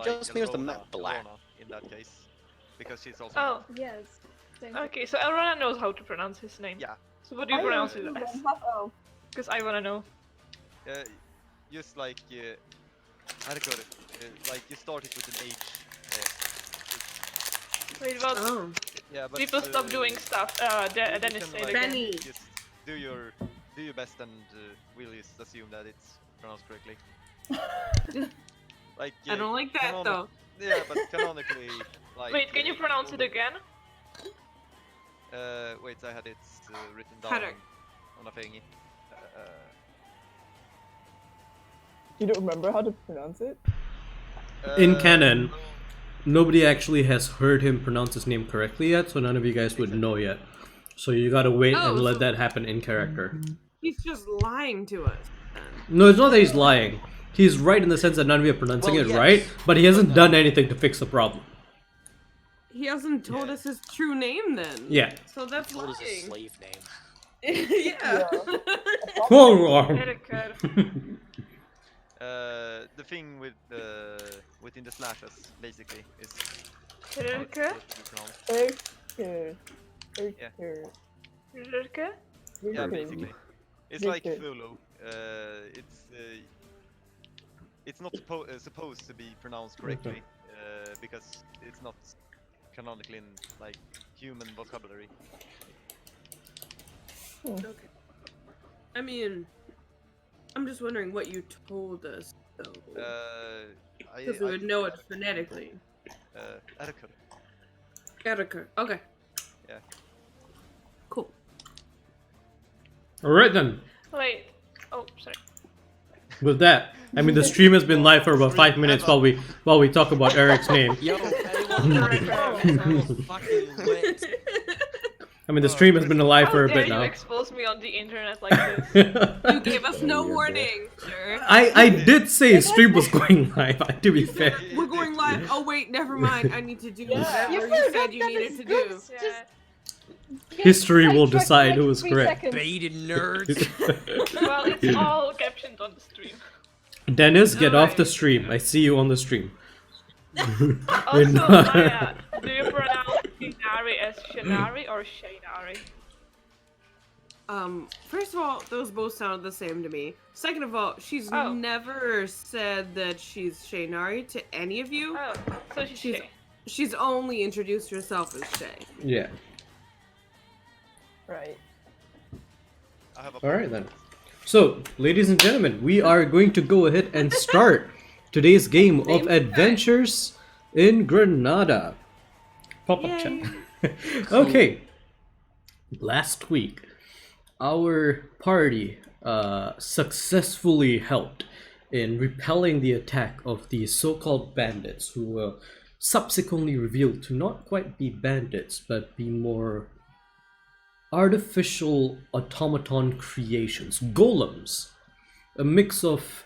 it just makes the map black. In that case, because she's also. Oh, Yes. okay. So Elrona knows how to pronounce his name. Yeah. So what do you pronounce it as? Oh. Because I wanna know. Just like how to call it? Like you start it with an H. Wait, what? Oh. Yeah, but People stop doing stuff. Dennis say it again. Benny. Just do your best, and we'll just assume that it's pronounced correctly. Like I don't like that though. Yeah, but canonically, like. Wait, can you pronounce it again? Wait, I had it written down on a thingy. You don't remember how to pronounce it? In canon, nobody actually has heard him pronounce his name correctly yet, so none of you guys would know yet. So you gotta wait and let that happen in character. He's just lying to us. No, it's not that he's lying. He's right in the sense that none of you are pronouncing it right, but he hasn't done anything to fix the problem. He hasn't told us his true name then. Yeah. So that's What is his lying. slave name? Yeah. The thing with within the slashes basically is. Rurke? Yeah, basically. It's like Thulu. It's not supposed to be pronounced correctly because it's not canonically in like human vocabulary. Okay. I mean, I'm just wondering what you told us though. Because we would know it phonetically. Erker. Erker. Okay. Yeah. Cool. Alright then. Wait. Oh, sorry. With that, I mean the stream has been live for about 5 minutes while we talk about Eric's name. Yo, I mean the stream has been alive for a bit How dare now. you expose me on the internet like this? You gave us no warning, sir. I did say stream was going live, to be fair. We're going live. Oh wait, never mind. I need to do whatever you said you needed to do. Yeah. History will decide who was correct. baited nerds. Well, it's all captioned on the stream. Dennis, get off the stream. I see you on the stream. Also, Maya, do you pronounce Shinari as Shinari or Shainari? First of all, those both sound the same to me. Second of all, she's never said that she's Shainari to any of you. Oh, so she's Shay. She's only introduced herself as Shay. Yeah. Right. Alright then. So, ladies and gentlemen, we are going to go ahead and start today's game of Adventures in Granada. Pop-up chat. Okay. Last week, our party successfully helped in repelling the attack of the so-called bandits, who were subsequently revealed to not quite be bandits, but be more artificial automaton creations, golems, a mix of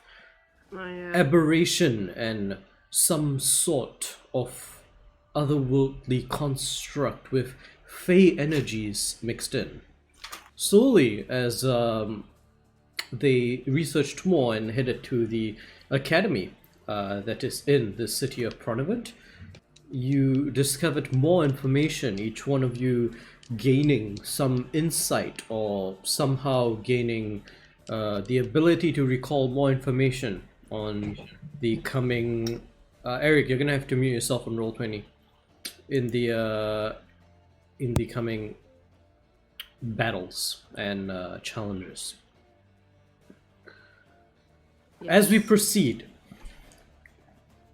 aberration and some sort of otherworldly construct with fey energies mixed in. Slowly, as they researched more and headed to the academy that is in the city of Pronavent, you discovered more information, each one of you gaining some insight or somehow gaining the ability to recall more information on the coming... Eric, you're gonna have to mute yourself on Roll20 in the coming battles and challenges. Yes. As we proceed,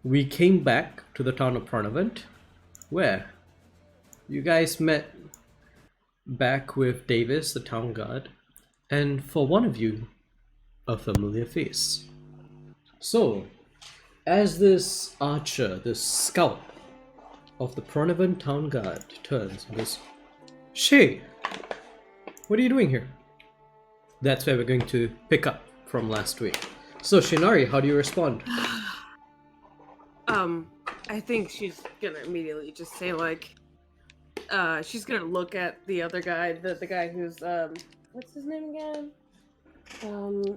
we came back to the town of Pronavent, where you guys met back with Davis, the town guard, and for one of you, a familiar face. So, as this archer, this scout of the Pronavent town guard turns and goes, "Shay, what are you doing here?" That's where we're going to pick up from last week. So, Shinari, how do you respond? I think she's gonna immediately just say like, she's gonna look at the other guy, the guy who's what's his name again?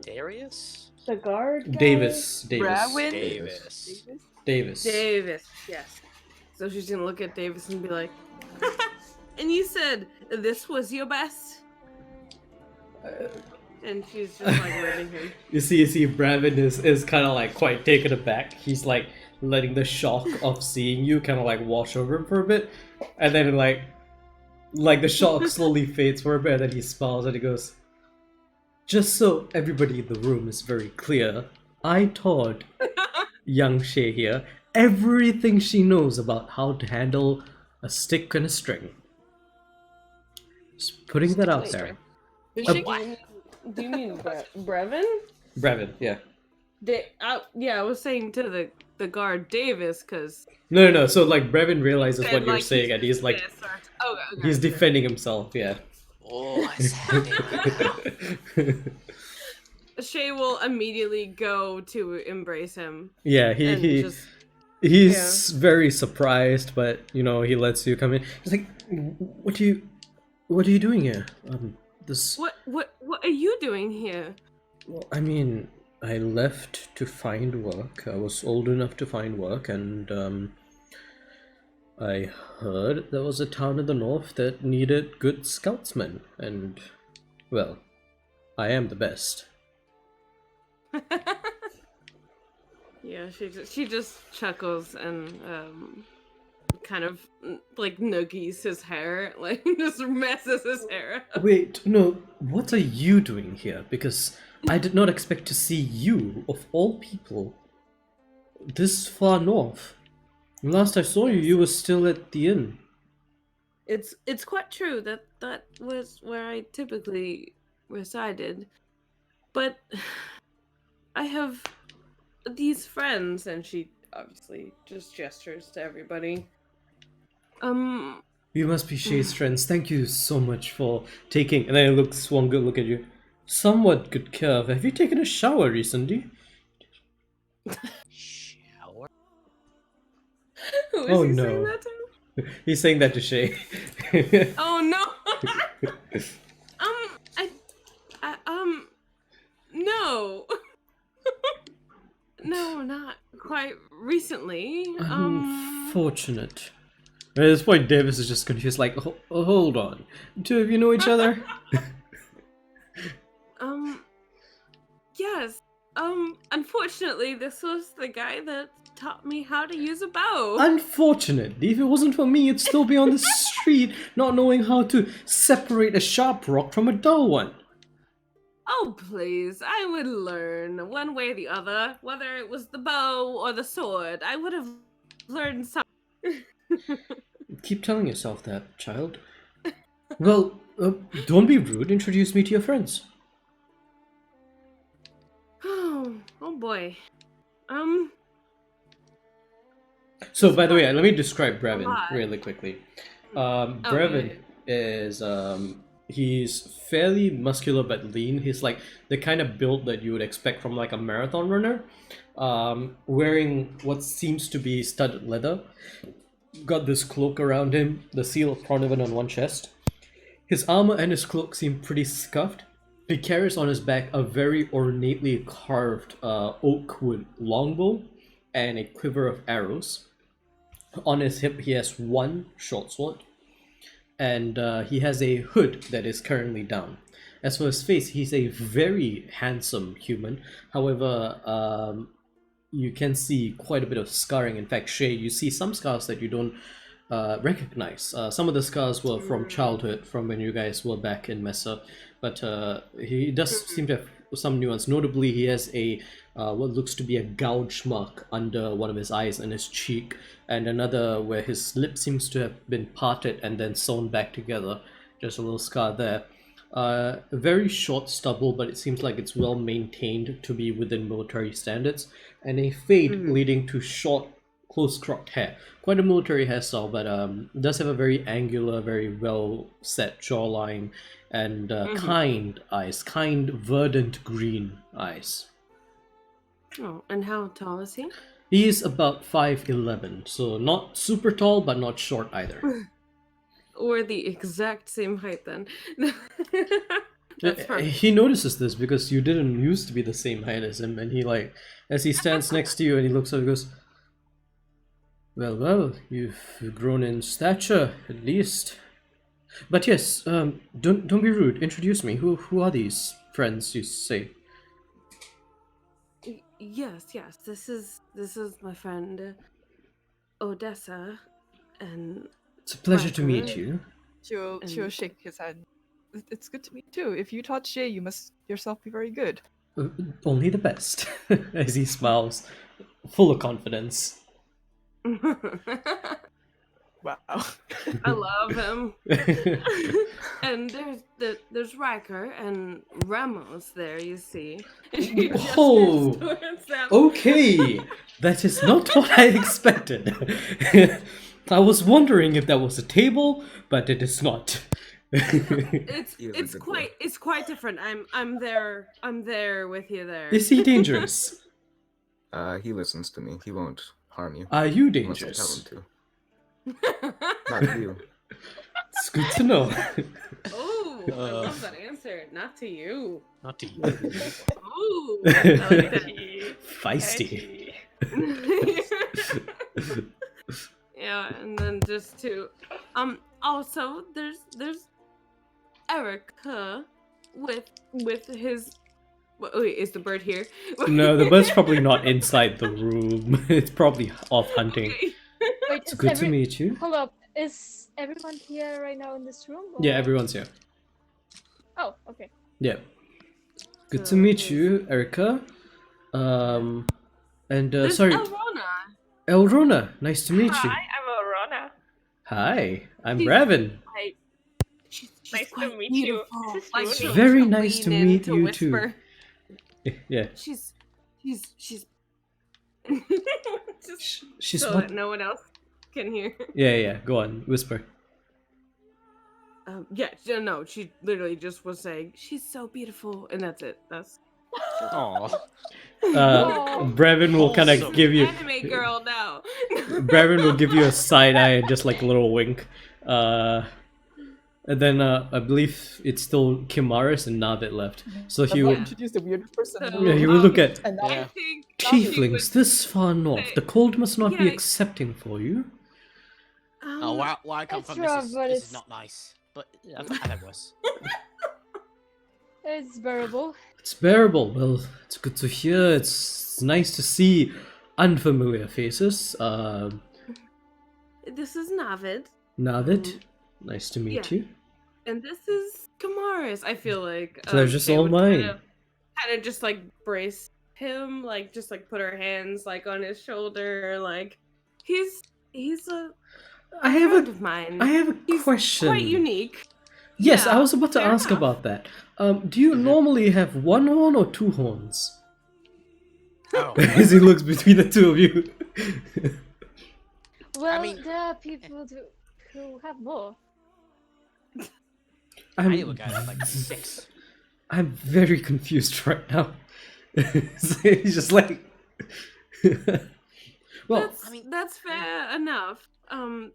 Darius? The guard guy? Davis. Bradwin? Davis. Davis. Davis, yes. So she's gonna look at Davis and be like, and you said this was your best? And she's just like ribbing him. You see, Bravin is kind of like quite taken aback. He's like letting the shock of seeing you kind of like wash over him for a bit, and then like the shock slowly fades for a bit, and then he smiles and he goes, "Just so everybody in the room is very clear, I taught young Shay here everything she knows about how to handle a stick and a string. Just putting that out there." Do you mean Brevin? Bravin, yeah. Yeah, I was saying to the guard Davis, because... No. So like Brevin realizes what you're like, saying, and he's like, okay. he's defending himself. Yeah. Oh, what's happening? Shay will immediately go to embrace him. Yeah, and just, he's very surprised, but you know he lets you come in. He's like, "What are you doing here? This." What are you doing here? Well, I mean, I left to find work. I was old enough to find work, and I heard there was a town in the north that needed good scoutsmen, and well, I am the best. Yeah, she just chuckles and kind of like noogies his hair, like just messes his hair up. Wait, no, what are you doing here? Because I did not expect to see you, of all people, this far north. Last I saw you, you were still at the inn. It's quite true that was where I typically resided, but I have these friends, and she obviously just gestures to everybody. You must be Shay's friends. Thank you so much for taking. And then it looks one good look at you. Somewhat good care of. Have you taken a shower recently? Shower? Who is Oh, he no. saying that to? He's saying that to Shay. Oh no. No. No, not quite recently. Unfortunate. At this point, Davis is just confused, like, hold on. Two of you know each other? Yes. Unfortunately, this was the guy that taught me how to use a bow. Unfortunate. If it wasn't for me, it'd still be on the street, not knowing how to separate a sharp rock from a dull one. Oh, please. I would learn one way or the other. Whether it was the bow or the sword, I would have learned something. Keep telling yourself that, child. Well, don't be rude. Introduce me to your friends. Oh boy. So, by the way, let me describe Brevin Hi. really quickly. Brevin is, he's fairly muscular but lean. He's like the kind of build that you would expect from like a marathon runner. Wearing what seems to be studded leather. Got this cloak around him, the seal of Pronovan on one chest. His armor and his cloak seem pretty scuffed. He carries on his back a very ornately carved oak wood longbow and a quiver of arrows. On his hip he has one short sword, and he has a hood that is currently down. As for his face, he's a very handsome human. However, you can see quite a bit of scarring. In fact, Shay, you see some scars that you don't recognize. Some of the scars were from childhood, from when you guys were back in Mesa, but he does seem to have some nuance. Notably, he has a what looks to be a gouge mark under one of his eyes and his cheek, and another where his lip seems to have been parted and then sewn back together. Just a little scar there. Very short stubble, but it seems like it's well maintained to be within military standards, and a fade leading to short, close-cropped hair. Quite a military hairstyle, but does have a very angular, very well-set jawline, and kind eyes, kind verdant green eyes. Oh, and how tall is he? He is about 5'11", so not super tall, but not short either. We're the exact same height then. That's perfect. He notices this because you didn't used to be the same height as him, and he like, as he stands next to you and he looks up, he goes, well, you've grown in stature at least. But yes, don't be rude. Introduce me. Who are these friends you say? Yes. This is my friend Odessa, and It's a pleasure to meet Michael. you. She'll shake his hand. It's good to meet you too. If you taught Shay, you must yourself be very good. Only the best. As he smiles, full of confidence. Wow. I love him. And there's Riker and Ramos there, you see. She just Oh, gets towards them. okay. That is not what I expected. I was wondering if that was a table, but it is not. It's quite different. I'm there with you there. Is he dangerous? He listens to me. He won't harm you. Are you Unless I tell dangerous? him to. Not you. It's good to know. Oh, I love that answer. Not to you. Not to you. Ooh, I like that. Feisty. Yeah, and then just to also there's Erica with his wait, is the bird here? No, the bird's probably not inside the room. It's probably off hunting. Okay. Wait, It's is good to meet you. Hold up. Is everyone here right now in this room? Yeah, or- everyone's here. Oh, okay. Yeah. Good to So meet his- you, Erica. And There's sorry, Elrona. Elrona. Nice to meet you. Hi, I'm Aurora. Hi, I'm She's- Raven. She's Nice to quite meet you. beautiful. This is Like, Rooney. she'll- Very she'll nice lean to in meet to you too. whisper. Yeah, She's just she's so what? that no one else can hear. Yeah. Go on, whisper. No, she literally just was saying she's so beautiful, and that's it. That's Aw. Brevin will kind of Wholesome. give you. anime girl now. Brevin will give you a side eye and just like a little wink. And then I believe it's still Kimaris and Navid left. So he I've will. introduced the weirdest person. in the So- Yeah, room. he will look at And now I Yeah. think tieflings this far north. The cold must not be Yeah. accepting for you. Oh, where I come It's from, rough, this but is it's- not nice. But yeah, I've had worse. It's bearable. It's bearable. Well, it's good to hear. It's nice to see unfamiliar faces. This is Navid, Navid, nice to meet yeah. you. and this is Kamaris. I feel like Pleasure's Shay all would mine. Kind of just like brace him, like just like put her hands like on his shoulder, like he's a I have friend a of mine. I have a He's question. quite unique. Yes, I Yeah, was about to fair ask enough. about that. Do you normally have one horn or two horns? Oh. As he looks between the two of you. Well, mean- there are people who have more. I I'm, look at it like 6. I'm very confused right now. So he's just like. Well, That's fair enough.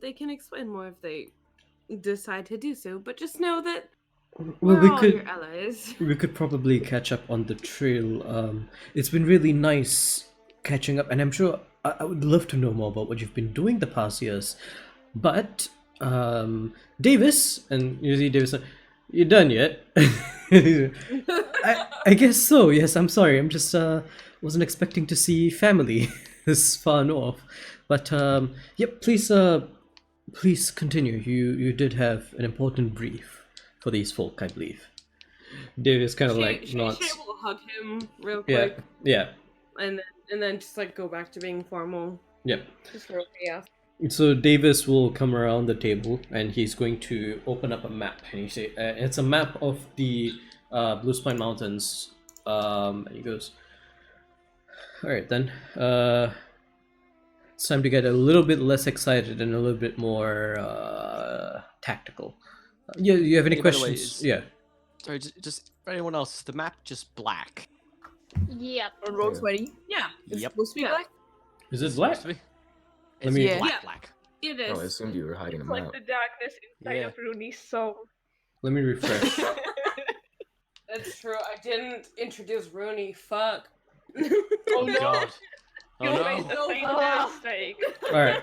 They can explain more if they decide to do so, but just know that well, we're we all could. your allies. We could probably catch up on the trail. It's been really nice catching up, and I'm sure I would love to know more about what you've been doing the past years. But Davis, and you see Davis, you done yet? I guess so. Yes, I'm sorry. I'm just wasn't expecting to see family this far north. But yep, please continue. You did have an important brief for these folk, I believe. Davis kind of like Shay nods. will hug him real Yeah, quick, yeah, and then just like go back to being formal. yep. Just real fast. So Davis will come around the table and he's going to open up a map, and he say, "It's a map of the Blue Spine Mountains." And he goes, "All right then. It's time to get a little bit less excited and a little bit more tactical." Yeah, you have any Hey, by the way, questions? is- Yeah. Sorry, just for anyone else, is the map just black? Yep. On roll 20. Yeah, It's Yep. supposed to be Yeah. black. Is it black? Supposed to be? Let It's me- Yeah. black, Yeah. black. it Oh, I is. assumed you were hiding It's them like out. the darkness inside Yeah. of Rooney's soul. Let me refresh. That's true. I didn't introduce Rooney. Fuck. Oh no! God. You Oh made no. a fatal mistake. Alright.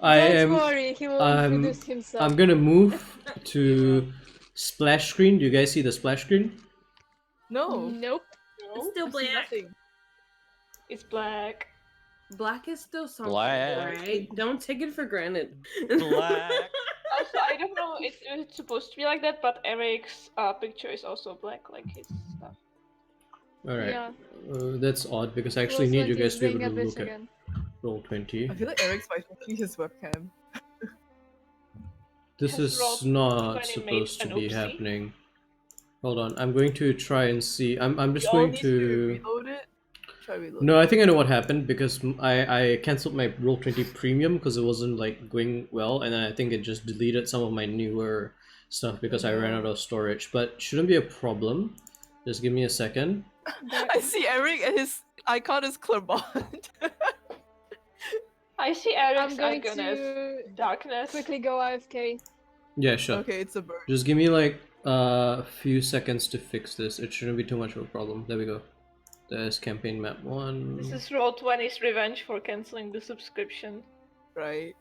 I Don't am. worry, he will introduce himself. I'm gonna move to splash screen. Do you guys see the splash screen? No. Nope. It's No, still I see black. nothing. it's black. Black is still something, Black. right? Don't take it for granted. Black. Also, I don't know. It's supposed to be like that, but Eric's picture is also black, like his stuff. Alright. Yeah. That's odd because I actually need you guys to be able to look at again. Roll20. I feel like Eric's might be his webcam. This Has is Roll20 not made supposed to an be oopsie? happening. Hold on, I'm going to try and see. I'm just We all going need to. reload it. Try reload. No, I think I know what happened because I canceled my Roll20 Premium because it wasn't like going well, and then I think it just deleted some of my newer stuff because I ran out of storage. But shouldn't be a problem. Just give me a second. I see Eric and his icon is Claremont. I see I'm Eric's going icon as to darkness. quickly go AFK. Yeah, sure. Okay, it's a bird. Just give me like a few seconds to fix this. It shouldn't be too much of a problem. There we go. There's campaign map 1. This is Roll20's revenge for canceling the subscription. Right.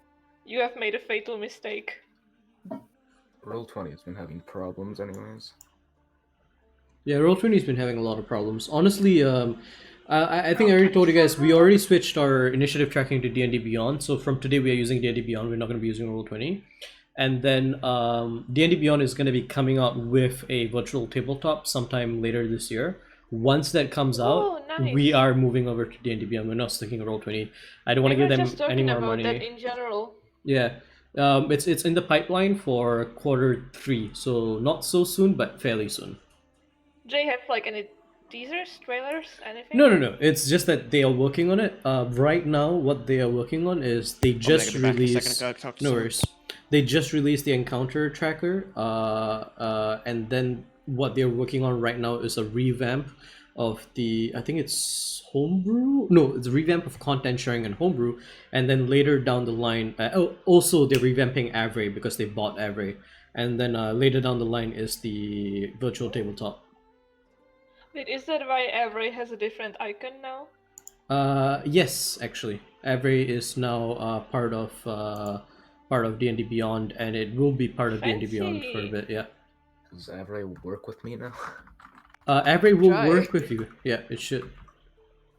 You have made a fatal mistake. Roll20 has been having problems anyways. Yeah, Roll20's been having a lot of problems. Honestly, I think I already told you guys, we already switched our initiative tracking to D&D Beyond. So from today we are using D&D Beyond, we're not going to be using Roll20. And then D&D Beyond is going to be coming out with a virtual tabletop sometime later this year. Once that comes out, nice. we are moving over to D&D Beyond. We're not sticking with Roll20. I don't want to give them just talking any more about money. that in general. Yeah, it's in the pipeline for Q3, so not so soon, but fairly soon. Do they have like any teasers, trailers, anything? No. It's just that they are working on it. Right now, what they are working on is they just released. No worries. They just released the encounter tracker. And then what they're working on right now is a revamp of the. I think it's homebrew. No, it's a revamp of content sharing and homebrew. And then later down the line, also they're revamping Avray because they bought Avray. And then later down the line is the virtual tabletop. Wait, is that why Avery has a different icon now? Yes, actually, Avray is now part of D&D Beyond, and it will be part of D&D Beyond for a Fancy. bit. Yeah, Does Avray work with me now? Avray will Try. work with you. Yeah, it should.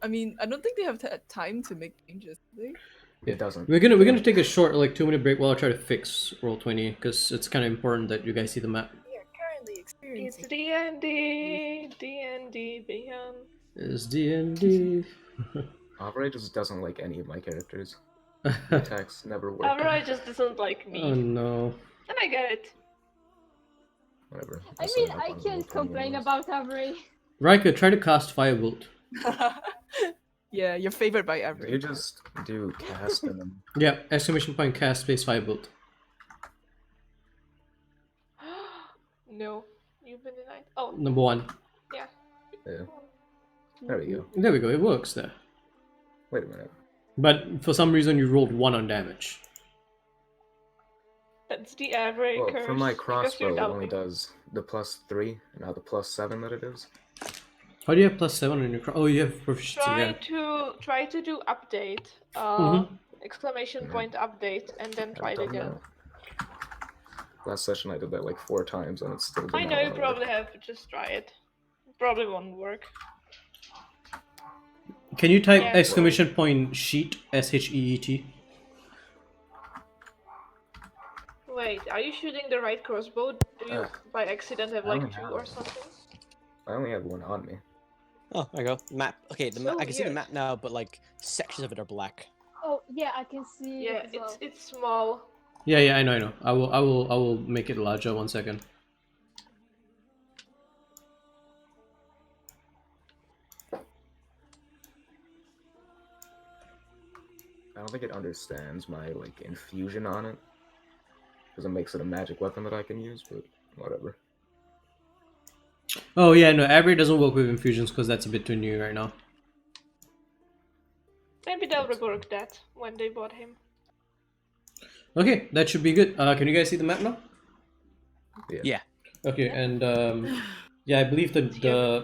I mean, I don't think they have time to make changes, do they? It doesn't. We're gonna take a short, like 2-minute break while I try to fix Roll20 because it's kind of important that you guys see the map. We are currently It's experiencing. D&D Beyond. It's D&D. Avray just doesn't like any of my characters. Attacks never work. Avery just doesn't like me. Oh no. And I get it. Whatever. I I'll mean, sign up I on can't Roll20 complain anyways. about Avery. Riker, try to cast Firebolt. Yeah, you're favored by You Avery. just do cast and then Yeah, exclamation point cast space Firebolt. No, you've been denied. Oh, Number 1. yeah. yeah. There we go. There we go. It works there. Wait a minute. But for some reason you rolled 1 on damage. That's the Avery Well, curse. for my because you're crossbow, it only doubting. does the +3, not the +7 that it is. How do you have +7 on your Oh, you have proficiency, yeah. Try to do update. Mhm. Exclamation point update, and then try I've it done again. that. Last session I did that like 4 times and it still did I not know you work. probably have, but just try it. It probably won't work. Can you type Yeah. exclamation point sheet SHEET? Wait, are you shooting the right crossbow? Do you by accident have like don't 2 have or it. something? I only have 1 on me. Oh, there you go. Map. Okay, So I can see the weird. map now, but like sections of it are black. Oh, yeah, I can see Yeah, it as well. it's small. Yeah, I know. I will make it larger. 1 second. I don't think it understands my like infusion on it. Because it makes it a magic weapon that I can use, but whatever. Oh yeah, no, Avery doesn't work with infusions because that's a bit too new right now. Maybe they'll rework that when they bought him. Okay, that should be good. Can you guys see the map now? Yeah. Yeah. Okay, and Yeah, I believe that Yeah.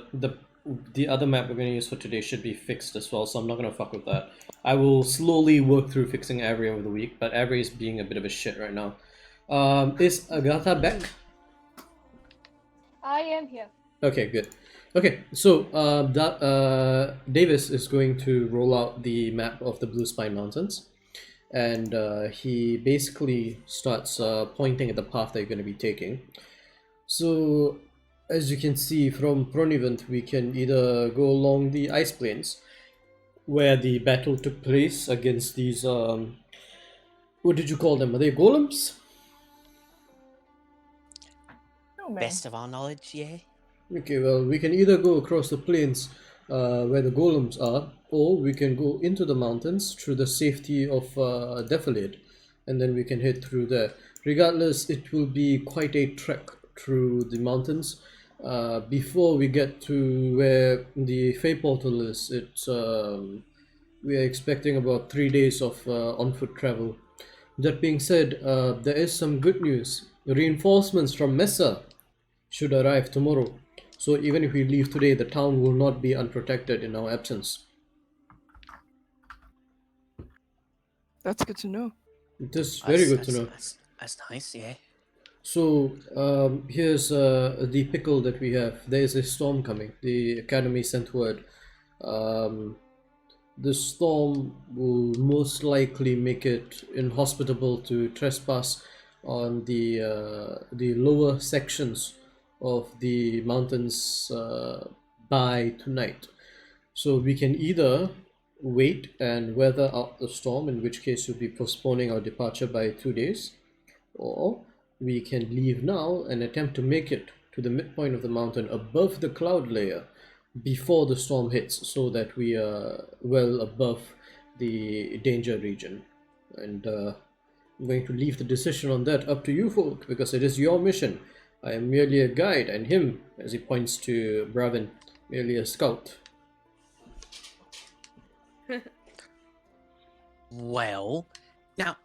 the other map we're going to use for today should be fixed as well, so I'm not going to fuck with that. I will slowly work through fixing Avery over the week, but Avery is being a bit of a shit right now. Is Agatha back? I am here. Okay, good. Okay, so Davis is going to roll out the map of the Blue Spine Mountains, and he basically starts pointing at the path that you're going to be taking. So, as you can see from Pronivent, we can either go along the ice plains, where the battle took place against these, what did you call them? Are they golems? Oh, man. Best of our knowledge, yeah. Okay, well, we can either go across the plains where the golems are, or we can go into the mountains through the safety of Defilade, and then we can head through there. Regardless, it will be quite a trek through the mountains. Before we get to where the Fey Portal is, we are expecting about 3 days of on-foot travel. That being said, there is some good news. Reinforcements from Mesa should arrive tomorrow. So even if we leave today, the town will not be unprotected in our absence. That's good to know. It is very good to know. That's nice, yeah. So here's the pickle that we have. There is a storm coming. The academy sent word. The storm will most likely make it inhospitable to trespass on the lower sections of the mountains by tonight. So we can either wait and weather out the storm, in which case we'll be postponing our departure by 2 days, or we can leave now and attempt to make it to the midpoint of the mountain above the cloud layer before the storm hits, so that we are well above the danger region. And I'm going to leave the decision on that up to you folk, because it is your mission. I am merely a guide, and him, as he points to Bravin, merely a scout. Well, now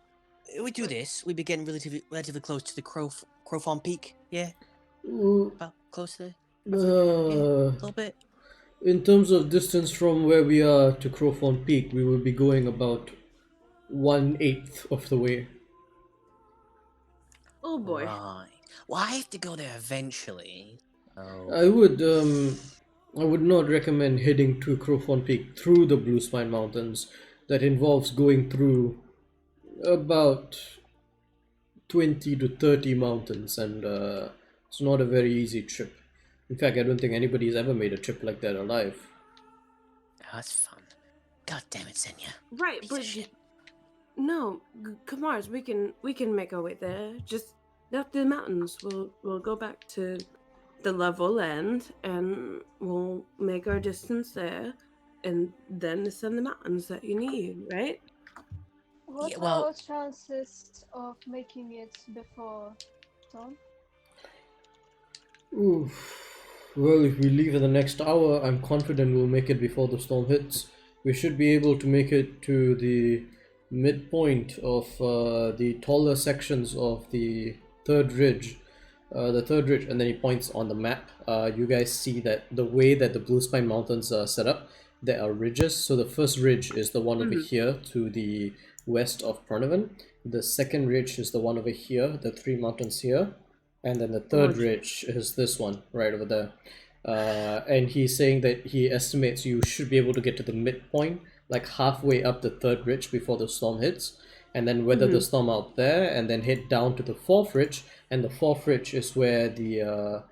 we do this. We begin relatively close to the Crowfarm Peak. Yeah, about close there. Yeah, a little bit. In terms of distance from where we are to Crowfawn Peak, we will be going about 1/8 of the way. Oh boy. Right. Well, I have to go there eventually. Oh. I would not recommend heading to Crowfawn Peak through the Blue Spine Mountains. That involves going through about 20 to 30 mountains, and it's not a very easy trip. In fact, I don't think anybody's ever made a trip like that alive. Oh, that's fun. God damn it, Senya. Right, Piece of but shit. no, Kamars, we can make our way there. Just up the mountains. We'll go back to the level end, and we'll make our distance there, and then ascend the mountains that you need. Right? What Yeah, are well- our chances of making it before dawn? Oof. Well, if we leave in the next hour, I'm confident we'll make it before the storm hits. We should be able to make it to the midpoint of the taller sections of the third ridge. And then he points on the map. You guys see that the way that the Blue Spine Mountains are set up, there are ridges. So the first ridge is the one over here to the west of Pronovan. The second ridge is the one over here, the 3 mountains here. And then the third ridge is this one right over there. And he's saying that he estimates you should be able to get to the midpoint, like halfway up the third ridge before the storm hits, and then weather the storm out there, and then head down to the fourth ridge. And the fourth ridge is where the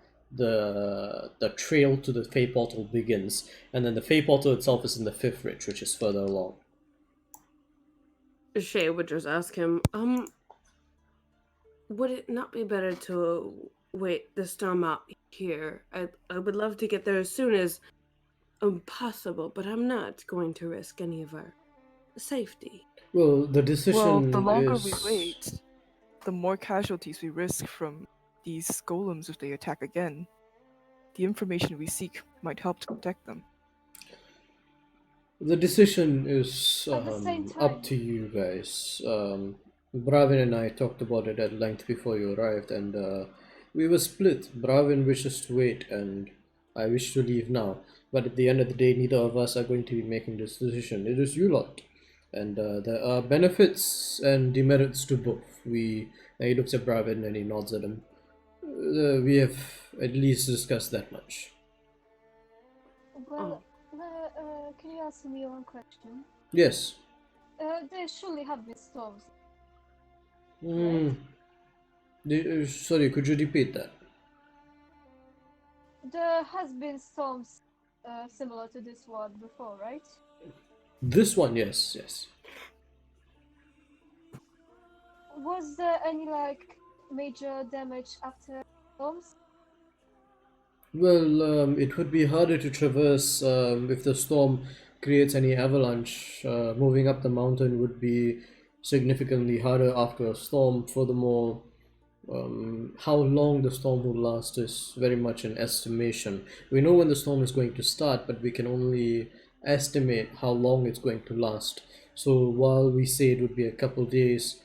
trail to the Fey Portal begins, and then the Fey Portal itself is in the fifth ridge, which is further along. Shay would just ask him, would it not be better to wait the storm out here? I would love to get there as soon as possible, but I'm not going to risk any of our safety. Well, the decision Well, the longer is... we wait, the more casualties we risk from these golems if they attack again. The information we seek might help to protect them. The decision is At the same up time- to you guys. Bravin and I talked about it at length before you arrived, and We were split. Bravin wishes to wait, and I wish to leave now. But at the end of the day, neither of us are going to be making this decision. It is you lot. And there are benefits and demerits to both. He looks at Bravin and he nods at him. We have at least discussed that much. Well, can you answer me one question? Yes. There surely have been storms. Sorry, could you repeat that? There has been storms similar to this one before, right? This one, yes, yes. Was there any like major damage after storms? Well, it would be harder to traverse if the storm creates any avalanche. Moving up the mountain would be significantly harder after a storm. Furthermore, how long the storm will last is very much an estimation. We know when the storm is going to start, but we can only estimate how long it's going to last. So while we say it would be a couple days,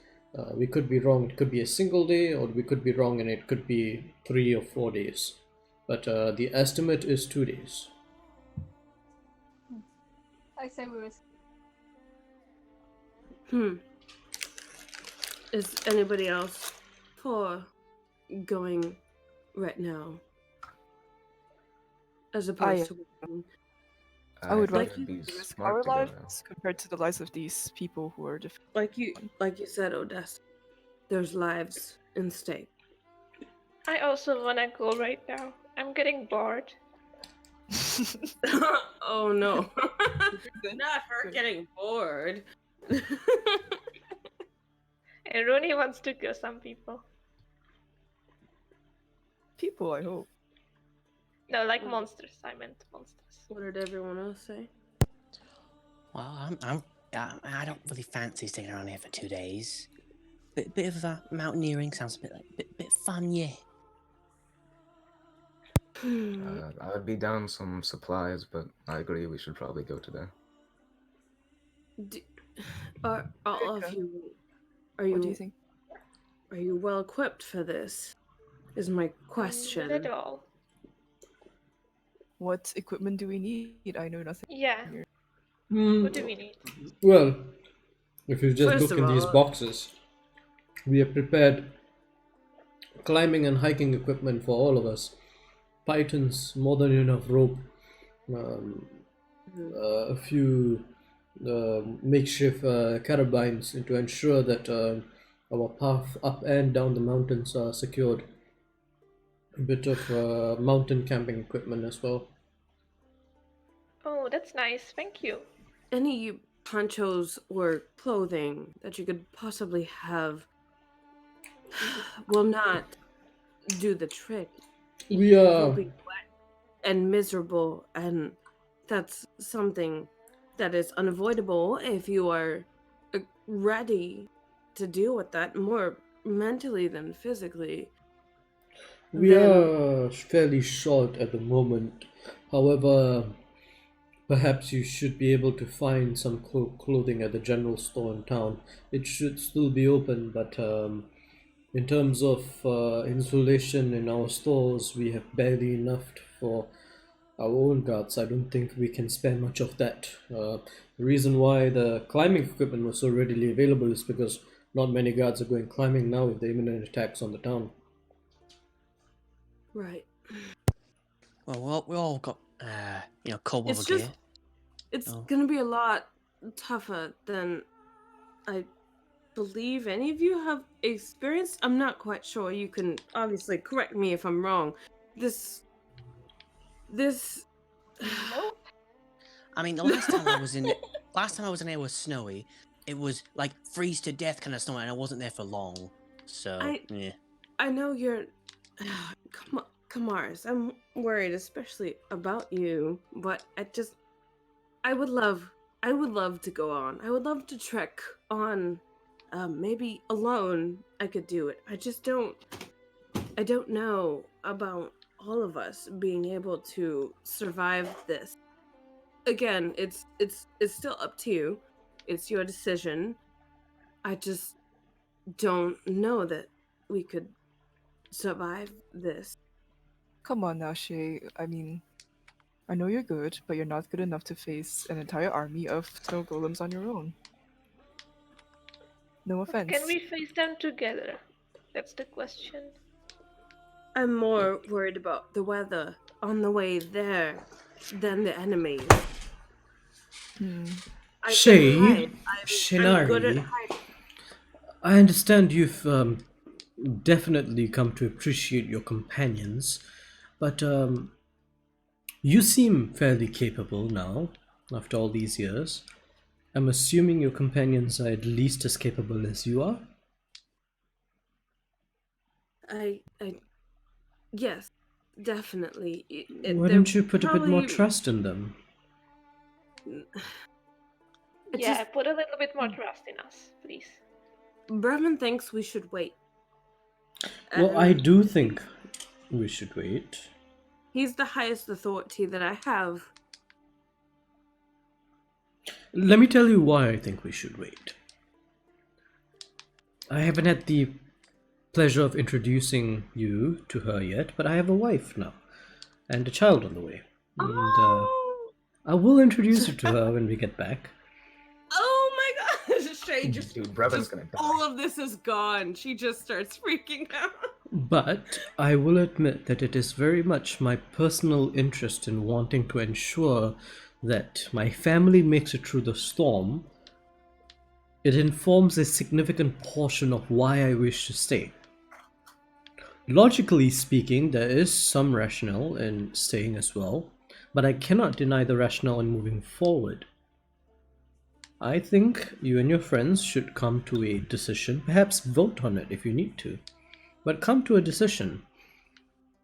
we could be wrong. It could be a single day, or we could be wrong and it could be 3 or 4 days. But the estimate is 2 days. I say we risk. Is anybody else for going right now? As opposed to I would think like it'd be to risk smart our to go now. lives compared to the lives of these people who are different. like you said, Odessa. There's lives in stake. I also wanna go right now. I'm getting bored. Oh no. Not her getting bored. And Rooney wants to kill some people. People, I hope. No, like monsters. I meant monsters. What did everyone else say? Well, I don't really fancy sticking around here for 2 days. Bit of mountaineering sounds a bit fun, yeah. I would be down some supplies, but I agree we should probably go today. Are all of you? Are What do you you think? Are you well equipped for this? Is my question. Not at all. What equipment do we need? I know nothing. Yeah. Hmm, What do we need? well, if you just First look of in these all- boxes, we have prepared climbing and hiking equipment for all of us. Pythons, more than enough rope, a few makeshift carabines to ensure that our path up and down the mountains are secured. A bit of mountain camping equipment as well. Oh, that's nice. Thank you. Any ponchos or clothing that you could possibly have will not do the trick. We You'll are be wet and miserable, and that's something that is unavoidable if you are ready to deal with that more mentally than physically. we Then- are fairly short at the moment. However, perhaps you should be able to find some clothing at the general store in town. It should still be open, but in terms of insulation in our stores, we have barely enough for our own guards. I don't think we can spare much of that. The reason why the climbing equipment was so readily available is because not many guards are going climbing now with the imminent attacks on the town. Right. Well, we all got cold weather It's just gear. it's Oh. gonna be a lot tougher than I believe any of you have experienced. I'm not quite sure. You can obviously correct me if I'm wrong. This Nope. I mean, the last time I was in there was snowy. It was like freeze to death kind of snow, and I wasn't there for long. So yeah. I know you're Kamars. I'm worried, especially about you, but I would love to go on. I would love to trek on. Maybe alone I could do it. I don't know about all of us being able to survive this. Again, it's still up to you. It's your decision. I just don't know that we could survive this. Come on now, Shay. I mean, I know you're good, but you're not good enough to face an entire army of snow golems on your own. No offense. Can we face them together? That's the question. I'm more worried about the weather on the way there than the enemies. I Shay, can hide. I'm good at Shinari, hiding. I understand you've definitely come to appreciate your companions, but you seem fairly capable now, after all these years. I'm assuming your companions are at least as capable as you are? Yes, definitely. Why don't you put a bit more trust in them? Yeah, put a little bit more trust in us, please. Bremen thinks we should wait. Well, I do think we should wait. He's the highest authority that I have. Let me tell you why I think we should wait. I haven't had the pleasure of introducing you to her yet, but I have a wife now, and a child on the way. And I will introduce you to her when we get back. Oh my gosh, Shay just... Dude, Brevin's gonna die. All of this is gone. She just starts freaking out. But I will admit that it is very much my personal interest in wanting to ensure that my family makes it through the storm. It informs a significant portion of why I wish to stay. Logically speaking, there is some rationale in staying as well, but I cannot deny the rationale in moving forward. I think you and your friends should come to a decision, perhaps vote on it if you need to, but come to a decision.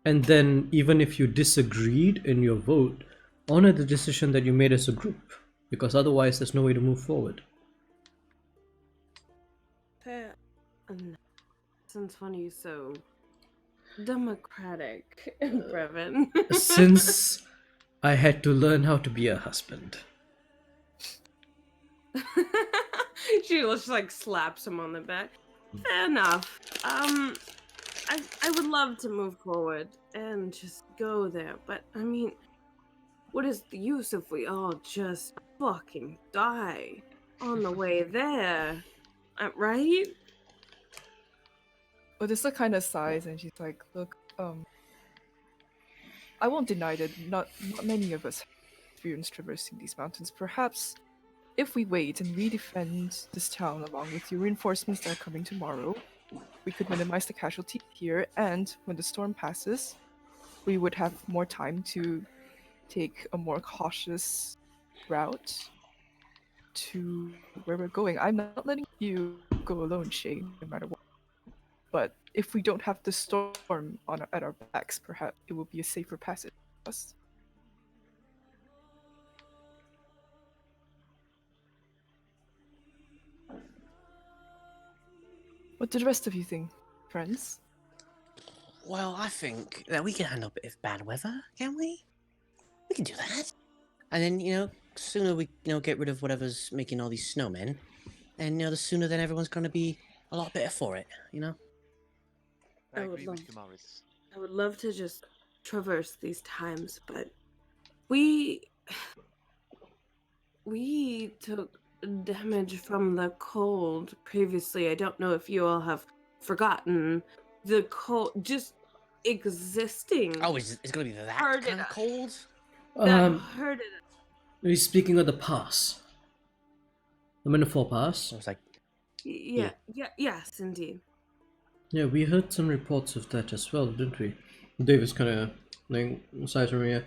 And then, even if you disagreed in your vote, honor the decision that you made as a group, because otherwise there's no way to move forward. Fair enough. Sounds funny, so democratic, Brevin. Since I had to learn how to be a husband. She just like slaps him on the back. Fair enough. I would love to move forward and just go there, but I mean, what is the use if we all just fucking die on the way there? Right? Odessa kind of sighs and she's like, look, I won't deny that not many of us have experience traversing these mountains. Perhaps if we wait and we defend this town along with your reinforcements that are coming tomorrow, we could minimize the casualties here, and when the storm passes, we would have more time to take a more cautious route to where we're going. I'm not letting you go alone, Shay, no matter what. But if we don't have the storm at our backs, perhaps it will be a safer passage for us. What do the rest of you think, friends? Well, I think that we can handle a bit of bad weather, can we? We can do that. And then, sooner we, get rid of whatever's making all these snowmen, and, the sooner then everyone's going to be a lot better for it, I I would agree with love- Kumaris. I would love to just traverse these times, but we took damage from the cold previously. I don't know if you all have forgotten the cold just existing. Oh, it's going to be that Hurt kind it of cold? That hurted us. Are you speaking of the pass? The Metaphor Pass? I was like, Yes, indeed. Yeah, we heard some reports of that as well, didn't we? Davis kind of like sighs from here.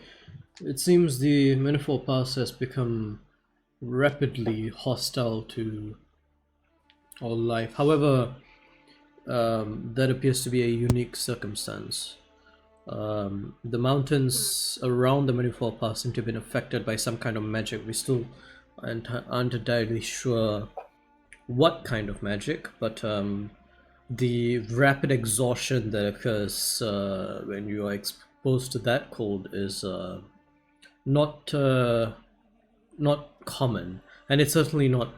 It seems the Metaphor Pass has become rapidly hostile to all life. However, that appears to be a unique circumstance. The mountains around the Metaphor Pass seem to have been affected by some kind of magic. We still aren't entirely sure what kind of magic, but the rapid exhaustion that occurs when you are exposed to that cold is not common, and it's certainly not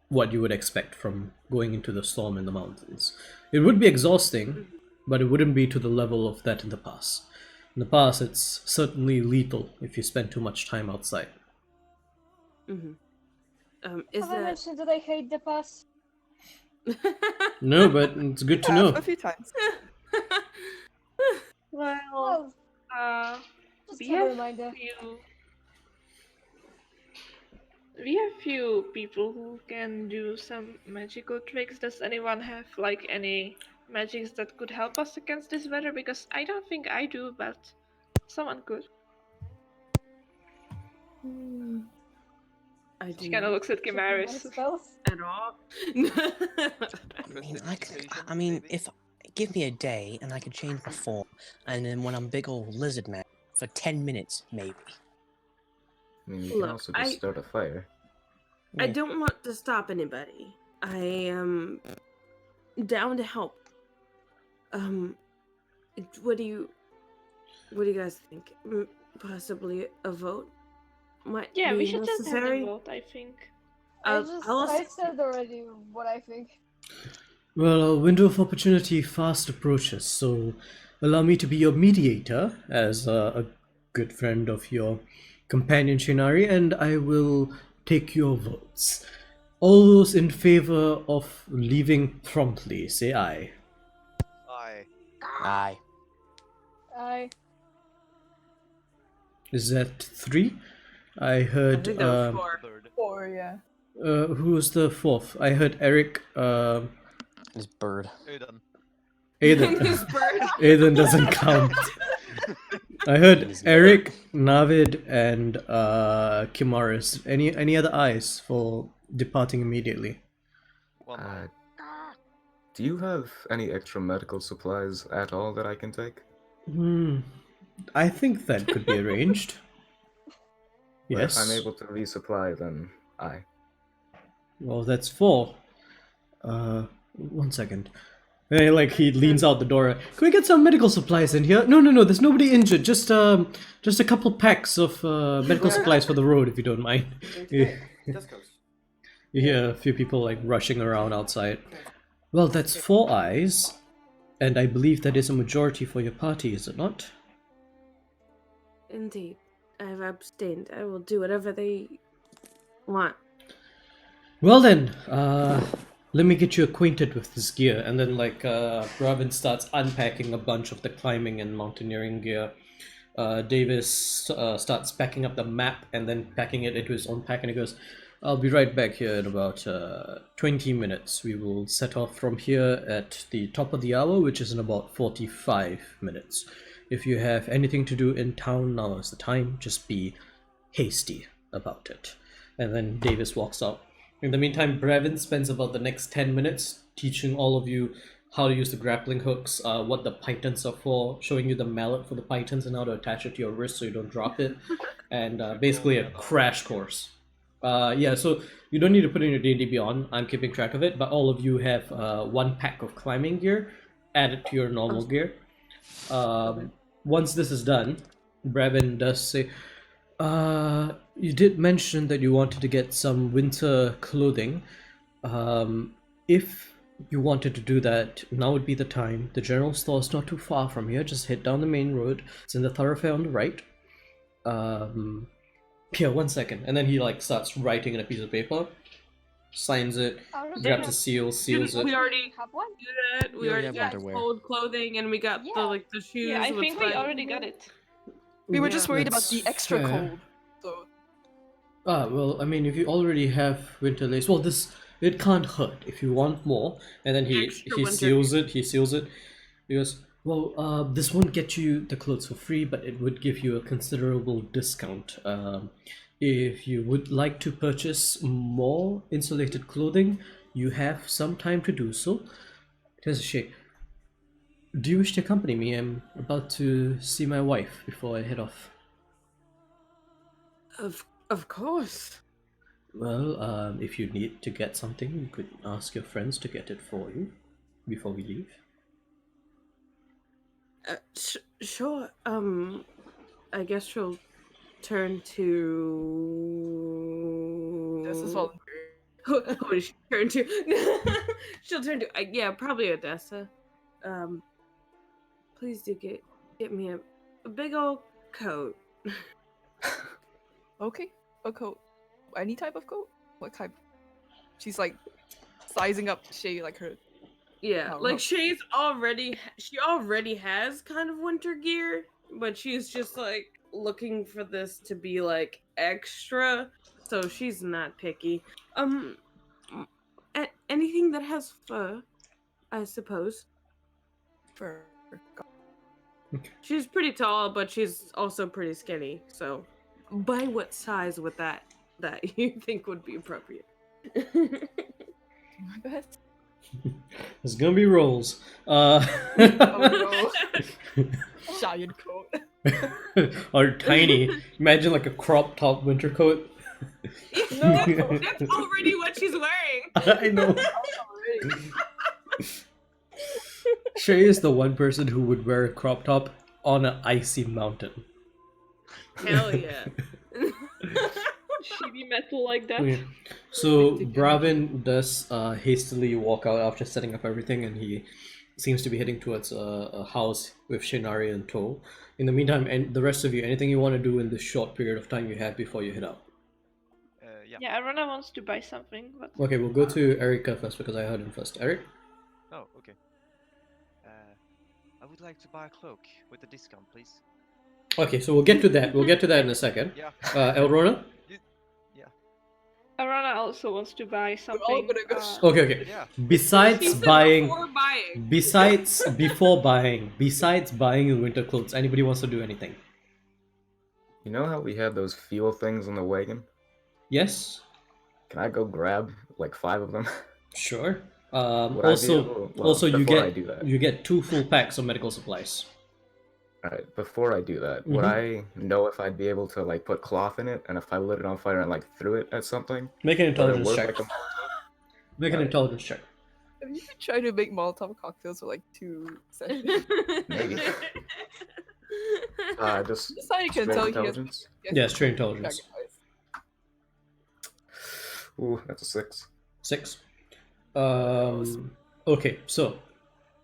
what you would expect from going into the storm in the mountains. It would be exhausting, but it wouldn't be to the level of that in the past. In the past, it's certainly lethal if you spend too much time outside. Mm-hmm. Is Have I that? mentioned that I hate the past? No, but it's good to know. A few times. Well, Well, just we have a have reminder. few people who can do some magical tricks. Does anyone have like any magics that could help us against this weather? Because I don't think I do, but someone could. I She do kind of not looks at Checking my Kimaris. spells. at all. I mean, if give me a day and I could change my form, and then when I'm big old lizard man for 10 minutes, maybe. I mean, you Look, can also just start a fire. I Yeah. don't want to stop anybody. I am down to help. What do you guys think? Possibly a vote might Yeah, be we should just have a necessary. vote, I think. I said already what I think. Well, a window of opportunity fast approaches, so allow me to be your mediator as a good friend of your companion Shinari, and I will take your votes. All those in favor of leaving promptly, say aye. Aye. Aye. Is that 3? I I heard. think that was 4. Third. 4, yeah. Who was the 4th? I heard Eric. This bird. Aiden. Aiden. This bird. Aiden doesn't count. I heard Eric, Navid, and Kimaris. Any other eyes for departing immediately? One more. Do you have any extra medical supplies at all that I can take? I think that could be arranged. Well, Yes. If I'm able to resupply, then aye. Well, that's 4. 1 second. And, like, he leans out the door. Can we get some medical supplies in here? No. There's nobody injured. Just a couple packs of medical supplies for the road, if you don't mind. You hear a few people like rushing around outside. Well, that's 4 eyes, and I believe that is a majority for your party, is it not? Indeed. I've abstained. I will do whatever they want. Well then, let me get you acquainted with this gear, and then like Robin starts unpacking a bunch of the climbing and mountaineering gear. Davis starts packing up the map and then packing it into his own pack, and he goes, "I'll be right back here in about 20 minutes. We will set off from here at the top of the hour, which is in about 45 minutes. If you have anything to do in town, now is the time. Just be hasty about it." And then Davis walks out. In the meantime, Brevin spends about the next 10 minutes teaching all of you how to use the grappling hooks, what the pythons are for, showing you the mallet for the pythons and how to attach it to your wrist so you don't drop it, and basically a crash course. Yeah, so you don't need to put in your D&D Beyond, I'm keeping track of it, but all of you have 1 pack of climbing gear added to your normal gear. Once this is done, Brevin does say, you did mention that you wanted to get some winter clothing. If you wanted to do that, now would be the time. The general store is not too far from here. Just head down the main road. It's in the thoroughfare on the right. Yeah, 1 second. And then he like starts writing in a piece of paper, signs it, grabs a seal, seals it. We already have one. do that. We already have got underwear. cold clothing, and we got Yeah. the shoes. Yeah, I with think we like- already got it. We were just worried about That's the extra fair. cold. So Well, I mean, if you already have winter lace, well, it can't hurt if you want more. And then he Extra he winter. seals it. He goes, well, this won't get you the clothes for free, but it would give you a considerable discount. If you would like to purchase more insulated clothing, you have some time to do so. There's a shake. Do you wish to accompany me? I'm about to see my wife before I head off. Of course. Well, if you need to get something, you could ask your friends to get it for you before we leave. Sure. I guess she'll turn to. this is all. Who does she turn to? She'll turn to. Yeah, probably Odessa. please do get me a big old coat. Okay, a coat. Any type of coat? What type? She's like sizing up Shay like her. Yeah, Oh, like no. she already has kind of winter gear, but she's just like looking for this to be like extra, so she's not picky. Anything that has fur, I suppose. For She's pretty tall, but she's also pretty skinny. So, by what size would that you think would be appropriate? my best. There's gonna be rolls. Oh no. Giant coat. Or tiny. Imagine like a crop top winter coat. That's already what she's wearing. I know. Shay is the one person who would wear a crop top on an icy mountain. Hell yeah. Chibi metal like that. Yeah. So Bravin does hastily walk out after setting up everything, and he seems to be heading towards a house with Shinari in tow. In the meantime, and the rest of you, anything you want to do in this short period of time you have before you head out? Yeah, Arana wants to buy something, but Okay, we'll go to Erika first because I heard him first. Eric? Oh, okay. I would like to buy a cloak with a discount, please. Okay, so we'll get to that. We'll get to that in a second. Yeah. Elrona? Arana also wants to buy something. all gonna go Okay. Yeah. Besides She said buying, before buying. besides buying the winter clothes, anybody wants to do anything? You know how we had those fuel things in the wagon? Yes? Can I go grab like 5 of them? Sure. Would I be Also, able- well, also you before I do that. get 2 full packs of medical supplies. Alright, before I do that, would I know if I'd be able to like put cloth in it, and if I lit it on fire and like threw it at something? Make an would it intelligence work check. like a Molotov? Make an Alright. intelligence check. Have you tried to make Molotov cocktails for like 2 sessions? Maybe. Just This how you can straight tell he has intelligence. Yeah, straight intelligence. Ooh, that's a 6. 6. Okay, so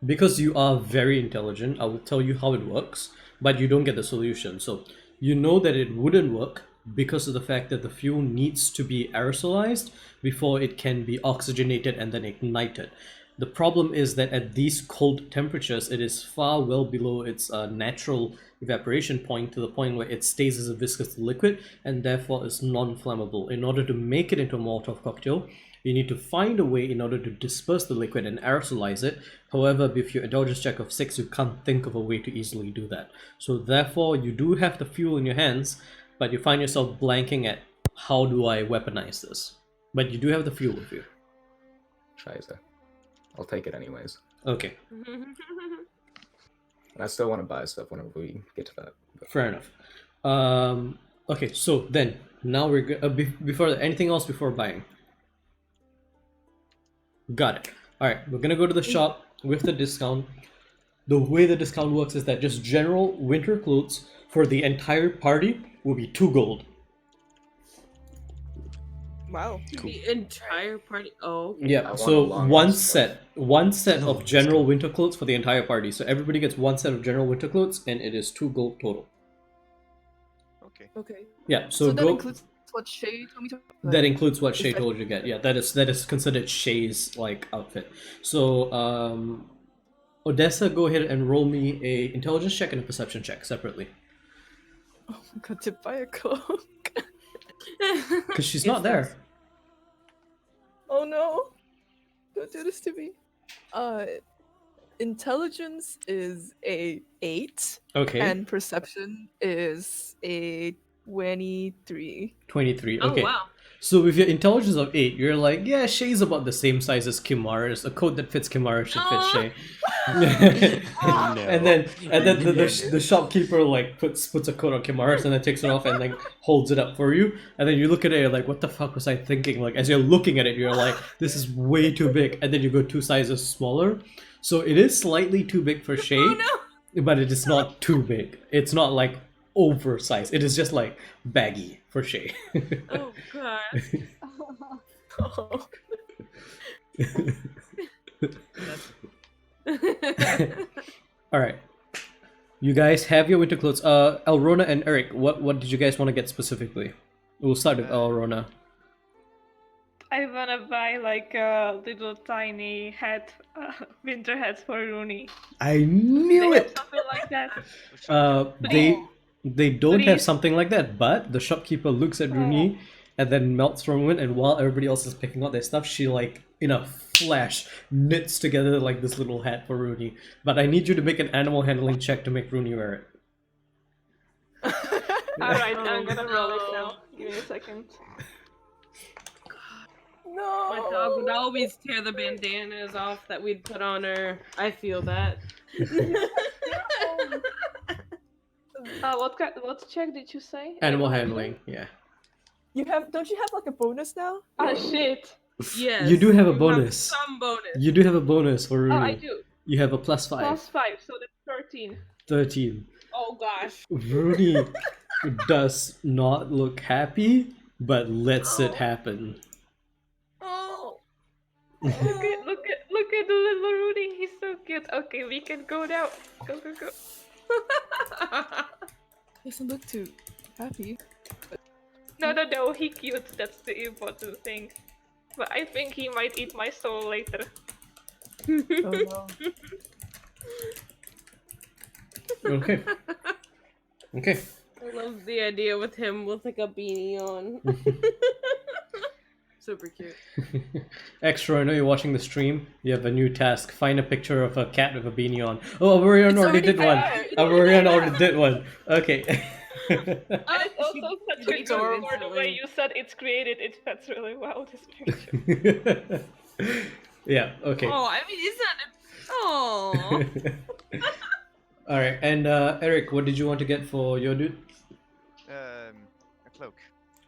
because you are very intelligent, I will tell you how it works, but you don't get the solution. So you know that it wouldn't work because of the fact that the fuel needs to be aerosolized before it can be oxygenated and then ignited. The problem is that at these cold temperatures, it is far well below its natural evaporation point, to the point where it stays as a viscous liquid and therefore is non-flammable. In order to make it into a Molotov cocktail, you need to find a way in order to disperse the liquid and aerosolize it. However, with your intelligence check of 6, you can't think of a way to easily do that. So therefore, you do have the fuel in your hands, but you find yourself blanking at how do I weaponize this? But you do have the fuel with you. Scheiße. I'll take it anyways. Okay, And I still want to buy stuff whenever we get to that. But fair enough. Okay, so then, now we're before anything else before buying. Got it. Alright, we're gonna go to the shop with the discount. The way the discount works is that just general winter clothes for the entire party will be 2 gold. Wow. The entire party. Oh, okay. I Yeah, want so a long one rest, set of general winter clothes for the entire party. So everybody gets 1 set of general winter clothes, and it is 2 gold total. Okay. Okay. Yeah, So so that go. includes what Shay told me to. That includes what Shay that- told you to get. Yeah, that is considered Shay's like outfit. So Odessa, go ahead and roll me a intelligence check and a perception check separately, Oh my god, to buy a cloak. because she's not there. Oh no! Don't do this to me. Intelligence is a 8, Okay, and perception is a 23. 23. Oh Okay. wow. So with your intelligence of 8, you're like, yeah, Shay's about the same size as Kimara's. A coat that fits Kimara should fit Shay. And then the shopkeeper like puts a coat on Kimara's and then takes it off and like holds it up for you. And then you look at it, you're like, what the fuck was I thinking? Like as you're looking at it, you're like, this is way too big. And then you go 2 sizes smaller. So it is slightly too big for Shay, Oh no. but it is not too big. It's not like oversized. It is just like baggy for Shay. Oh god. Oh. All right. You guys have your winter clothes. Elrona and Eric, what did you guys want to get specifically? We'll start with Elrona. I wanna buy like a little tiny hat, winter hat for Rooney. I knew They have it. something like that. They don't have Please. something like that, but the shopkeeper looks at Rooney and then melts from a wind, and while everybody else is picking out their stuff, she like in a flash knits together like this little hat for Rooney. But I need you to make an animal handling check to make Rooney wear it. Alright, I'm gonna roll it no. now. Give me a second. No. My dog would always tear the bandanas off that we'd put on her. I feel that. What check did you say? Animal handling, yeah. Don't you have like a bonus now? Ah shit. Yes. You do have a you bonus. some bonus. You do have a bonus for Rooney. Oh, I do. You have a +5. +5, so that's 13. 13. Oh gosh. Rooney does not look happy, but lets it happen. Oh. Look at the little Rudy. He's so cute. Okay, we can go now. Go. Doesn't look too happy. No. He cute. That's the important thing. But I think he might eat my soul later. Oh no. Okay. Okay. I love the idea with him with like a beanie on. Super cute. Extra, I know you're watching the stream. You have a new task. Find a picture of a cat with a beanie on. Oh, Avorion already did one. Avorion already did one. Okay. It's also such a good adorable. for the way you said it's created. It fits really well, this picture. Yeah, okay. Oh, I mean, is that? Oh. Alright, and Eric, what did you want to get for your dude? A cloak.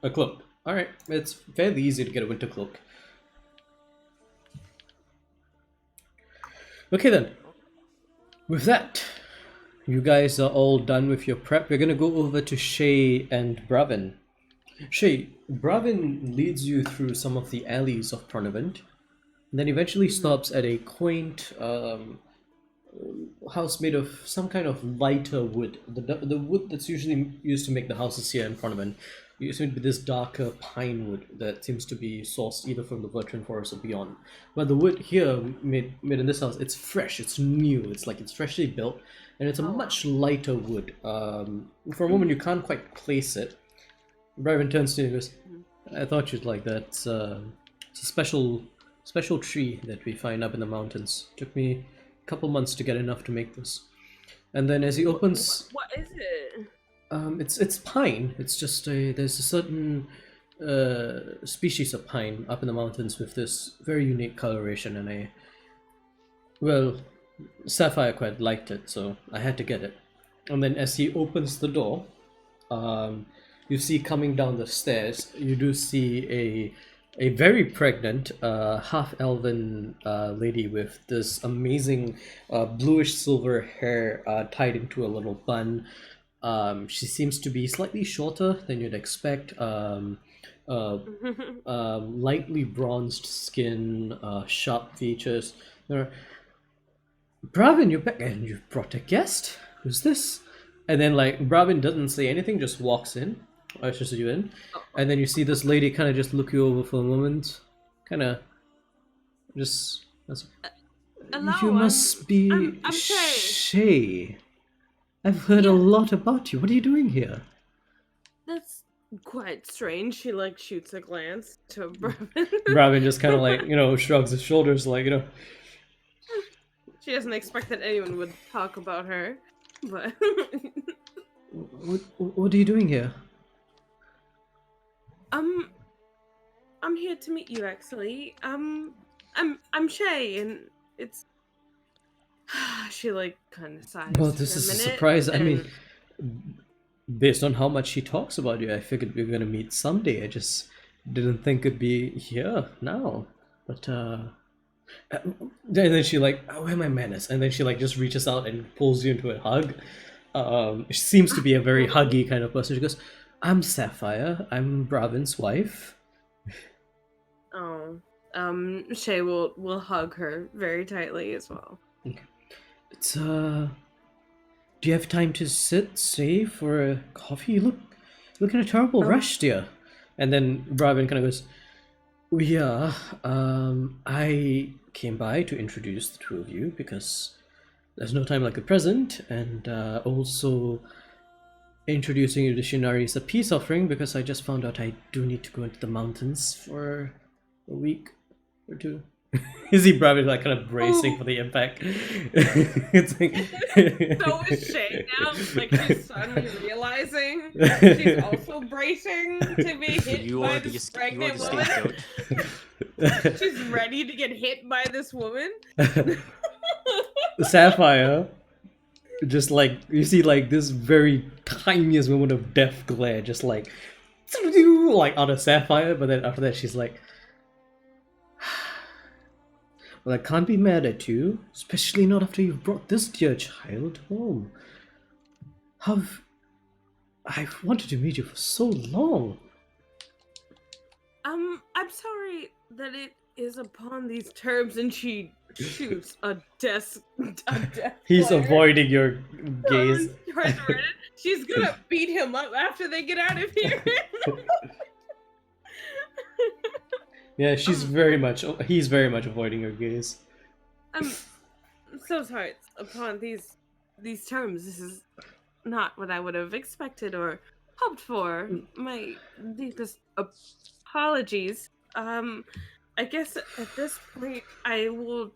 A cloak. Alright, it's fairly easy to get a winter cloak. Okay then. With that, you guys are all done with your prep. We're gonna go over to Shay and Bravin. Shay, Bravin leads you through some of the alleys of Purnavant, and then eventually stops at a quaint house made of some kind of lighter wood. The wood that's usually used to make the houses here in Purnavant used to be this darker pine wood that seems to be sourced either from the Vertran forest or beyond. But the wood here made in this house, it's fresh, it's new, it's freshly built, and it's a much lighter wood. For a moment you can't quite place it. Bravin turns to you and goes, I thought you'd like that. It's a special tree that we find up in the mountains. Took me a couple months to get enough to make this. And then as he opens, What is it? it's pine. It's just there's a certain species of pine up in the mountains with this very unique coloration, and Sapphire quite liked it, so I had to get it. And then as he opens the door, you see coming down the stairs, you do see a very pregnant half-elven lady with this amazing bluish silver hair tied into a little bun. She seems to be slightly shorter than you'd expect. Lightly bronzed skin, sharp features. Bravin, you're back, and you've brought a guest? Who's this? And then Bravin doesn't say anything, just walks in. Ushers you in, and then you see this lady kind of just look you over for a moment, kind of just. Hello, You must be I'm Shay. Shay. I've heard a lot about you. What are you doing here? That's quite strange. She shoots a glance to Bravin. Bravin just kind of shrugs his shoulders, She doesn't expect that anyone would talk about her, but. What are you doing here? I'm here to meet you actually. I'm Shay, and it's. She kind of sighs. Well, for this is a minute, surprise. I and- mean, based on how much she talks about you, I figured we were gonna meet someday. I just didn't think it'd be here now. But and then she where are my manners? And then she just reaches out and pulls you into a hug. She seems to be a very huggy kind of person. She goes, I'm Sapphire. I'm Bravin's wife. Oh, Shay will hug her very tightly as well. It's Do you have time to stay for a coffee? You look in a terrible rush, dear. And then Braven kind of goes, yeah, I came by to introduce the two of you because there's no time like the present, and also introducing you to Shinari is a peace offering because I just found out I do need to go into the mountains for a week or two. You see Braven like kind of bracing for the impact. It's like So is Shay now. Like she's suddenly realizing she's also bracing to be hit You by are this the you are pregnant the woman. scapegoat. She's ready to get hit by this woman. Sapphire, just like you see, like this very tiniest moment of death glare, just like out of Sapphire. But then after that, she's like, "Well, I can't be mad at you, especially not after you've brought this dear child home. I've wanted to meet you for so long." I'm sorry that it is upon these terms, and she shoots a death. He's flare. avoiding your gaze. She's gonna beat him up after they get out of here. Yeah, he's very much avoiding your gaze. I'm so sorry. Upon these terms, this is not what I would have expected or hoped for. My deepest apologies. I guess at this point, I will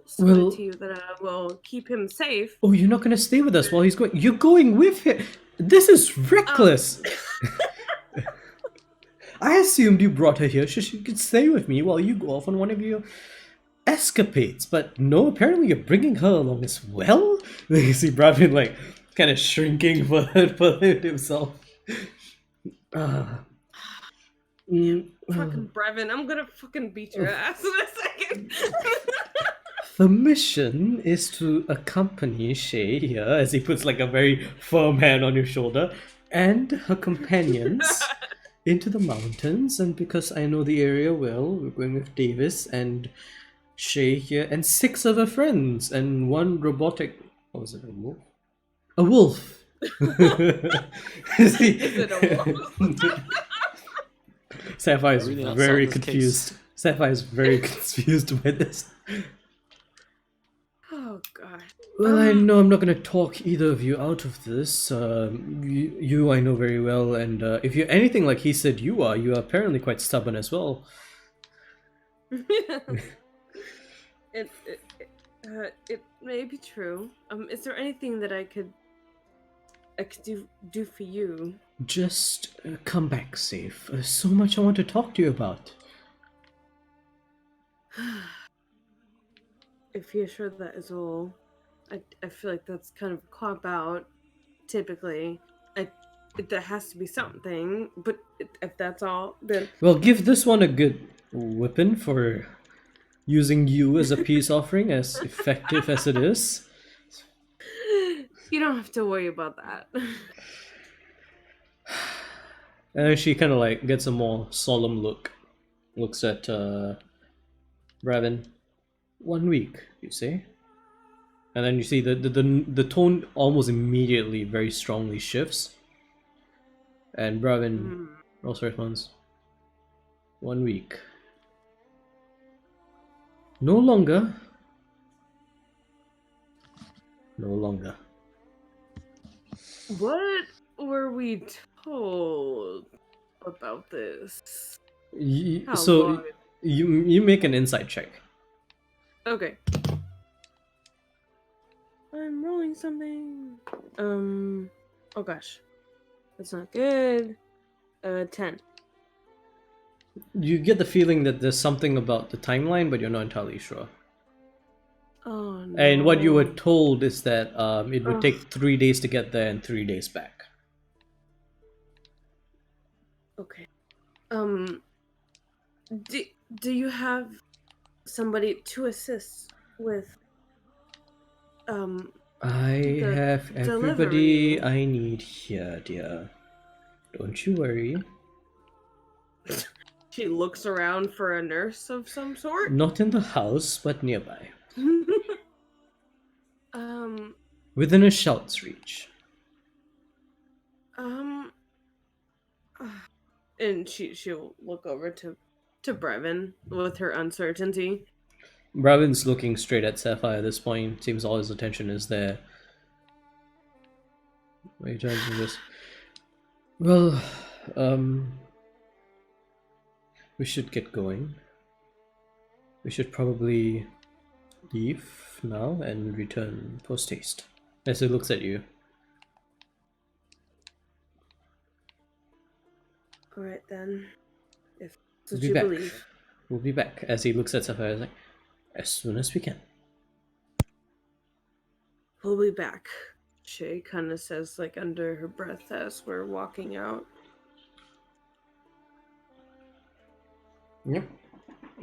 swear Well- to you that I will keep him safe. Oh, you're not gonna stay with us while he's going. You're going with him. This is reckless. I assumed you brought her here so she could stay with me while you go off on one of your escapades. But no, apparently you're bringing her along as well. You see Braven like kind of shrinking for himself. Fucking Brevin, I'm gonna fucking beat your ass in a second. The mission is to accompany Shay here, as he puts like a very firm hand on your shoulder, and her companions into the mountains. And because I know the area well, we're going with Davis and Shay here, and 6 other friends, and 1 robotic. What was it? A wolf? A wolf. Is it a wolf? Sapphire is Really not very solve this case. confused. Sapphire is very confused by this. Oh god. Well, I know I'm not going to talk either of you out of this. You I know very well, and if you're anything like he said you are apparently quite stubborn as well. It may be true. Is there anything that I could do for you? Just come back safe. So much I want to talk to you about. If you're sure that is all, I feel like that's kind of a cop out. Typically, there has to be something. But if that's all, then Well, give this one a good whipping for using you as a peace offering, as effective as it is. you don't have to worry about that. And then she kind of like gets a more solemn look. Looks at Raven. 1 week, you say? And then you see the tone almost immediately very strongly shifts. And Braven also responds, 1 week. No longer. No longer. What were we told about this? How So long? you make an insight check. Okay. I'm rolling something. Oh gosh. That's not good. 10. You get the feeling that there's something about the timeline, but you're not entirely sure. Oh no. And what you were told is that it would Ugh. take 3 days to get there and 3 days back. Okay. Do you have somebody to assist with I The have everybody delivery. I need here, dear. Don't you worry. She looks around for a nurse of some sort? Not in the house, but nearby. Within a shout's reach. And she'll look over to Brevin with her uncertainty. Bravin's looking straight at Sapphire at this point. Seems all his attention is there. What are you trying to do this? Well, we should get going. We should probably leave now and return post haste. As he looks at you. Alright then. If that's We'll what be you back. believe. We'll be back. As he looks at Sapphire, he's like, as soon as we can. We'll be back. Shay kind of says, like, under her breath as we're walking out. Yep.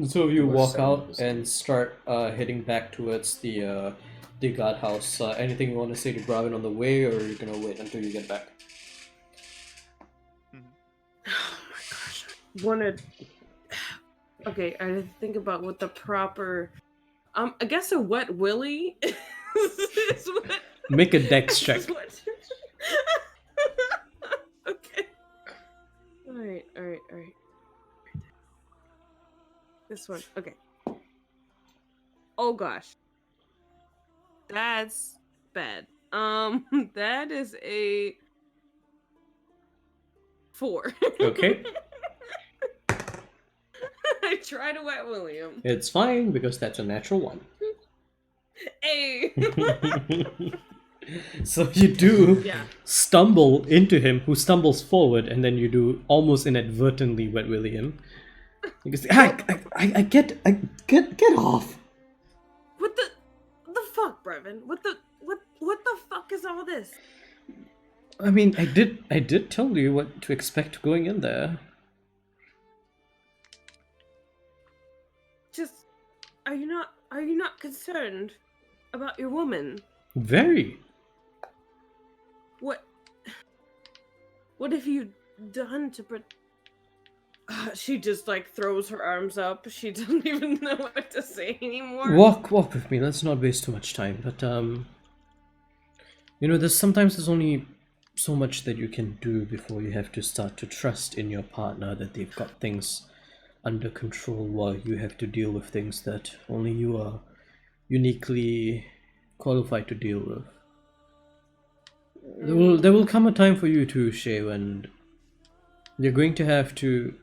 So you More walk out sounds. and start heading back towards the guardhouse. Anything you want to say to Bravin on the way, or are you gonna wait until you get back? Oh my gosh. Wanted. Okay, I didn't think about what the proper. I guess a wet willy is what. Make a dex check. is what- Okay. Alright. This one. Okay. Oh gosh. That's bad. That is a 4. Okay. I tried to wet William. It's fine because that's a natural one. Hey. So you do Yeah. stumble into him, who stumbles forward, and then you do almost inadvertently wet willy him. You say, I get off. What the fuck, Brevin? What the fuck is all this? I mean, I did tell you what to expect going in there. Just are you not concerned about your woman? Very. What have you done to she just like throws her arms up. She doesn't even know what to say anymore. Walk with me. Let's not waste too much time. But you know, there's only so much that you can do before you have to start to trust in your partner that they've got things under control, while you have to deal with things that only you are uniquely qualified to deal with. There will come a time for you too, Shay, when you're going to have to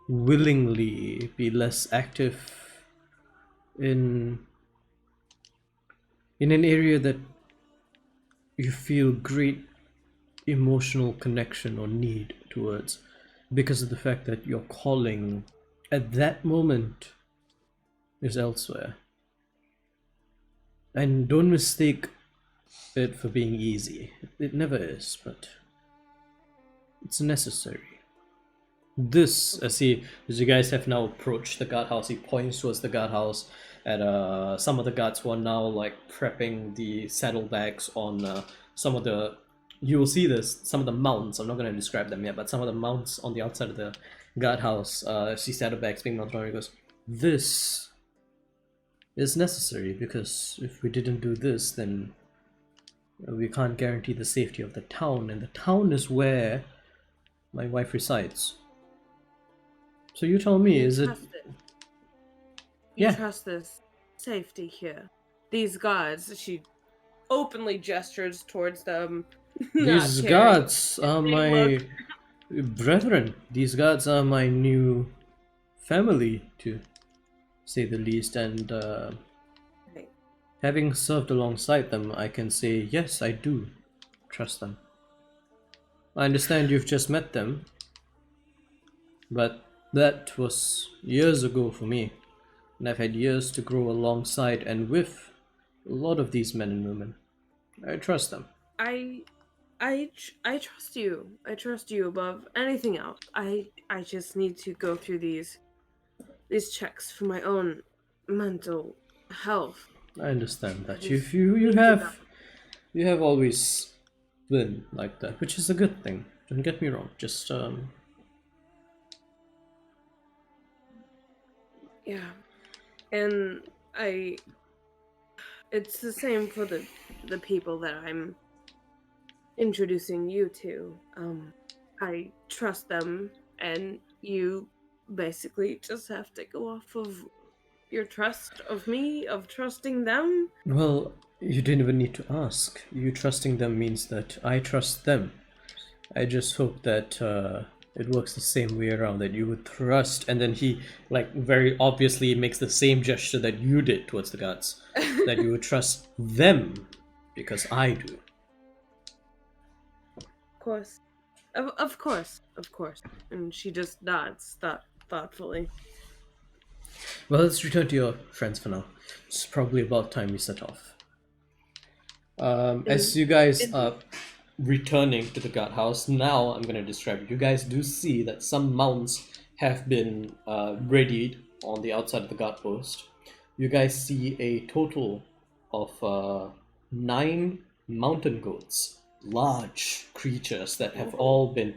willingly be less active in an area that you feel great emotional connection or need towards, because of the fact that your calling at that moment is elsewhere. And don't mistake it for being easy. It never is, but it's necessary. This, as you guys have now approached the guardhouse, he points towards the guardhouse. At some of the guards who are now like prepping the saddlebags on some of the. You will see this. Some of the mounts. I'm not going to describe them yet, but some of the mounts on the outside of the guardhouse. See saddlebags being mounted on. He goes, "This is necessary, because if we didn't do this, then we can't guarantee the safety of the town, and the town is where my wife resides." So you tell me, is it? You Yeah. trust this safety here. These guards, she openly gestures towards them. not These caring. guards are They my look- brethren. These guards are my new family, to say the least, and Right. having served alongside them, I can say, yes, I do trust them. I understand you've just met them, but that was years ago for me, and I've had years to grow alongside and with a lot of these men and women. I trust them. I trust you. I trust you above anything else. I just need to go through these checks for my own mental health. I understand that. Just You need to have always been like that, which is a good thing. Don't get me wrong. Just Yeah. And it's the same for the people that I'm introducing you to. I trust them, and you basically just have to go off of your trust of me, of trusting them. Well, you didn't even need to ask. You trusting them means that I trust them. I just hope that it works the same way around, that you would trust, and then he, like, very obviously makes the same gesture that you did towards the guards, that you would trust them, because I do. Of course. Of course. And she just nods thoughtfully. Well, let's return to your friends for now. It's probably about time we set off. As you guys are returning to the guardhouse, now I'm going to describe it. You guys do see that some mounts have been readied on the outside of the guard post. You guys see a total of 9 mountain goats, large creatures that have all been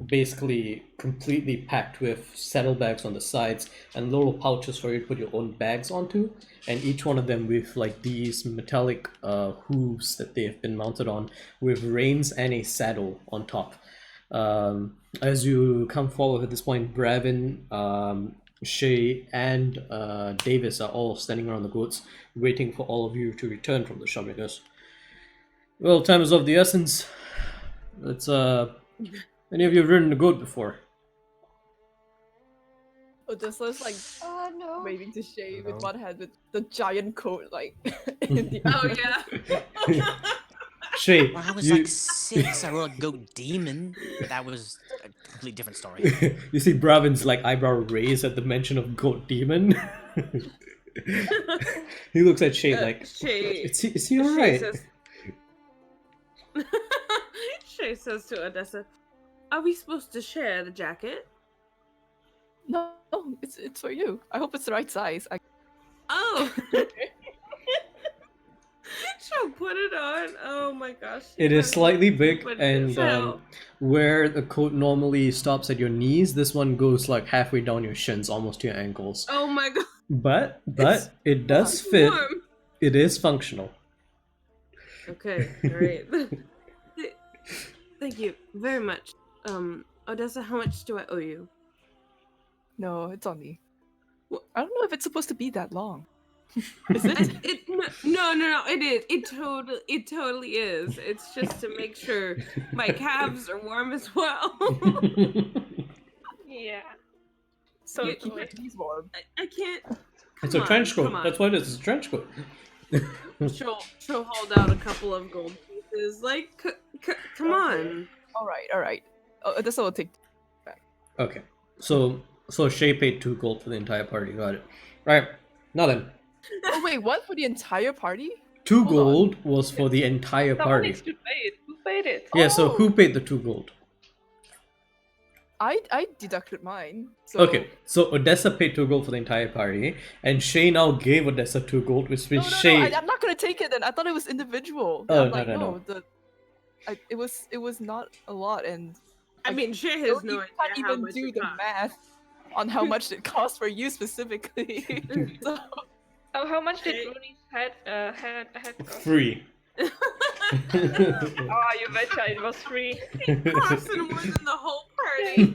basically completely packed with saddlebags on the sides and little pouches for you to put your own bags onto, and each one of them with like these metallic hooves that they have been mounted on with reins and a saddle on top. As you come forward at this point, Bravin, Shay, and Davis are all standing around the goats waiting for all of you to return from the shopmakers. Well, time is of the essence. Let's any of you have ridden a goat before? Odysseus like No. waving to Shay No. with one hand with the giant coat like in the Oh yeah. Shay, When I was you, like 6, I rode a goat demon. But that was a completely different story. you see Bravin's like eyebrow raised at the mention of goat demon. He looks at Shay like, Shay. is he Shay alright? says- Shay says to Odessa, "Are we supposed to share the jacket?" No, it's for you. I hope it's the right size. Oh. She'll put it on. Oh my gosh. It is slightly big, But and so- where the coat normally stops at your knees, this one goes like halfway down your shins, almost to your ankles. Oh my god. But It's it does fit. Warm. It is functional. Okay, alright. Thank you very much. Odessa, how much do I owe you? No, it's on me. Wha- I don't know if it's supposed to be that long. Is it? No, it is. It totally is. It's just to make sure my calves are warm as well. Yeah. So So keep your knees warm. I can't. It's Come a trench on, coat. come on. That's what it is. It's a trench coat. She'll hold out a couple of gold pieces. Like, come on. All right. Odessa will take. Okay. So Shay paid 2 gold for the entire party. Got it. Right. Now then, Oh wait, what for the entire party? 2 Hold on. gold was for the entire someone party. needs to pay it. Who paid it? Yeah. So Oh. who paid the 2 gold? I deducted mine. So... Okay, so Odessa paid 2 gold for the entire party, and Shay now gave Odessa 2 gold, which No, means no, Shay. I'm not gonna take it then. I thought it was individual. Oh, I'm no, like, no. It was not a lot, and I mean, Shay has no you idea can't how even much do it the costs. math on how much it costs for you specifically. So, Oh, how much did Rooney's head cost? Free. Oh, you betcha it was free. It costed more than the whole party.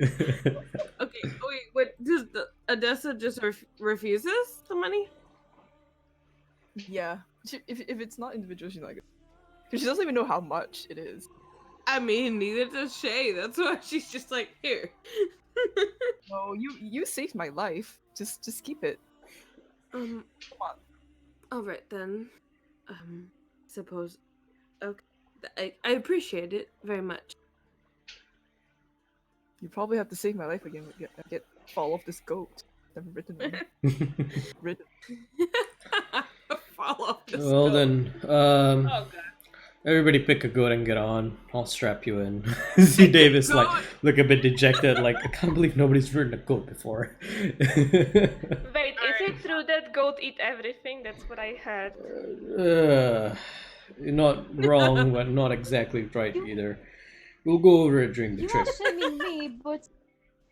Okay, wait, what does the Odessa just refuses the money? yeah, if it's not individual, she's not gonna. Because she doesn't even know how much it is. I mean, neither does Shay. That's why she's just like, here. No, you saved my life. Just keep it. Come on. All right then. Suppose. Okay, I appreciate it very much. You probably have to save my life again. Get fall off this goat. Never written one. Written. Fall off this Well goat. then, Oh god. everybody pick a goat and get on. I'll strap you in. See Davis like Goat? look a bit dejected, like I can't believe nobody's ridden a goat before. Wait, is it true that goat eat everything? That's what I heard. You're not wrong, but not exactly right either. We'll go over it during the You trip. are shaming me, but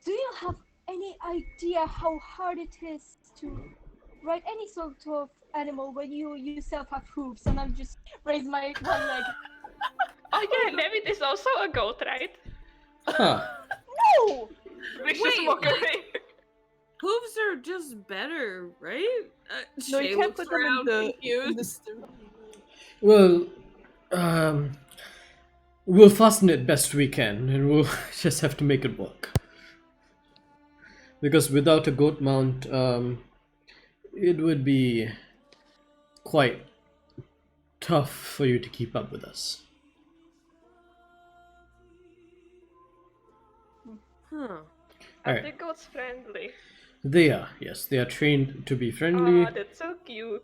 do you have any idea how hard it is to right? Any sort of animal where you yourself have hooves, and I'm just raise my one leg. Oh yeah, David is also a goat, right? Huh. No! Vicious Wait, mockery. Hooves are just better, right? No, Shay you can't looks put them in around the confused. Well, we'll fasten it best we can, and we'll just have to make it work. Because without a goat mount, it would be quite tough for you to keep up with us. Huh. Are Alright. the goats friendly? They are, yes, they are trained to be friendly. Oh, that's so cute.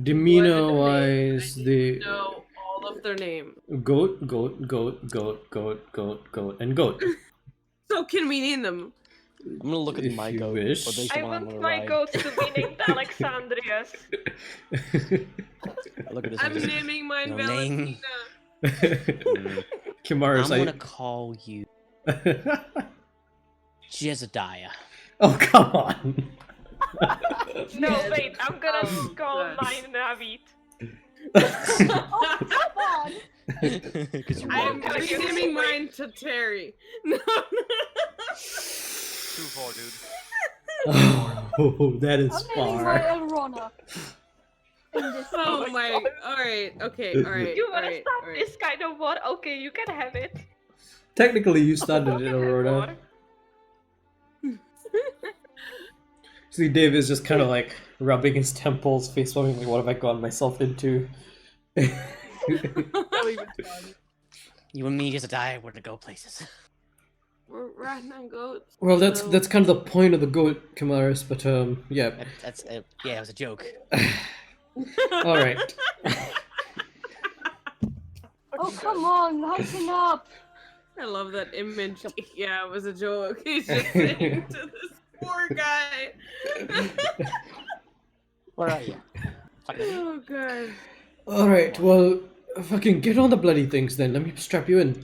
Demeanor What are their names? wise, I need they to know all of their name. goat, and goat. So can we name them? I'm gonna look at If my you goat. wish. For this I one, I'm want gonna my ride. goats to be named Alexandrias. Look at this. I'm one. naming mine No Valentina. name. Kimaris, I'm gonna call you Jezediah. Oh, come on. No, wait, I'm gonna Oh, call God. mine Navid. Oh, come on! Because you're I'm right. renaming mine to Terry. No. Too far, dude. Oh, that is I'm naming my far. Elrona. In this Oh case. my. Alright, okay, alright. You wanna alright, start alright. this kind of war? Okay, you can have it. Technically, you You started it, can have Aurora. war. See, Dave is just kind of like rubbing his temples, face swapping, like, what have I gotten myself into? Not even fun. You and me, Jezediah, we're to go places. We're riding on goats. Well, that's so- that's kind of the point of the goat, Kimaris, but yeah. That's yeah, it was a joke. All right. Oh, come on, lighten up! I love that image. Yeah, it was a joke. He's just saying to this poor guy. Where are you? Oh god. All right. Well, fucking get on the bloody things then. Let me strap you in.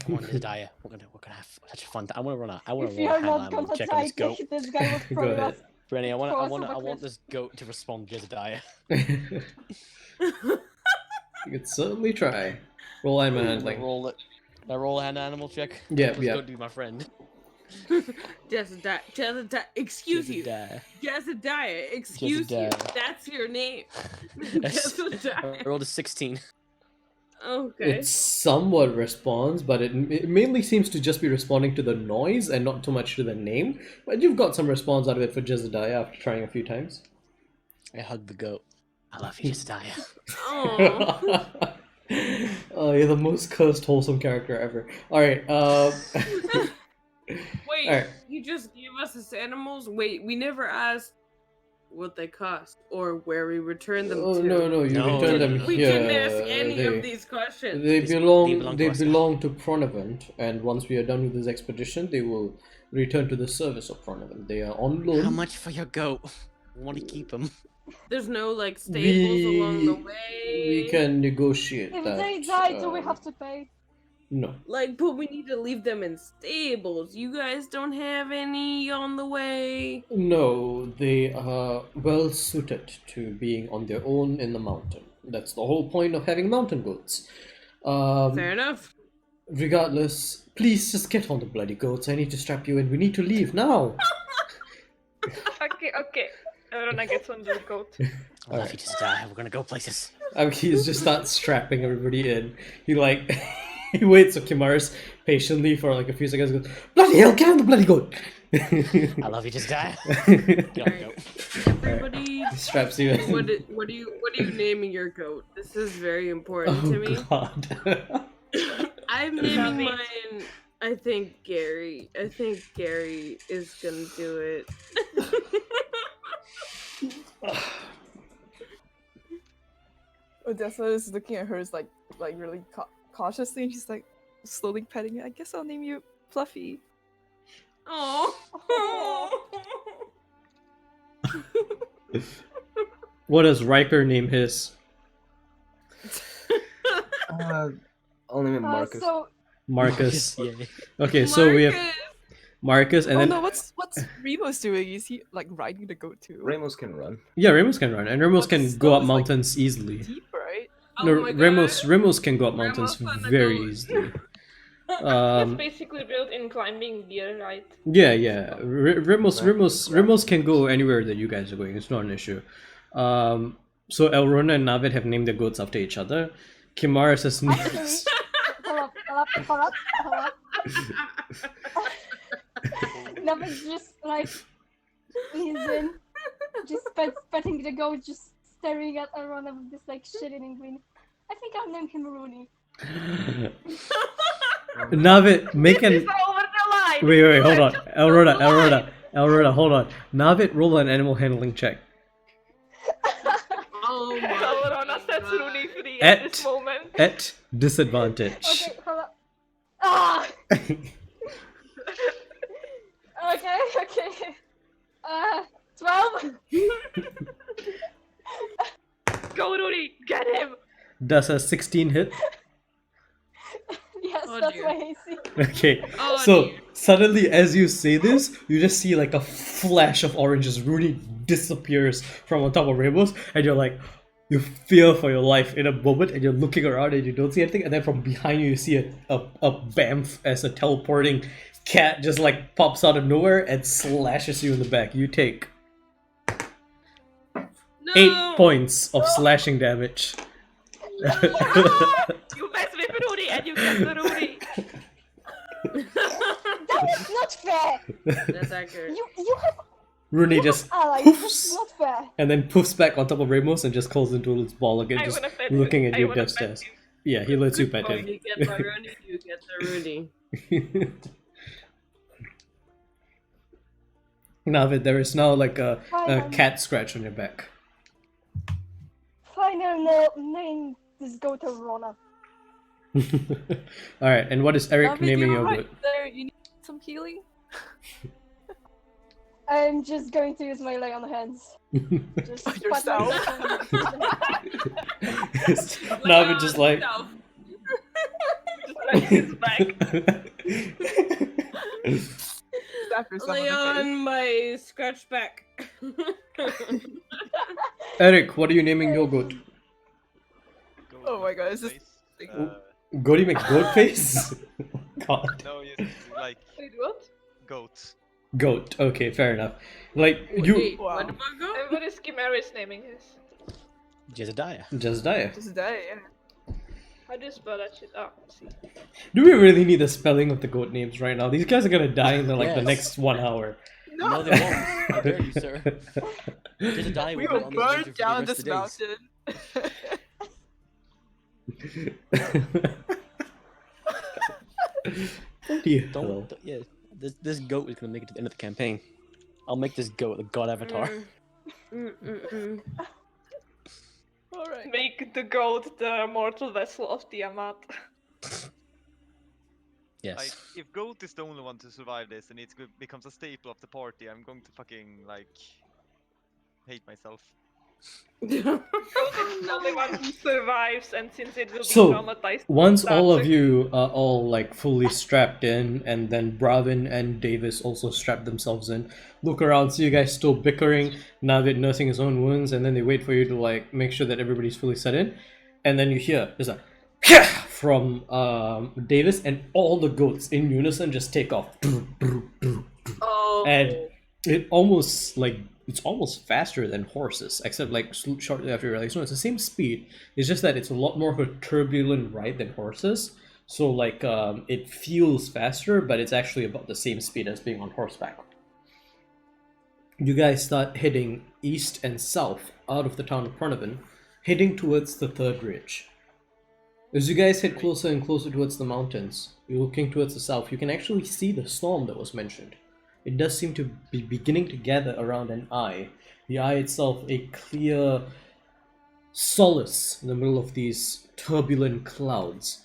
Come on, Jezediah. We're gonna have such a fun time. I wanna run a If roll you're a hand not animal gonna check on this take goat. it, this guy will Go throw ahead. us. Brenny, I Cross over want cliff. this goat to respond to Jezediah. You could certainly try. Roll animal handling. Roll it. I roll a hand animal check. Yeah, Let's yeah. go do my friend. Jezediah, excuse you. Jezediah. Jezediah, excuse you. Jezediah. That's your name. Yes. I Jezediah. rolled a 16. Okay. It somewhat responds, but it mainly seems to just be responding to the noise and not too much to the name. But you've got some response out of it for Jezediah after trying a few times. I hugged the goat. I love you, Jezediah. Oh. Oh, you're the most cursed, wholesome character ever. Alright, Wait, Alright. you just gave us his animals? Wait, we never asked what they cost or where we return them Oh, to. no, you No, return them We here. didn't ask any They- of these questions. They They belong. belong They to us. belong to Pronavent, and once we are done with this expedition, they will return to the service of Pronavent. They are on loan. How much for your goat? I want to keep him. There's no like stables along the We way. can negotiate If that. they die, do we have to pay? No. Like, but we need to leave them in stables. You guys don't have any on the way. No, they are well suited to being on their own in the mountain. That's the whole point of having mountain goats. Fair enough. Regardless, please just get on the bloody goats. I need to strap you in. We need to leave now. Okay. Elrona gets on the goat. I love Alright. you, Jezediah. We're gonna go places. He just starts strapping everybody in. He like he waits for Kimaris patiently for like a few seconds. And goes, bloody hell! Get on the bloody goat. I love you, Jezediah. Get on the goat. Everybody, He straps you in. what are you naming your goat? This is very important to me. Oh god. I'm naming Navi. mine. I think Gary. I think Gary is gonna do it. Odessa is looking at hers like really cautiously, and she's like slowly petting it. I guess I'll name you Fluffy. Oh. What does Riker name his? I'll name it Marcus. So Marcus. Yay. Okay, so we have Marcus, and Oh then no, what's What's Remo's doing? Is he like riding the goat too? Ramos can run. Yeah, Ramos can run, and Ramos can That's- go that up was, like, mountains easily. Deep, right? Oh No, my God. Ramos can go up mountains Ramos on the very goat. easily. It's basically built in climbing gear, right? Yeah. Ramos Right. can go anywhere that you guys are going. It's not an issue. So Elrona and Navid have named their goats after each other. Kimaris has named. Hold up. Navid's just like he's in, just petting the goat, just staring at Arona with this like shit-eating grin. I think I'll name him Rooney. Navid, make an. This is over the line. Wait, hold on. Elrona, hold on. Navid, roll an animal handling check. Oh my Elrona sets God. Rooney free at this At moment. at disadvantage. Okay, hold up. Ah. Okay. 12. Go, Rooney, get him. Does a 16 hit? Yes, Oh, that's dear. my AC. Okay. Oh, So dear. suddenly, as you say this, you just see like a flash of orange as Rooney disappears from on top of Rainbows, and you're like, you fear for your life in a moment, and you're looking around and you don't see anything, and then from behind you, you see a bamf as a teleporting cat just like pops out of nowhere and slashes you in the back. You take No! 8 points of slashing damage. You mess with Rooney and you get the Rooney. That is not fair. That's accurate. You have Rooney just allies. poofs That's not fair. and then poofs back on top of Ramos and just calls into its ball again, I just wanna pet looking him. at I you wanna death pet stairs. him. Yeah, he lets you pet Oh, him. you get the Rooney, you get the Rooney. Navid, there is now like a Fine, cat scratch on your back. Fine, I'll name this goat Arona. Alright, and what is Eric Navid, naming you're your right goat? there. You need some healing. I'm just going to use my lay on hands. Just pat Yourself. myself. Navid just like. Just like his back. Slap yourself Lay on the face. on my scratch back. Eric, what are you naming your goat? Go Oh my God, with is this face. thing- Goaty McGoat face? God. No, you like Wait, what? goat. Goat. Okay, fair enough. Like, you. Wait, Wow. what about go? And what is Chimaris naming his? Jedediah. Just die. Just die, yeah. How do you spell that shit? Oh, see. Do we really need the spelling of the goat names right now? These guys are gonna die in the Yes. next 1 hour. No, they won't. How dare you, sir? Jedediah We will will be on the burn adventure for the down rest this of the days. mountain. Bloody hell. Yeah, this goat is gonna make it to the end of the campaign. I'll make this goat the god avatar. Alright. Make the goat the mortal vessel of Tiamat. Yes. Like, if goat is the only one to survive this and it becomes a staple of the party, I'm going to fucking like hate myself. The only one who survives, and since it will be So, traumatized. Once all of that's you are all like fully strapped in, and then Bravin and Davis also strap themselves in, look around, see you guys still bickering, Navid nursing his own wounds, and then they wait for you to like make sure that everybody's fully set in, and then you hear there's a from Davis, and all the goats in unison just take off. Oh. And it almost like it's almost faster than horses, except like shortly after you realize no, it's the same speed. It's just that it's a lot more of a turbulent ride than horses. So like it feels faster, but it's actually about the same speed as being on horseback. You guys start heading east and south out of the town of Pranavan, heading towards the third ridge. As you guys head closer and closer towards the mountains, you're looking towards the south, you can actually see the storm that was mentioned. It does seem to be beginning to gather around an eye. The eye itself, a clear solace in the middle of these turbulent clouds,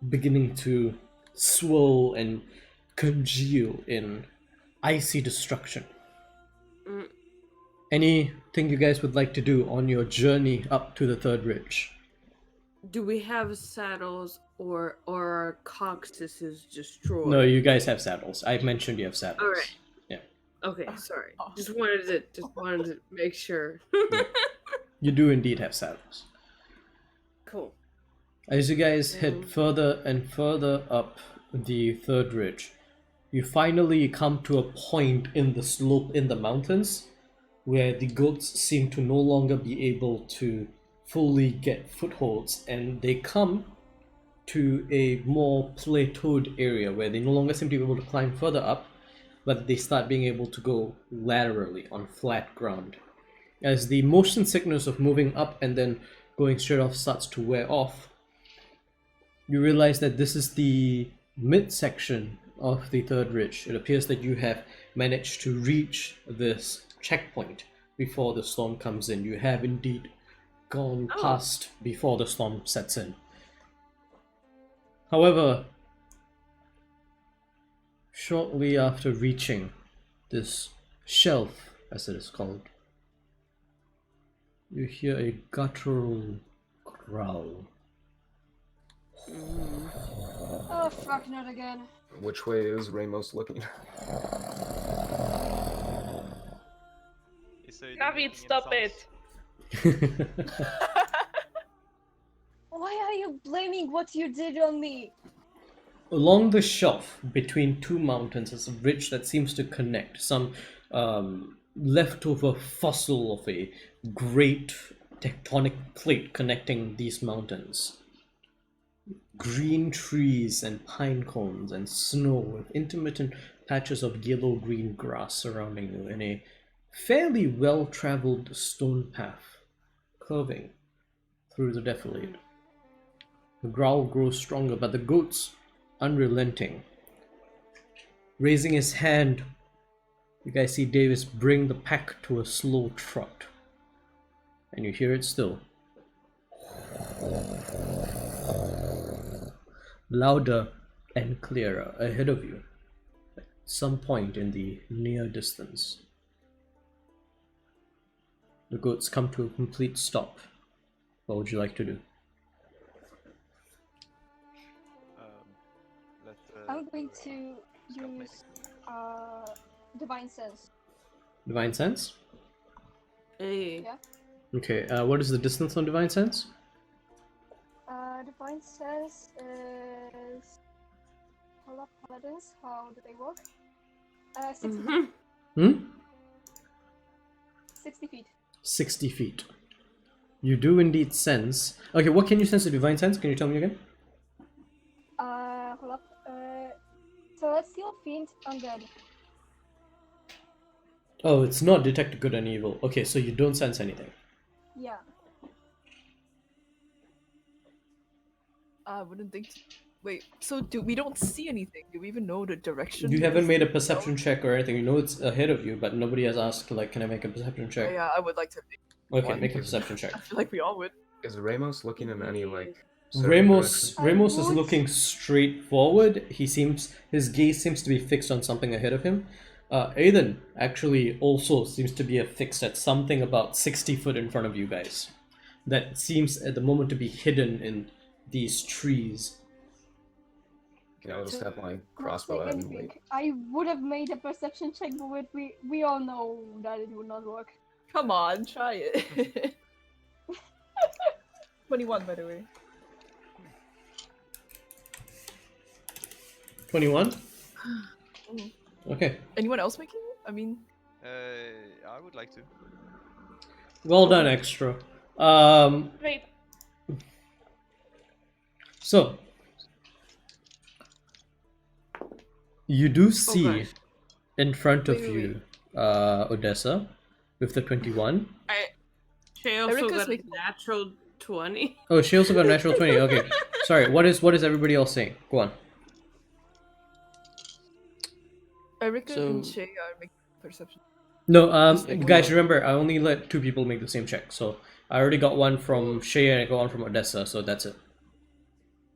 beginning to swirl and congeal in icy destruction. Mm. Anything you guys would like to do on your journey up to the third ridge? Do we have saddles or are our coccyxes destroyed? No, you guys have saddles. I mentioned you have saddles. Alright. Yeah. Okay, sorry. Just wanted to make sure. You do indeed have saddles. Cool. As you guys head further and further up the third ridge, you finally come to a point in the slope in the mountains where the goats seem to no longer be able to fully get footholds, and they come to a more plateaued area where they no longer seem to be able to climb further up, but they start being able to go laterally on flat ground. As the motion sickness of moving up and then going straight off starts to wear off, you realize that this is the midsection of the third ridge. It appears that you have managed to reach this checkpoint before the storm comes in. You have indeed gone past before the storm sets in. However, shortly after reaching this shelf, as it is called, you hear a guttural growl. Oh fuck, not again. Which way is Ramos looking? Navid, stop it! Why are you blaming what you did on me? Along the shelf between two mountains is a ridge that seems to connect some leftover fossil of a great tectonic plate connecting these mountains. Green trees and pine cones and snow with intermittent patches of yellow-green grass surrounding you in a fairly well-traveled stone path curving through the defilade. The growl grows stronger, but the goat's unrelenting. Raising his hand, you guys see Davis bring the pack to a slow trot. And you hear it still. Louder and clearer ahead of you, at some point in the near distance. The goats come to a complete stop. What would you like to do? I'm going to use Divine Sense. Divine Sense? Hey. Yeah. Okay, what is the distance on Divine Sense? Divine Sense is... Hold up, paladins, how do they work? 60 feet. 60 feet. 60 feet. You do indeed sense... Okay, what can you sense with Divine Sense? Can you tell me again? Hold up. Celestial, Fiend, Undead. Oh, it's not detect good and evil. Okay, so you don't sense anything. Yeah. I wouldn't think. Wait, so we don't see anything? Do we even know the direction? You haven't made a perception check or anything. You know it's ahead of you, but nobody has asked, like, can I make a perception check? Yeah, I would like to. Okay, make a perception check. I feel like we all would. Is Ramos looking in any like? Ramos is looking straight forward. His gaze seems to be fixed on something ahead of him. Aiden actually also seems to be affixed at something about 60 foot in front of you guys. That seems at the moment to be hidden in these trees. Okay, I'll just have my crossbow out and wait. I would have made a perception check, but we all know that it would not work. Come on, try it. 21, by the way. 21? Okay. Anyone else making it? I mean... I would like to. Well done, Extra. Wait. So, you do see in front of you, Odessa, with the 21. She also Erica's got a making- natural 20. Oh, she also got a natural 20. Okay. Sorry, what is everybody else saying? Go on. Erica So- and Shay are making perception. No, guys, remember, I only let 2 people make the same check. So, I already got one from Shay and I got one from Odessa, so that's it.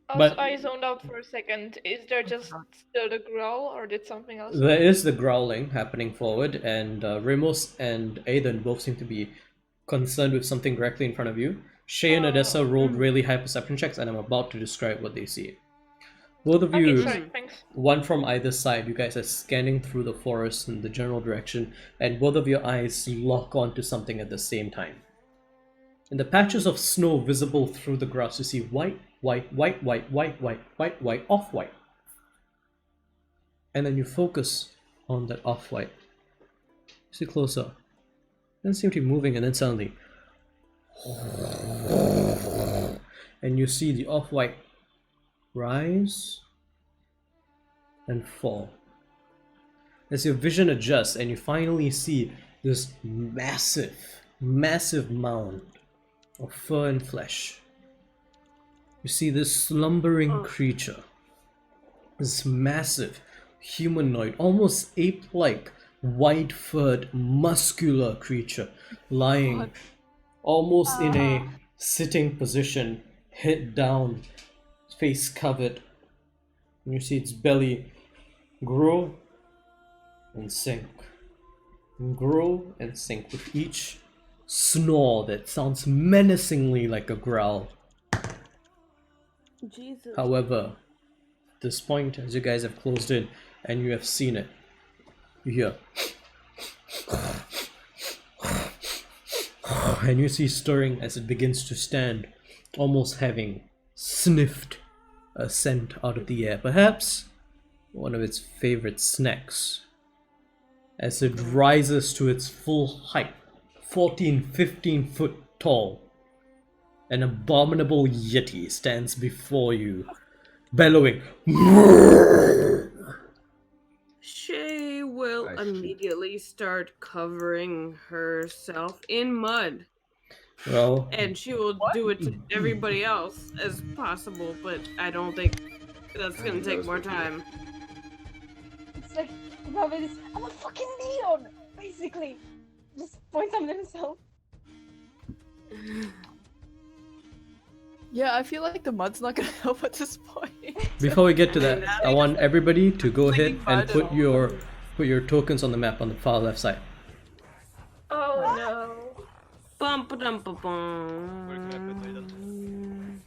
Also, But- I zoned out for a second. Is there just still the growl, or did something else? There is the growling happening forward, and Ramos and Aiden both seem to be concerned with something directly in front of you. Shay and Odessa rolled really high perception checks, and I'm about to describe what they see. Both of Okay, you, sorry, thanks. one from either side, you guys are scanning through the forest in the general direction, and both of your eyes lock onto something at the same time. In the patches of snow visible through the grass, you see white, white, white, white, white, white, white, white, off-white. And then you focus on that off-white. See closer. Doesn't seem to be moving, and then suddenly, and you see the off-white rise and fall. As your vision adjusts and you finally see this massive, massive mound of fur and flesh. You see this slumbering creature, this massive humanoid, almost ape-like, wide-furred, muscular creature lying almost in a sitting position, head down, face covered. And you see its belly grow and sink, and grow and sink with each snore that sounds menacingly like a growl. Jesus. However, at this point, as you guys have closed in and you have seen it, you hear and you see stirring as it begins to stand, almost having sniffed a scent out of the air, perhaps one of its favorite snacks. As it rises to its full height, 14-15 foot tall, an abominable Yeti stands before you, bellowing. Shay will I see. immediately start covering herself in mud. Well, And she will do it to everybody else as possible, but I don't think that's gonna take more time. It's like Robin is, I'm a fucking neon, basically. Just point on himself. Yeah, I feel like the mud's not gonna help at this point. before we get to that, I want everybody to go Like ahead and mud put and your tokens on the map on the far left side. Oh no. Bum ba dum ba Where can I put that? bum.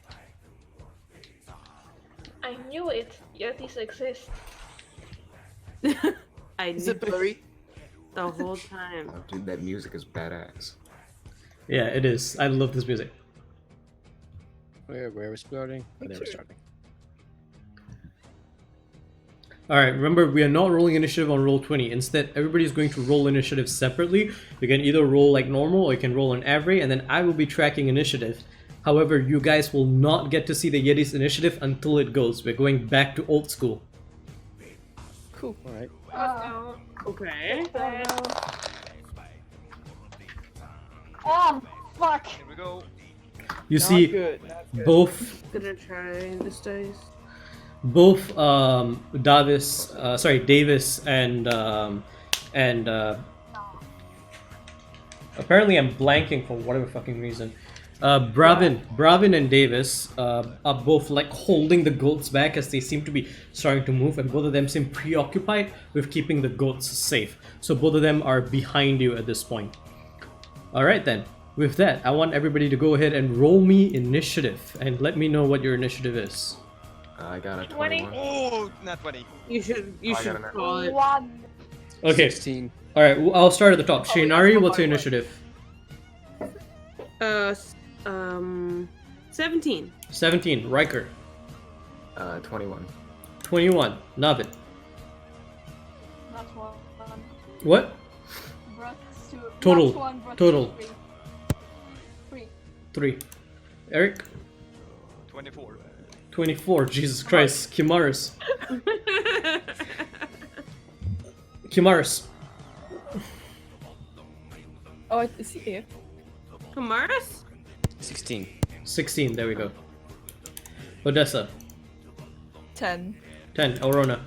I knew it. Yetis exist. I Is knew it blurry? the whole time. Oh, dude, that music is badass. Yeah, it is. I love this music. Where we're exploding? Oh, there we're starting. Alright, remember we are not rolling initiative on roll 20. Instead, everybody's going to roll initiative separately. You can either roll like normal or you can roll on average, and then I will be tracking initiative. However, you guys will not get to see the Yeti's initiative until it goes. We're going back to old school. Cool. Alright. Okay. Fuck. Here we go. You Not see good, not good. both Gonna try this dice. Davis and apparently I'm blanking for whatever fucking reason. Bravin and Davis are both like holding the goats back as they seem to be starting to move, and both of them seem preoccupied with keeping the goats safe. So both of them are behind you at this point. Alright then, with that, I want everybody to go ahead and roll me initiative and let me know what your initiative is. I got a 20. 21. Oh, not 20. You should I got an call it. One. Okay, 16. alright, I'll start at the top. Oh, yeah, Shinari, it's what's your not my initiative? 17. 17, Riker. 21. 21, Navid. Not one. What? Brought two. Total. Not one, brought Total. three. 3. Eric? 24. 24, Jesus Christ. Kimaris. Kimaris. Oh, it's here. Kamaris? 16. 16, there we go. Odessa. 10. 10, Aurora.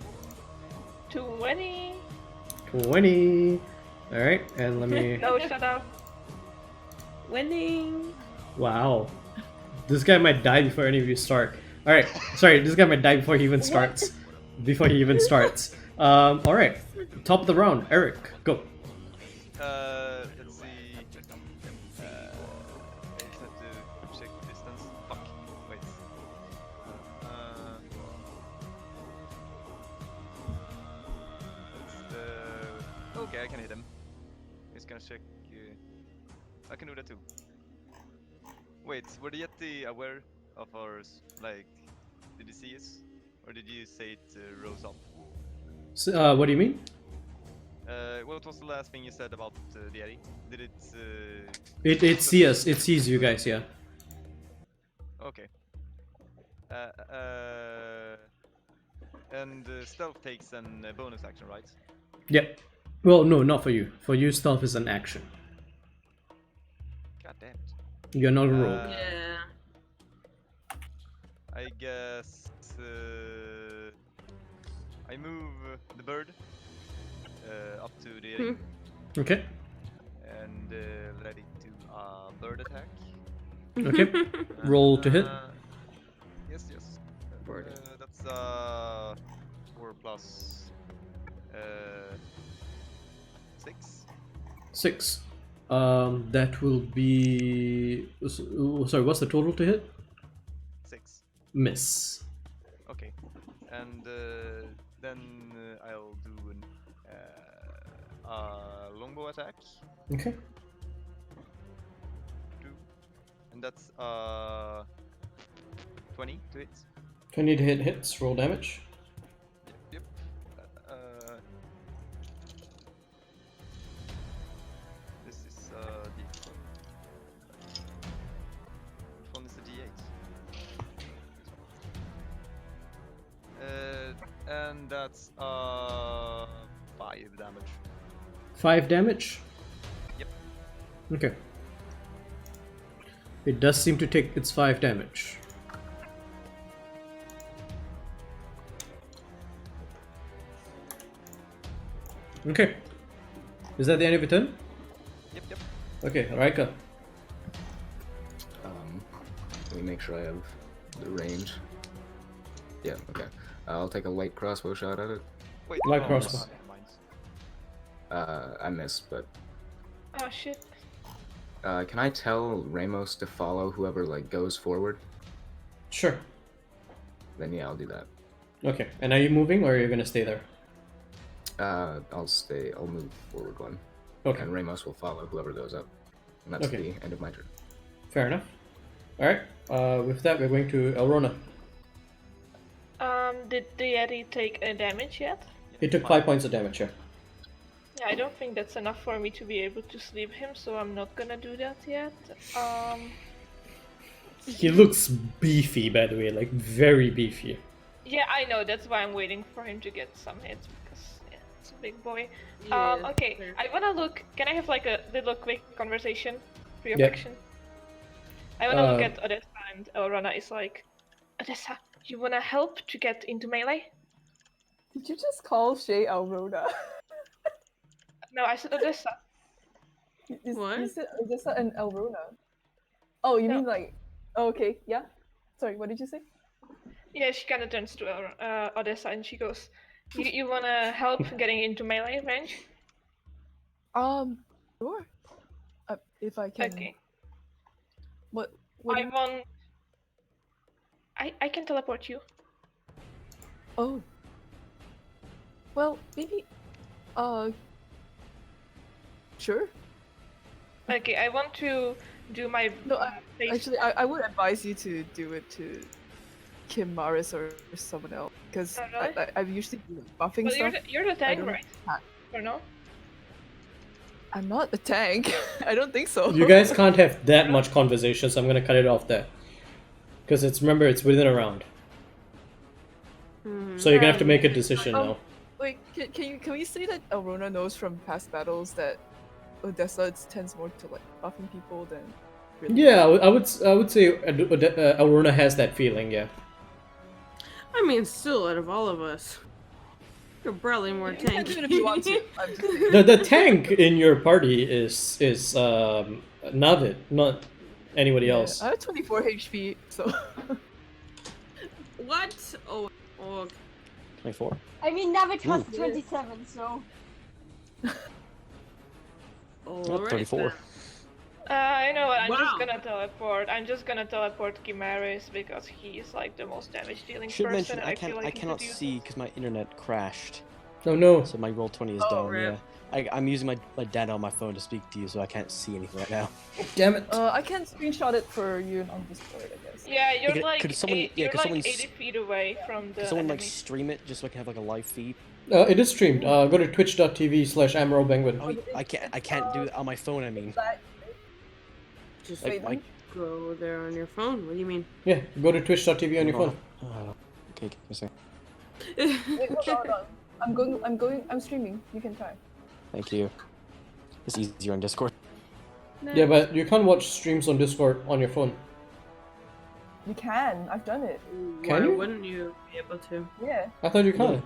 20. 20. Alright, and let me... No, shut up. Winning. Wow. This guy might die before any of you start. Alright, sorry, this guy might die before he even starts. Alright. Top of the round, Eric, go. Let's see. I just have to check distance. Fuck. Wait. Okay, I can hit him. He's gonna check. I can do that too. Wait, were the Yeti aware of ours? Like, did he see us? Or did you say it rose up? So, what do you mean? What was the last thing you said about the Yeti? Did it... It sees us. It sees you guys. Yeah. Okay. And stealth takes an bonus action, right? Yep. Well, no, not for you. For you, stealth is an action. God damn it. You're not a rogue. Yeah. I guess I move the bird up to the Yeti Okay. and let it do a bird attack. Okay. Roll to hit. Yes, yes. Bird. That's 4 plus 6. 6. That will be. Sorry, what's the total to hit? 6. Miss. Okay. And then I'll do a longbow attack. Okay. And that's 20 to hit. 20 to hit hits. Roll damage. Yep. This is D8. Which one is the D8? And that's 5 damage. 5 damage. Yep. Okay. It does seem to take its 5 damage. Okay. Is that the end of your turn? Yep, yep. Okay, Raika. Let me make sure I have the range. Yeah, okay. I'll take a light crossbow shot at it. Wait, Light no, crossbow. never mind. I missed, but Oh shit. can I tell Ramos to follow whoever like goes forward? Sure. Then yeah, I'll do that. Okay. And are you moving or are you gonna stay there? I'll stay. I'll move forward one. Okay. And Ramos will follow whoever goes up. And that's Okay. the end of my turn. Fair enough. Alright. With that, we're going to Elrona. Did the Yeti take any damage yet? He took 5 points of damage, yeah. Yeah, I don't think that's enough for me to be able to sleep him, so I'm not gonna do that yet. He looks beefy, by the way, like very beefy. Yeah, I know, that's why I'm waiting for him to get some hits, because yeah, it's a big boy. Yeah, Okay, fair. I wanna look, can I have like a little quick conversation? Free of Yeah. action? I wanna look at Odessa, and Elrona is like, Odessa, you wanna help to get into melee? Did you just call Shay Alrona? No, I said Odessa. What? You said Odessa and Alrona. Oh, you No. mean like... Oh, okay, yeah. Sorry, what did you say? Yeah, she kinda turns to Odessa and she goes, you wanna help getting into melee range? Sure. If I can... Okay. What do you... I can teleport you. Oh. Well, maybe... Sure. Okay, I want to do my No, face. Actually, I would advise you to do it to Kim Maris or someone else, because Oh, really? I've usually been buffing Well, stuff. you're the tank, don't- right? Or no? I'm not a tank. I don't think so. You guys can't have that much conversation, so I'm gonna cut it off there. Because remember, it's within a round. So you're gonna have to make a decision now. Wait, can we say that Elrona knows from past battles that Odessa tends more to like buffing people than really? Yeah, I would say Elrona has that feeling, yeah. I mean, still, out of all of us, you're probably more You can do tanky. it if you want to. I'm just saying. The tank in your party is Navid, not anybody else. I have 24 HP, so What? Oh, 24. I mean, Navid has Ooh. 27, so. alright 34. then. I know what, I'm Wow. just gonna teleport. I'm just gonna teleport Chimaris because he is like the most damage dealing Should person. mention and I feel like I he cannot could use see it. because my internet crashed. Oh no. So my roll 20 is Oh, down. rip. Yeah, I'm using my data on my phone to speak to you, so I can't see anything right now. Damn it. I can screenshot it for you on Discord, I guess. Yeah, you're could- like could someone- eight, yeah, you're could like someone 80 feet away from the Can someone like enemy. stream it just so I can have like a live feed? It is streamed. Go to twitch.tv/Emperor Benguin. Oh, I can't do it on my phone. I mean, Just like my. go there on your phone. What do you mean? Yeah, go to twitch.tv on your phone. Okay, give me a second. Wait, hold on. I'm streaming. You can try. Thank you. It's easier on Discord. Yeah, but you can't watch streams on Discord on your phone. You can. I've done it. Can Why you? wouldn't you be able to? Yeah. I thought you can't.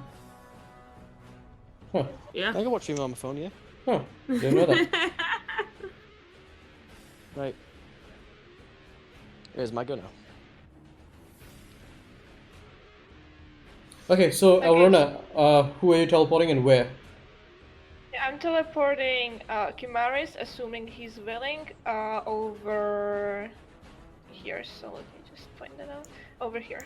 Huh. Yeah. I can watch stream on my phone, yeah. Oh, didn't know that. Right. Here's my go now. Okay, so Okay. Elrona, who are you teleporting and where? Yeah, I'm teleporting Kimaris, assuming he's willing, over here. So let me just point that out. Over here.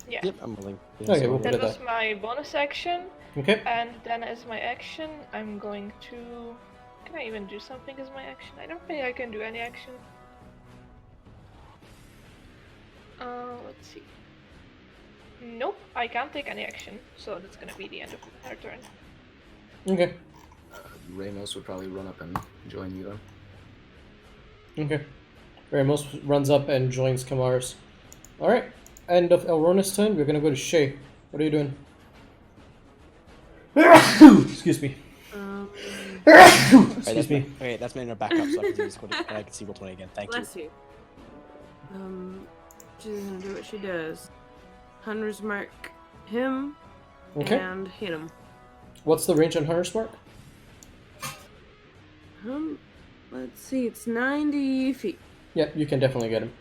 Yeah. Yep, I'm willing. Okay, we'll put That it was there. my bonus action, Okay. and then as my action, I'm going to. Can I even do something as my action? I don't think I can do any action. Let's see. Nope, I can't take any action, so that's gonna be the end of her turn. Okay. Ramos would probably run up and join you then. Okay. Ramos runs up and joins Kamaris. Alright. End of Elrona's turn. We're gonna go to Shay. What are you doing? Excuse me. Excuse me. Okay, that's my inner backup, so I can see Discord and I can see roll 20 again. Thank you. Bless you. She's gonna do what she does. Hunter's mark him Okay. and hit him. What's the range on Hunter's Mark? Let's see, it's 90 feet. Yeah, you can definitely get him.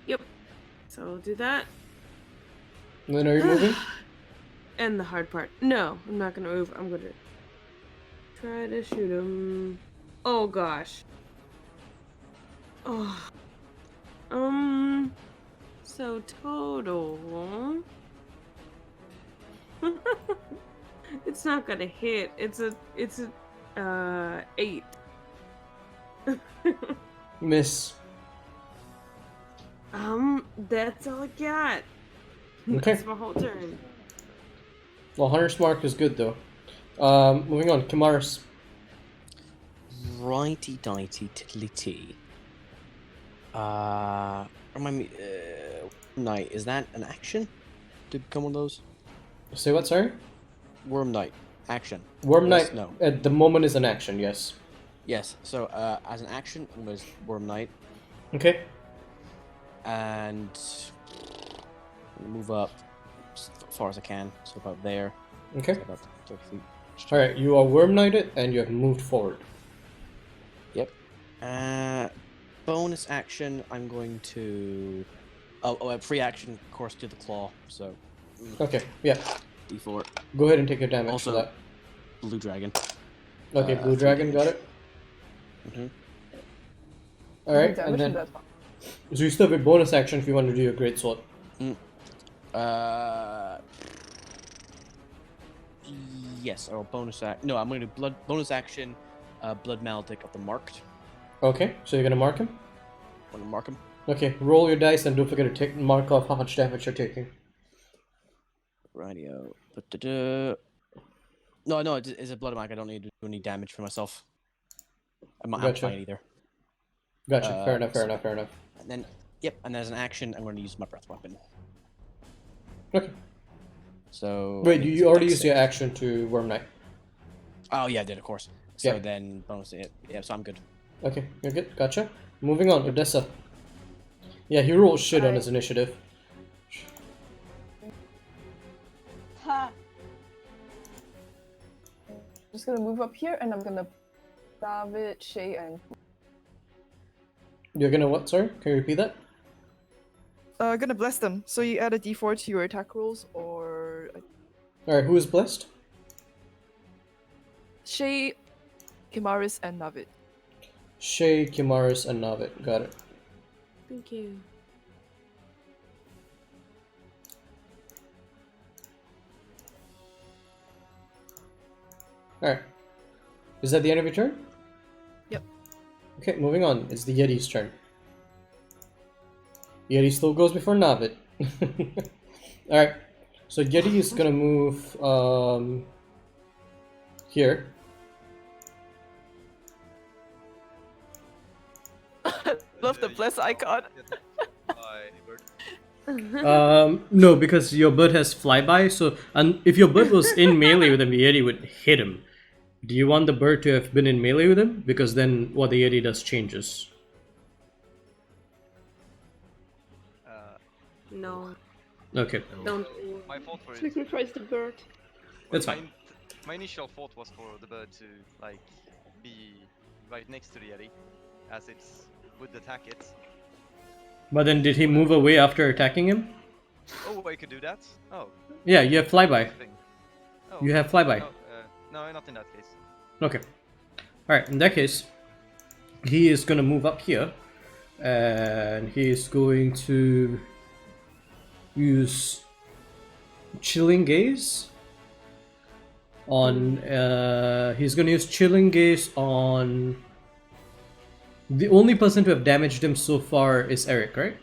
Yep. So I'll do that. And then are you moving? And the hard part. No, I'm not gonna move. I'm gonna try to shoot him. Oh gosh. Oh. So total. It's not gonna hit. It's a 8. Miss. That's all I got. Okay. That's my whole turn. Well, Hunter's Mark is good though. Moving on. Kamaris. Righty dighty tiddly tee. Remind me. Knight, is that an action to become one of those? Say what, sorry? Worm Knight. Action. Worm Yes, Knight no. at the moment is an action, yes. Yes, so as an action, I'm going to Worm Knight Okay. and move up as far as I can, so about there. Okay. So about 30 feet. Alright, you are Worm Knighted and you have moved forward. Yep. Bonus action, I'm going to. Free action, of course, to the claw. So. Okay, yeah. D4. Go ahead and take your damage Also, for that. Blue dragon. Okay, Blue 3 Dragon, got damage. it. Mhm. Alright, Damage and then. that's fine. So you still have a bonus action if you want to do your Great Sword. Yes, or bonus act. No, I'm going to do bonus action, blood maledict of the marked. Okay, so you're gonna mark him? I'm going to mark him. Okay, roll your dice and don't forget to take mark off how much damage you're taking. Radio. No, it's a blood mark. I don't need to do any damage for myself. I'm not Gotcha. fine either. Gotcha, fair enough. And then, yep, and as an action, I'm going to use my breath weapon. Okay. So. Wait, it's you a already dex used your save. action to Worm Knight. Oh, yeah, I did, of course. So Yeah. then, bonus it. Yeah, so I'm good. Okay, you're good, gotcha. Moving on, Odessa. Yeah, he rolled shit on Alright. his initiative. Ha! Just gonna move up here and I'm gonna David, Shay, and You're gonna what, sorry? Can you repeat that? gonna bless them. So you add a d4 to your attack rolls, or Alright, who is blessed? Shay, Kimaris, and Navid. Shay, Kimaris, and Navid. Got it. Thank you. Alright. Is that the end of your turn? Yep. Okay, moving on. It's the Yeti's turn. Yeti still goes before Navid. Alright. So Yeti is gonna move here. Love the bless icon. No, because your bird has flyby. So, and if your bird was in melee with him, the Yeti would hit him. Do you want the bird to have been in melee with him? Because then what the Yeti does changes. No, Okay, don't. My fault for it. Sacrifice the bird. that's my, fine. My initial thought was for the bird to like be right next to the Yeti, as it would attack it. But then did he move away after attacking him? Oh, I could do that. Oh. Yeah, you have flyby. Thing. Oh, You have flyby. no, not in that case. Okay. Alright, in that case, he is gonna move up here. And he is going to use Chilling Gaze on he's gonna use Chilling Gaze on the only person to have damaged him so far is Eric, right?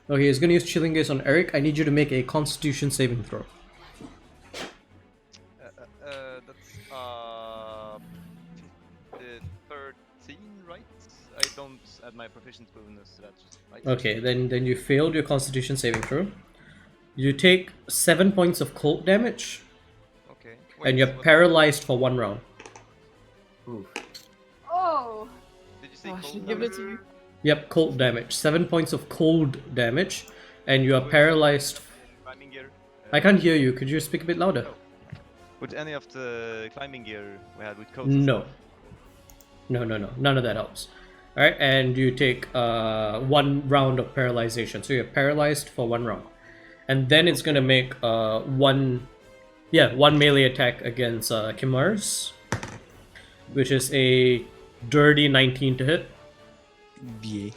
Okay, he's gonna use Chilling Gaze on Eric. I need you to make a Constitution saving throw. That's 13, right? I don't add my proficiency bonus to that, right? Okay, then you failed your Constitution saving throw. You take 7 points of cold damage, Okay. and you're paralyzed for 1 round. Oof. Oh, Did you say Oh, I cold should give it to damage? you. Yep, cold damage. 7 points of cold damage, and you are paralyzed. Climbing gear. I can't hear you. Could you speak a bit louder? Would any of the climbing gear we had with coats? No. No. None of that helps. Alright, and you take 1 round of paralyzation. So you're paralyzed for 1 round. And then it's gonna make one melee attack against Kimars, which is a dirty 19 to hit. Yeah.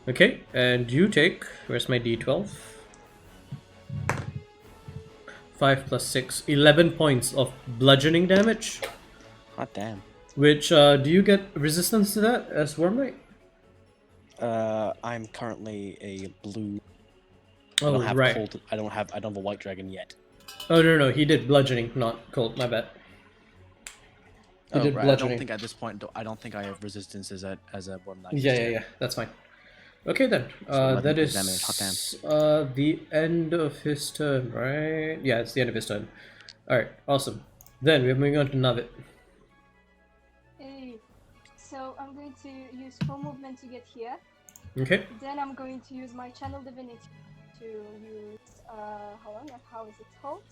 Okay, and you take, where's my d12? 5 plus 6, 11 points of bludgeoning damage. Hot damn. Which, do you get resistance to that as Wormlight? I'm currently a blue. I Oh, don't have right. cold. I don't have a white dragon yet. Oh, no, he did bludgeoning, not cold, my bad. He did Right. I bludgeoning. don't think at this point. I don't think I have resistance as a one night. Yeah, that's fine. Okay then, 11 that points is damage, hot the end of his turn, right? Yeah, it's the end of his turn. Alright, awesome. Then we're moving on to Navid. hey. So I'm going to use full movement to get here. Okay, Then I'm going to use my channel divinity to use hold on, how is it called?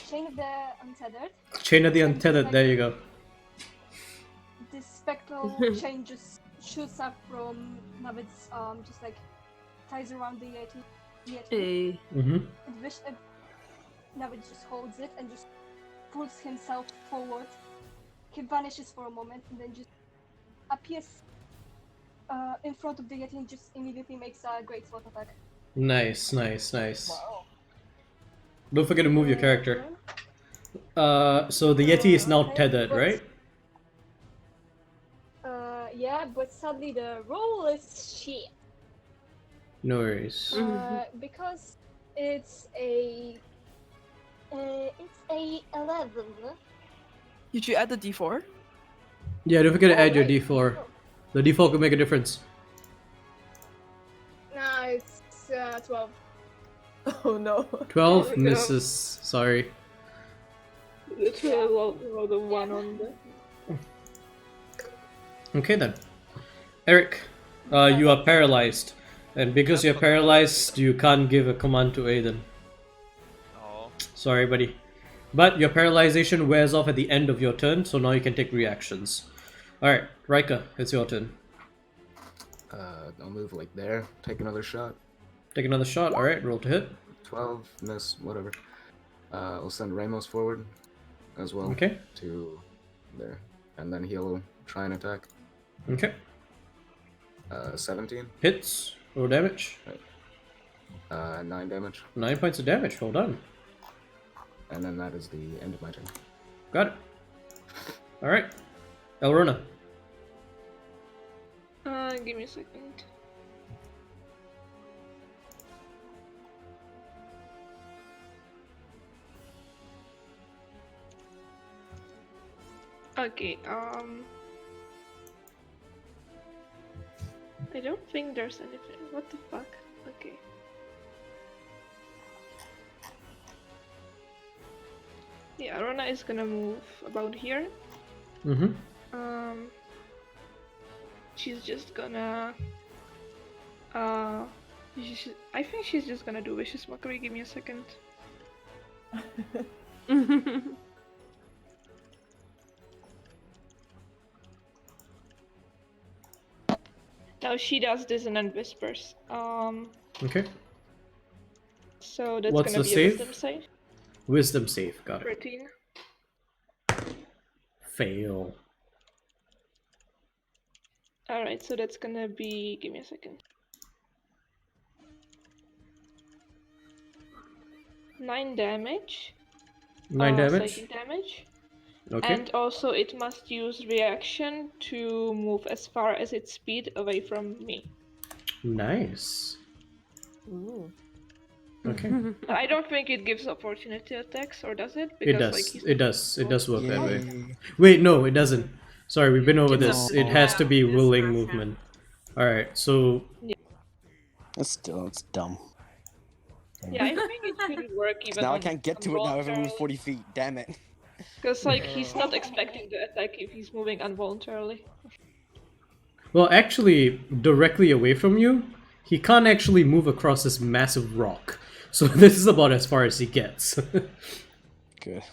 Chain of the Untethered. Chain of the Untethered, there you go. This spectral chain just shoots up from Navid's just like ties around the Yeti. Hey. Mm-hmm. Navid just holds it and just pulls himself forward. He vanishes for a moment and then just appears in front of the Yeti and just immediately makes a great sword attack. Nice. Don't forget to move your character. So the Yeti is now Okay, tethered, but- right? Yeah, but sadly the roll is shit. No worries. Because it's a 11. Did you add the d4? Yeah, don't forget to add your right. d4. The d4 could make a difference. No, it's 12. Oh no. 12 There we go. misses. Sorry. Literally roll the one on the. Okay then. Eric, you are paralyzed. And because you're paralyzed, you can't give a command to Aiden. Oh. Sorry, buddy. But your paralyzation wears off at the end of your turn, so now you can take reactions. Alright, Rika, it's your turn. I'll move like there, take another shot. Take another shot. Alright, roll to hit. 12, miss, whatever. I'll send Ramos forward as well. Okay. To there. And then he'll try and attack. Okay. 17. Hits. Roll damage. 9 damage. 9 points of damage. Well done. And then that is the end of my turn. Got it. All right, Elrona. Give me a second. Okay, I don't think there's anything. What the fuck? Okay. Yeah, Rona is gonna move about here. Mm-hmm. She's just gonna. I think she's just gonna do vicious mockery. Give me a second. Now she does dissonant whispers. Okay. So that's What's gonna the be save? a wisdom save. Wisdom save. Got it. 13. Fail. Alright, so that's gonna be. Give me a second. 9 damage. 9 damage. Psychic damage. Okay. And also it must use reaction to move as far as its speed away from me. Nice. Ooh. Okay. I don't think it gives opportunity attacks, or does it? It Because, does. he's It does. It does work that way. Yay. Wait, no, it doesn't. Sorry, we've been over this. No. It has to be Yeah, willing it's movement. Alright, so That's dumb. Yeah, I think it should work even. Now I can't get to it now if I move 40 feet. Damn it. Because like he's not expecting the attack if he's moving involuntarily. well, actually, directly away from you, he can't actually move across this massive rock. So this is about as far as he gets. Good.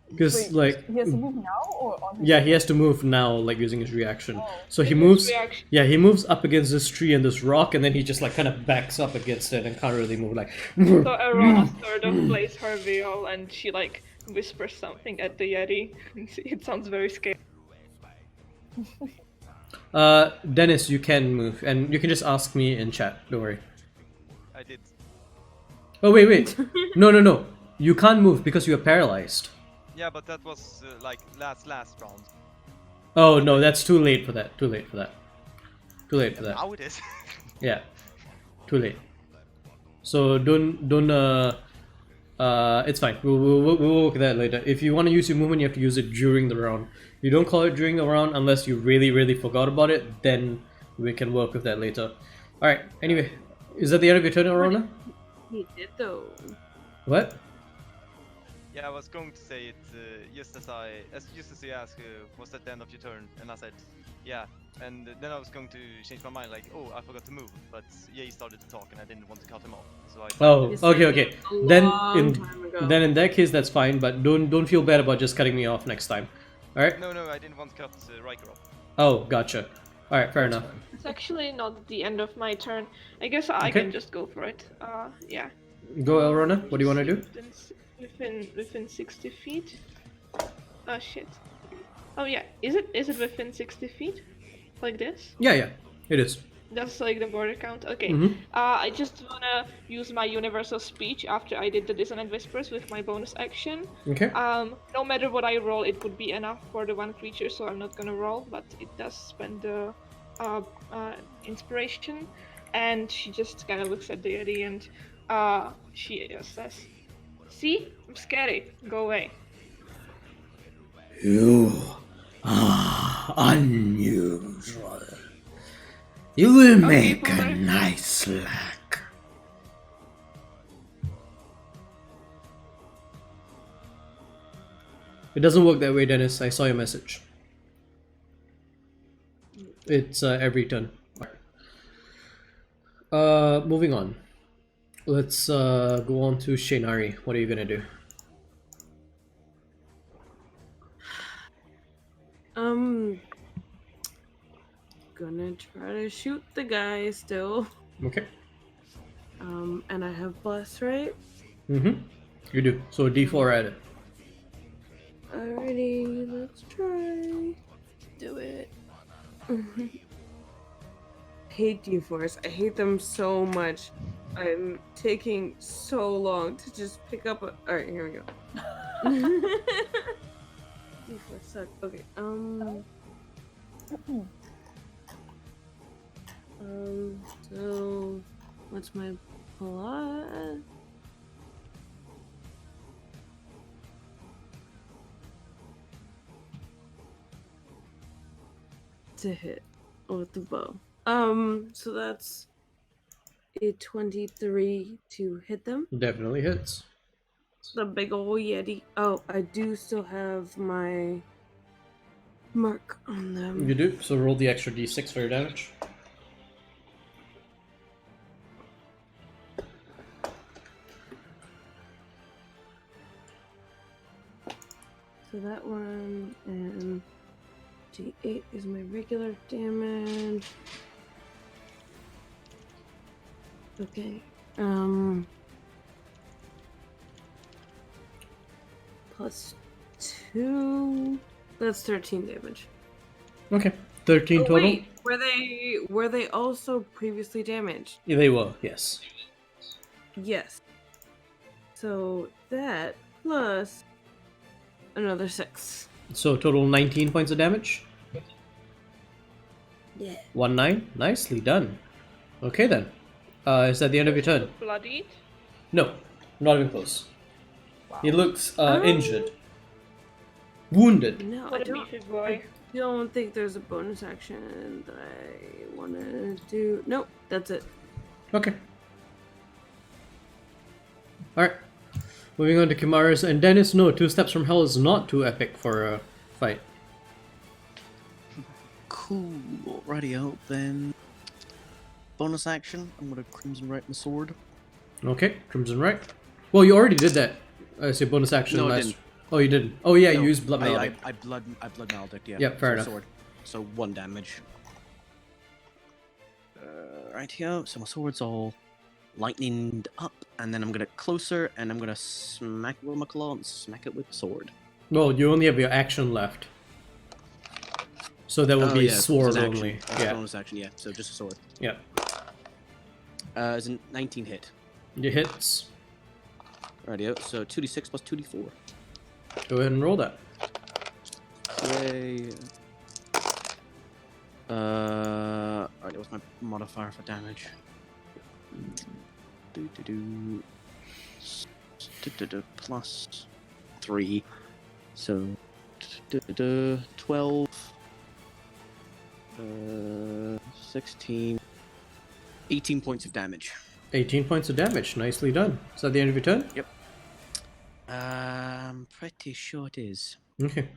Because Wait, like, he has to move now or on his yeah, he has to move now, like using his reaction. Oh. So he With his moves. reaction. Yeah, he moves up against this tree and this rock, and then he just like kind of backs up against it and can't really move. Like, So Arona sort of plays her viol and she like whispers something at the Yeti. It sounds very scary. Dennis, you can move, and you can just ask me in chat. Don't worry. I did. Oh wait. No. You can't move because you are paralyzed. Yeah, but that was like last round. Oh no, that's too late for that. Too late for that. Now it is. Yeah, too late. So don't. It's fine. We'll work that later. If you want to use your movement, you have to use it during the round. You don't call it during the round unless you really forgot about it. Then we can work with that later. All right. Anyway, is that the end of your turn, Arona? He did though. What? Yeah, I was going to say it just as you asked, was that the end of your turn? And I said, yeah. And then I was going to change my mind, like, oh, I forgot to move. But yeah, he started to talk, and I didn't want to cut him off. So I. Oh, He said okay. it a Then long time ago. in that case, that's fine. But don't feel bad about just cutting me off next time. All right. No, I didn't want to cut Riker off. Oh, gotcha. All right, fair enough. It's actually not the end of my turn. I guess I Okay. can just go for it. Yeah. Go, Elrona. What do you want to do? Within 60 feet. Oh shit. Oh yeah. Is it within 60 feet? Like this? Yeah, it is. That's like the border count. Okay. Mhm. I just wanna use my universal speech after I did the dissonant whispers with my bonus action. Okay. No matter what I roll, it would be enough for the one creature, so I'm not gonna roll. But it does spend the inspiration, and she just kind of looks at the Yeti and she says, "See, I'm scary. Go away." You are unusual. You will make a fine. nice lack. It doesn't work that way, Dennis. I saw your message. It's every turn. Moving on. Let's go on to Shenari. What are you gonna do? Gonna try to shoot the guy still. Okay. And I have bless, right? Mm-hmm. You do. So D4 added. Alrighty, let's try. Do it. Hate D4s. I hate them so much. I'm taking so long to just pick up a. Alright, here we go. D4 suck. Okay, so what's my plot? To hit with the bow. So that's a 23 to hit them. Definitely hits. The big ol' Yeti. Oh, I do still have my mark on them. You do. So roll the extra d6 for your damage. So that one and D8 is my regular damage. Okay. Plus 2. That's 13 damage. Okay. 13 Oh, total. wait, were they also previously damaged? Yeah, they were. Yes. Yes. So that plus another 6. So total 19 points of damage. Yeah. 1-9. Nicely done. Okay then. Is that the end of your turn? Bloodied? No, not even close. He looks injured. Wounded. No, What I a don't. beefy boy. I don't think there's a bonus action that I want to do. Nope, that's it. Okay. Alright. Moving on to Kimara's and Dennis. No, 2 steps from hell is not too epic for a fight. Cool. Rightio, then. Bonus action. I'm gonna Crimson Right my sword. Okay, Crimson Right. Well, you already did that. As your bonus action No, I last. didn't. Oh, you didn't. Oh yeah, No, you used Blood Maledict. I blood maledict. Yeah. Yep, fair so enough. Sword. So 1 damage. Right here. So my sword's all lightninged up, and then I'm gonna closer, and I'm gonna smack it with my claw and smack it with the sword. Well, you only have your action left. So that will Oh, be yeah, it's sword an only. action. It's a Yeah. bonus action. Yeah. So just a sword. Yeah. Is a 19 hit. Your hits. Rightio. So 2d6 plus 2d4. Go ahead and roll that. Yay. Alright, what's my modifier for damage? Plus 3. So 12. 16. 18 points of damage. 18 points of damage. Nicely done. Is that the end of your turn? Yep. I'm pretty sure it is. Okay.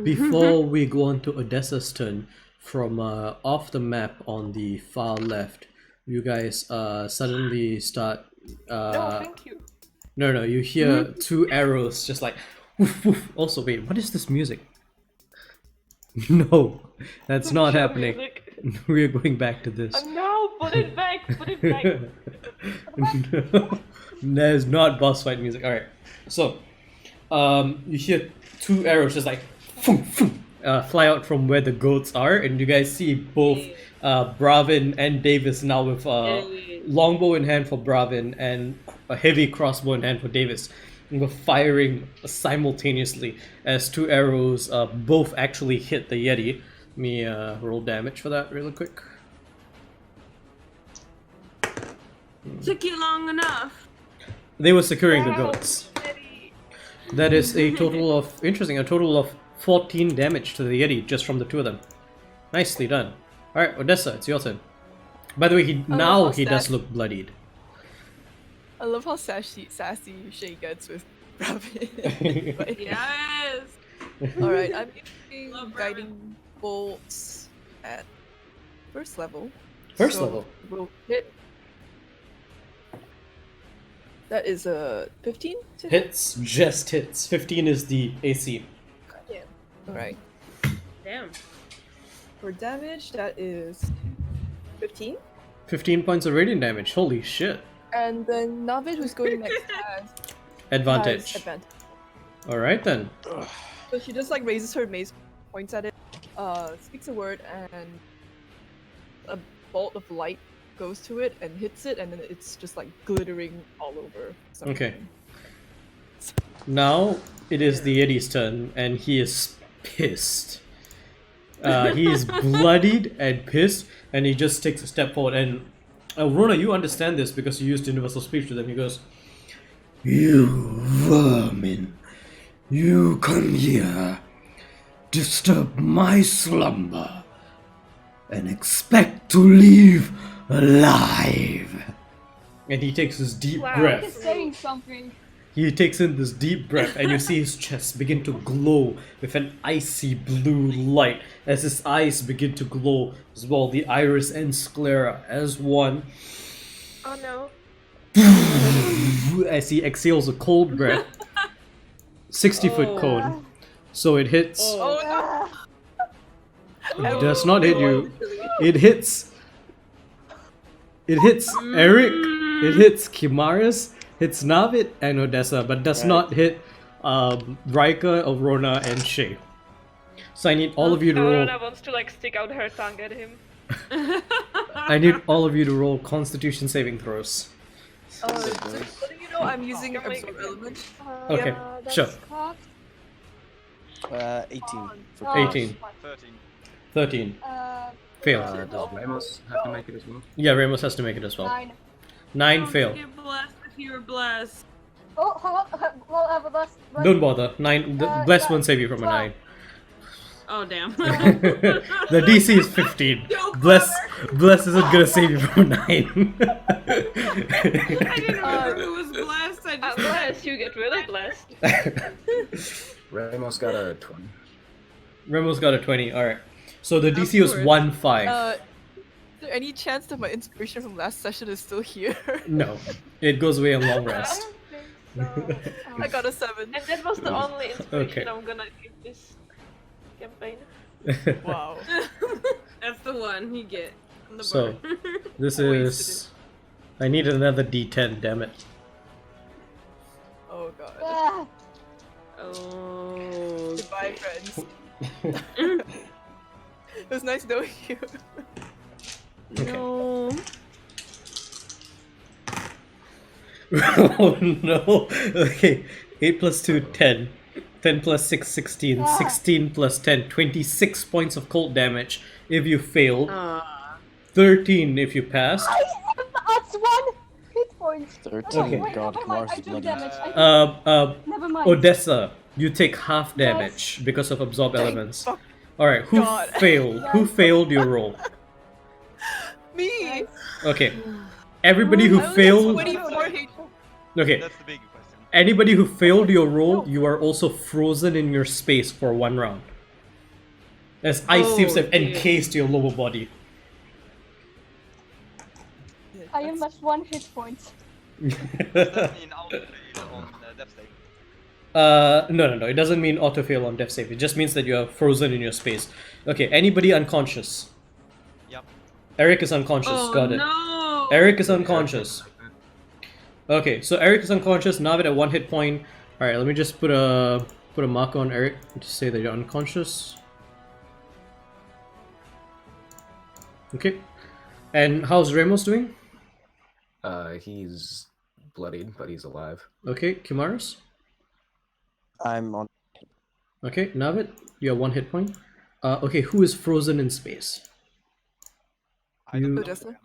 Before we go on to Odessa's turn, from off the map on the far left, you guys suddenly start. No, thank you. No, you hear 2 arrows just like. Woof, woof. Also, wait, what is this music? No, that's not happening. We're going back to this. No, put it back, put it back. No, there's not boss fight music. Alright, so you hear 2 arrows just like fly out from where the goats are, and you guys see both Bravin and Davis now with longbow in hand for Bravin and a heavy crossbow in hand for Davis. And we're firing simultaneously as 2 arrows both actually hit the Yeti. Let me roll damage for that really quick. Took you long enough. They were securing the Wow, goats. Yeti. That is a total of, a total of 14 damage to the Yeti just from the 2 of them. Nicely done. Alright, Odessa, it's your turn. By the way, he does look bloodied. I love how sassy Shay gets with Rabbit. But Yes. alright, I'm using Love guiding bolts at first level. First So level. We'll hit. That is a 15 to hit. Hits, just hits. 15 is the AC. Yeah. Alright. Damn. For damage, that is 15. 15 points of radiant damage. Holy shit. And then Navid, who's going next, has Advantage. advantage. Alright then. So she just like raises her mace, points at it, speaks a word, and a bolt of light goes to it and hits it, and then it's just like glittering all over. Okay. Now it is the Yetis' turn, and he is pissed. He is bloodied and pissed, and he just takes a step forward. And Rona, you understand this because you used universal speech to them. He goes, "You vermin, you come here, disturb my slumber, and expect to leave alive." And he takes this deep breath. He's saying something. He takes in this deep breath, and you see his chest begin to glow with an icy blue light as his eyes begin to glow as well. The iris and sclera as one. Oh no. As he exhales a cold breath. 60-foot cone. So it hits. Oh no! It does not hit you. It hits. It hits Eric. It hits Kimaris. Hits Navid and Odessa, but does not hit Rika, Rona, and Shay. So I need all of you to roll. Aurora wants to like stick out her tongue at him. I need all of you to roll Constitution saving throws. So you know I'm using absorb element. Okay, That's sure. cocked. 18. For Oh, 18. 13. 13. Fail. Does Ramos have to make it as well? Yeah, Ramos has to make it as well. 9. 9 fail. Get blessed if you were blessed. Oh, hold on. Well, I have a last. Don't bother. 9. The bless won't save you from a 9. Oh damn. The DC is 15. Yo, Bless isn't gonna save you from a 9. I didn't remember who was blessed. I just Unless you get really blessed. Ramos got a 20. Ramos got a 20. Alright. So the DC was course. 1-5. Is there any chance that my inspiration from last session is still here? No. It goes away on long rest. I got a 7. And that was the only inspiration Okay. I'm gonna give this campaign. Wow. That's the one you get on the So, board. this I wasted is... I need another D10, damn it. Oh god. Ah, Oh. Goodbye, friends. It was nice knowing you. No. Oh no. Okay. 8 plus 2, 10. 10 plus 6, 16. 16 plus 10, 26 points of cold damage if you failed. 13 if you passed. that's 1 hit point. 13. Okay. Wait, God, never mind. Mars I is took bloody. damage. Never mind. Odessa, you take half damage because of absorb elements. Fuck. Alright, who God. failed? Who failed your roll? Me! Okay. Everybody who I only failed... got 24 hit. Okay. That's the big question. Anybody who failed your roll, you are also frozen in your space for 1 round. As ice seems to have dear. encased your lower body. I am at 1 hit point. Does that mean autofail on death save? No. It doesn't mean auto fail on death save. It just means that you are frozen in your space. Okay, anybody unconscious? Yep. Eric is unconscious. Oh Got it. no. Eric is unconscious. Okay, so Eric is unconscious. Navid at 1 hit point. All right, let me just put a marker on Eric to say that you're unconscious. Okay, and how's Ramos doing? He's bloodied, but he's alive. Okay, Kimaris. I'm on. Okay, Navid, you have 1 hit point. Okay, who is frozen in space? I don't know. Odessa?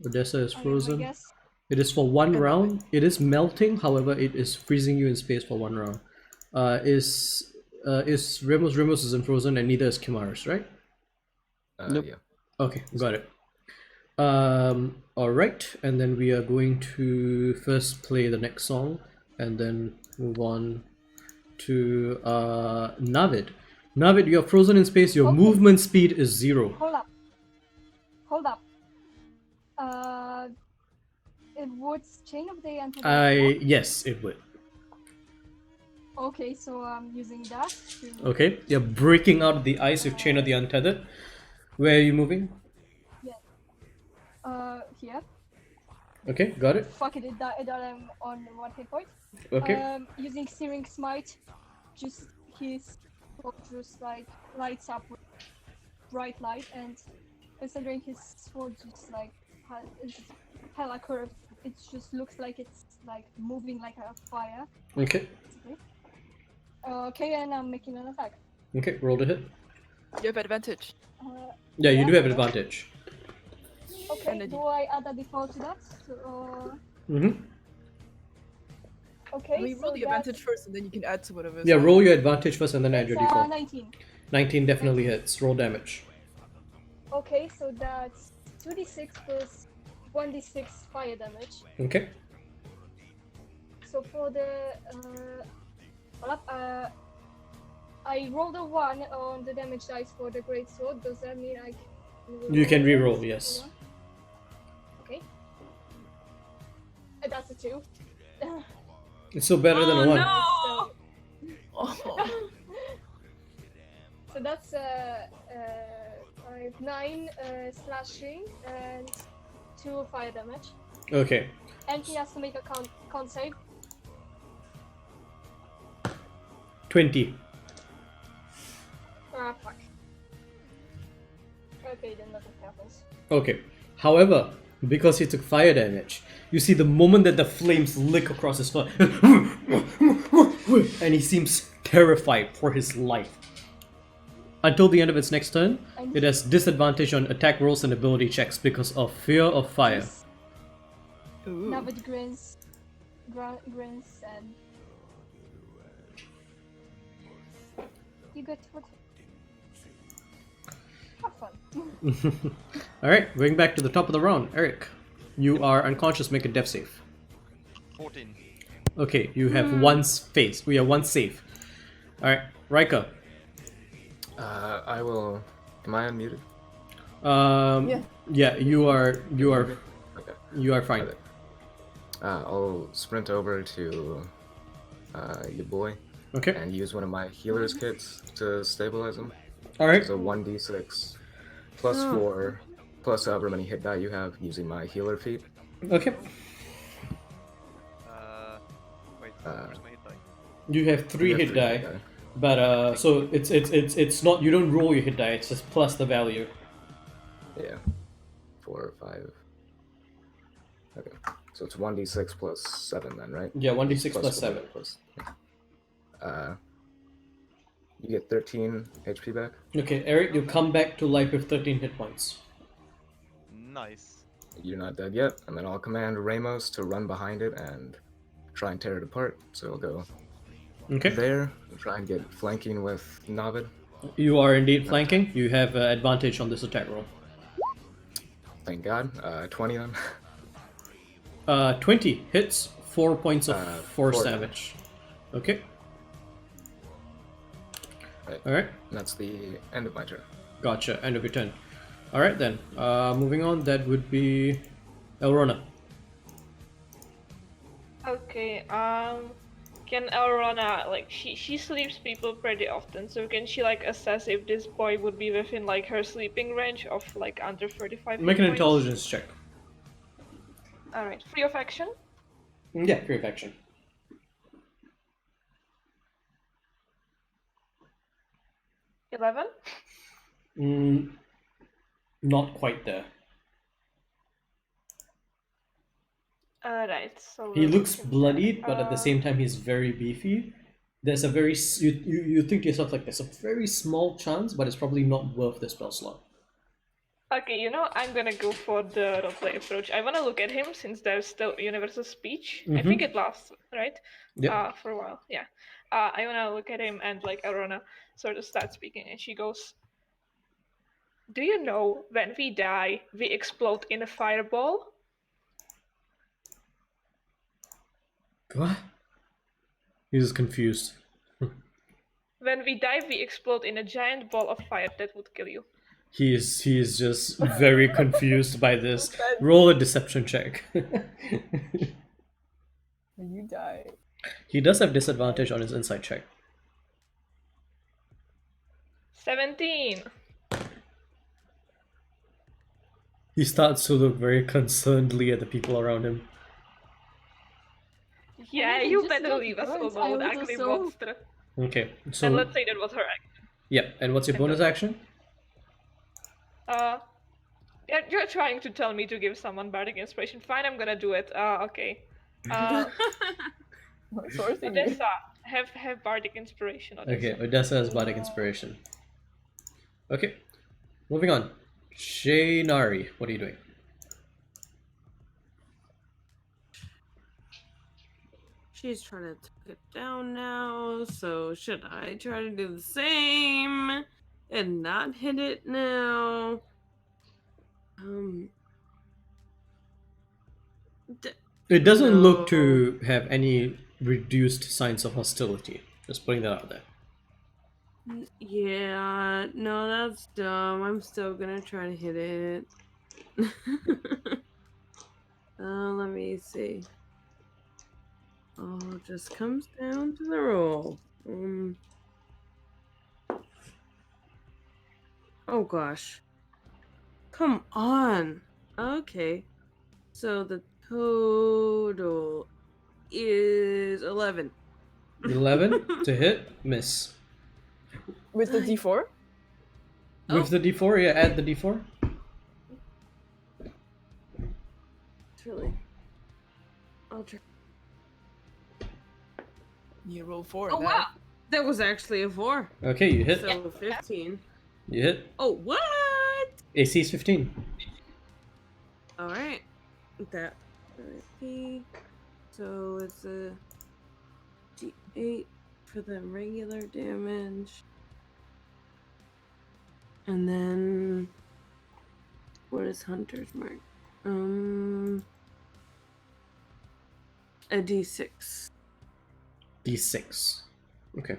Odessa is I am, I frozen. guess. It is for 1 round. It is melting, however, it is freezing you in space for 1 round. Is Ramos isn't frozen, and neither is Kimaris, right? Nope. Yeah. Okay, got it. Alright, and then we are going to first play the next song, and then move on to Navid. Navid, you're frozen in space, your Okay. movement speed is 0. Hold up. It would Chain of the Enter. Yes, it would. Okay, so I'm using that to. Okay, you're breaking out the ice with Chain of the Untethered. Where are you moving? Here. Okay, got it. Fuck it, I'm on 1 hit point. Okay. Using Searing Smite, just his sword just like lights up with bright light, and considering his sword just like it's hella curved. It just looks like it's like moving like a fire. Okay. Basically. Okay, and I'm making an attack. Okay, roll to hit. You have advantage. Yeah, you Yeah. do have advantage. Okay, And then do you- I add a default to that? Mm-hmm. Okay, I mean, so roll the that's, advantage first, and then you can add to whatever. Yeah, roll your advantage first and then add it's, your default. 19. 19 definitely hits. Roll damage. Okay, so that's 2d6 plus 1d6 fire damage. Okay. So for the I rolled a 1 on the damage dice for the great sword. Does that mean I can You can re-roll re-roll, it? yes. Okay. That's a 2. It's still better than a 1. no! So, Oh. so that's 9 slashing and 2 fire damage. Okay. And he has to make a con save. 20. Ah, fuck. Okay, then nothing happens. Okay. However, because he took fire damage, you see the moment that the flames lick across his foot, and he seems terrified for his life. Until the end of its next turn, it has disadvantage on attack rolls and ability checks because of fear of fire. Ooh. Navid grins and you get what? Have fun. Alright, going back to the top of the round. Eric, you are unconscious, make a death save. 14. Okay, you have one face. We have one save. Alright, Rika. I will. Am I unmuted? Yeah, you are Okay. fine. Okay. I'll sprint over to your boy Okay. and use one of my healer's kits to stabilize him. Alright. So 1d6 plus 4 plus however many hit die you have using my healer feat. Okay. Wait, where's my hit die? You have 3 You have hit 3 die. But so it's not, you don't roll your hit die, it's just plus the value. Yeah. 4 or 5. Okay. So it's 1d6 plus 7 then, right? Yeah, 1d6 plus 4 7. plus- you get 13 HP back. Okay, Eric, you come back to life with 13 hit points. Nice. You're not dead yet, and then I'll command Ramos to run behind it and try and tear it apart. So I'll go Okay. there and try and get flanking with Navid. You are indeed flanking. You have advantage on this attack roll. Thank God. 20 then. 20 hits, 4 points of force 4 damage. Okay. Right. Alright. And that's the end of my turn. Gotcha. End of your turn. Alright then. Moving on, that would be Elrona. Okay, can Elrona, like, she sleeps people pretty often, so can she, like, assess if this boy would be within, like, her sleeping range of, like, under 35 Make an hit points? intelligence check. Alright, free of action? Yeah, free of action. 11? Not quite there. Alright, so... He we're looks looking bloodied, at, but at the same time he's very beefy. There's a very you think to yourself like there's a very small chance, but it's probably not worth the spell slot. Okay, you know, I'm gonna go for the roleplay approach. I wanna look at him since there's still universal speech. I think it lasts, right? Yep. For a while, yeah. I wanna look at him and, like, Elrona sort of starts speaking, and she goes, "Do you know when we die, we explode in a fireball?" What? He's confused. When we die, we explode in a giant ball of fire that would kill you. He is just very confused by this. Roll a deception check. You die. He does have disadvantage on his insight check. 17. He starts to look very concernedly at the people around him. Yeah, mean, you just better got leave us burnt, I alone, would ugly also- monster. Okay, And so let's say that was her action. yeah, and what's your bonus action? You're trying to tell me to give someone bardic inspiration. Fine, I'm gonna do it. Okay. Source in you. Odessa, have bardic inspiration. Odessa. Okay, Odessa has bardic inspiration. Okay, moving on. Shaynari, what are you doing? She's trying to tuck it down now, so should I try to do the same and not hit it now? It doesn't look No. to have any reduced signs of hostility. Just putting that out there. Yeah, no, that's dumb. I'm still gonna try to hit it. Let me see. Oh, it just comes down to the roll. Oh gosh. Come on. Okay. So the total is 11. 11 to hit, miss. With the D4? With the D4, yeah, add the D4. It's really. I'll try. You roll 4. Oh wow! That was actually a 4. Okay, you hit. So 15. You hit. Oh, what? AC is 15. Alright. That. Okay. So it's a D8 for the regular damage. And then. What is Hunter's Mark? A D6. D6. Okay.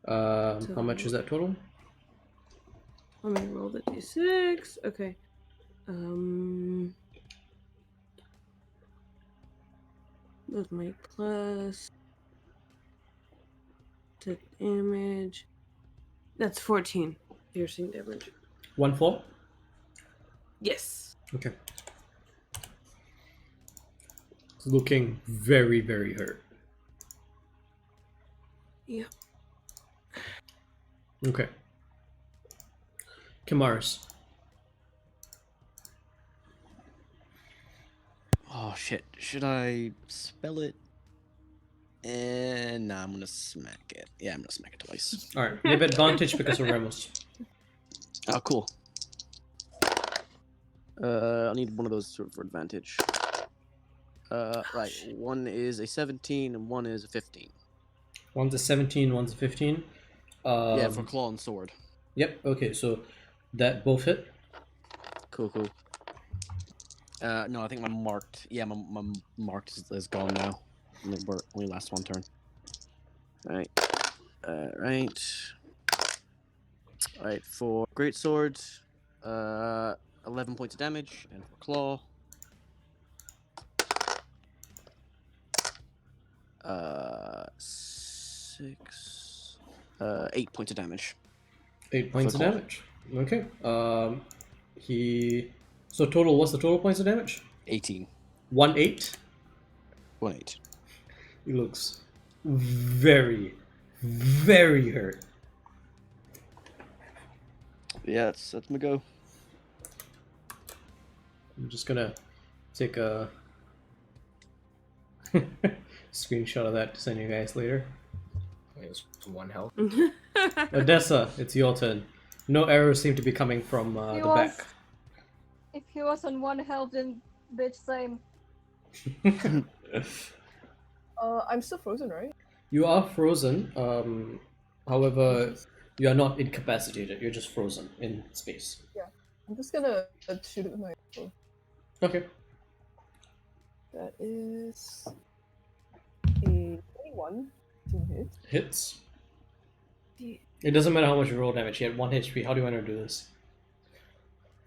How much is that total? Let me roll the D6. Okay. With my plus to damage. That's 14 piercing damage. 1-4? Yes. Okay. It's looking very, very hurt. Yep. Okay. Kimaris. Oh shit! Should I spell it? And nah, I'm gonna smack it. Yeah, I'm gonna smack it twice. Alright, you have advantage because of Ramos. Oh, cool. I'll need one of those for advantage. Right. One is a 17 and one is a 15. One's a 17, one's a 15. Yeah, for claw and sword. Yep, okay, so that both hit. Cool. No, I think my marked. Yeah, my marked is gone now. Only lasts one turn. Right. Right. For great sword, 11 points of damage, and for claw, 8 points of damage. 8 points of claw. damage. Okay. So total, what's the total points of damage? 18. 1-8. 1-8. He looks very, very hurt. Yeah, that's my go. I'm just gonna take a screenshot of that to send you guys later. It's 1 health. Odessa, it's your turn. No arrows seem to be coming from the back. If he was on 1 health, then bitch, same. I'm still frozen, right? You are frozen. However, you are not incapacitated. You're just frozen in space. Yeah. I'm just gonna shoot it with my rifle. Okay. That is a 21 to hit. Hits. It doesn't matter how much you roll damage. He had 1 HP. How do you want to do this?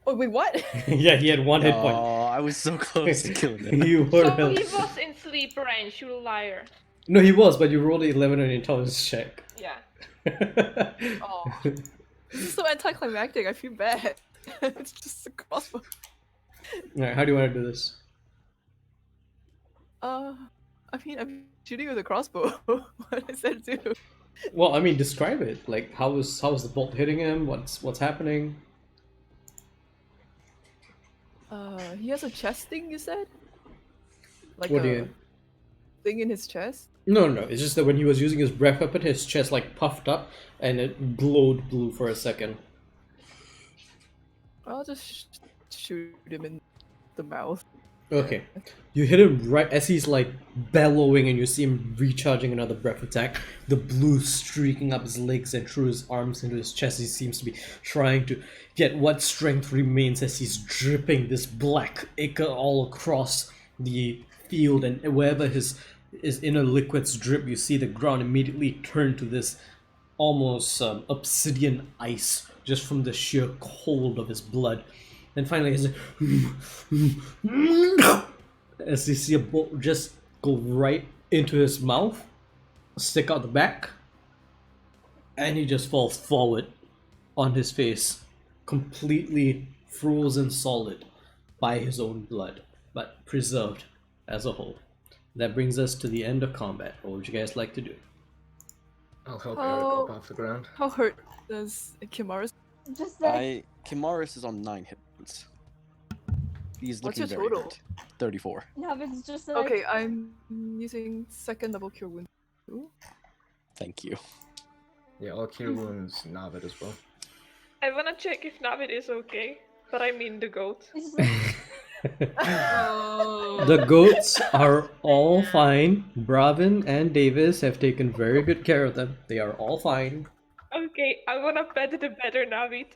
Oh wait, what? Yeah, he had 1 hit point. Oh, I was so close to killing him. You were. So he was in sleep range, you liar. No, he was, but you rolled an 11 on your intelligence check. Yeah. Oh, this is so anticlimactic. I feel bad. It's just a crossbow. Alright, how do you want to do this? I mean, I'm shooting with a crossbow. What is that do? Well, I mean, describe it. Like, how is the bolt hitting him? What's happening? He has a chest thing, you said? Like What do a you- thing in his chest? No, it's just that when he was using his breath weapon, his chest like puffed up and it glowed blue for a second. I'll just shoot him in the mouth. Okay. You hit him right as he's like bellowing and you see him recharging another breath attack. The blue streaking up his legs and through his arms into his chest. He seems to be trying to get what strength remains as he's dripping this black ichor all across the field, and wherever his inner liquids drip, you see the ground immediately turn to this almost obsidian ice just from the sheer cold of his blood. And finally, as you see a bolt just go right into his mouth, stick out the back, and he just falls forward on his face, completely frozen solid by his own blood, but preserved as a whole. That brings us to the end of combat. What would you guys like to do? I'll help Eric up off the ground. How hurt does Kimaris? Just that. Kimaris is on 9 hit points. He's What's looking your very total? hurt. 34. No, it's just like. Okay, I'm using second level cure wound. Ooh. Thank you. Yeah, I'll cure wounds Navid as well. I wanna check if Navid is okay, but I mean the goat. It's just like Oh. The goats are all fine. Bravin and Davis have taken very good care of them. They are all fine. Okay, I wanna pet the better Navid.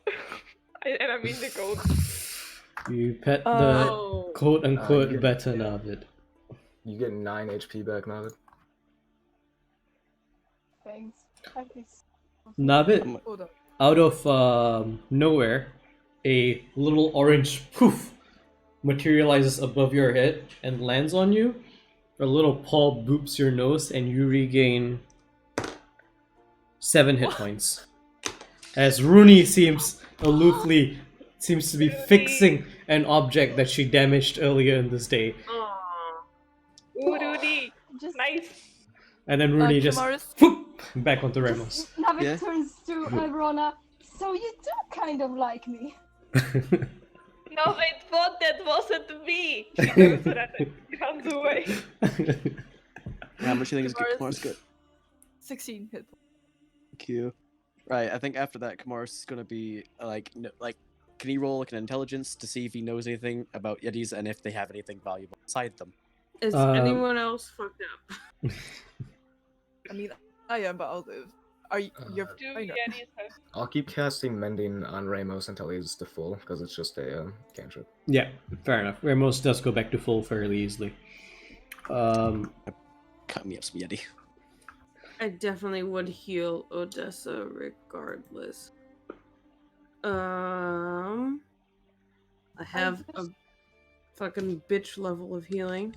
And I mean the goat. You pet the Oh. quote-unquote you- better Navid. You get 9 HP back, Navid. thanks. At least. Navid, Hold on. out of nowhere, a little orange poof materializes above your head and lands on you. A little paw boops your nose and you regain 7 hit points. As Rooney seems to be fixing an object that she damaged earlier in this day. Aw. Ooh, Rudy! Just Nice! And then Rooney just Kimaris, whoop, back onto Ramos. Navid Yeah? turns to Irona. So you do kind of like me. No, I thought that wasn't me! She turns around and runs away. How much do you think is good? Kimaris. Kimaris good. 16 hit points. Thank you. Right, I think after that, Kimaris is gonna be like, can he roll like an intelligence to see if he knows anything about Yetis and if they have anything valuable inside them? Is anyone else fucked up? I mean, I am, but I'll live. Are you? You're Do fine. Yetis have... I'll keep casting Mending on Ramos until he's to full, because it's just a cantrip. Yeah, fair enough. Ramos does go back to full fairly easily. Cut me up some Yeti. I definitely would heal Odessa regardless. I have a fucking bitch level of healing.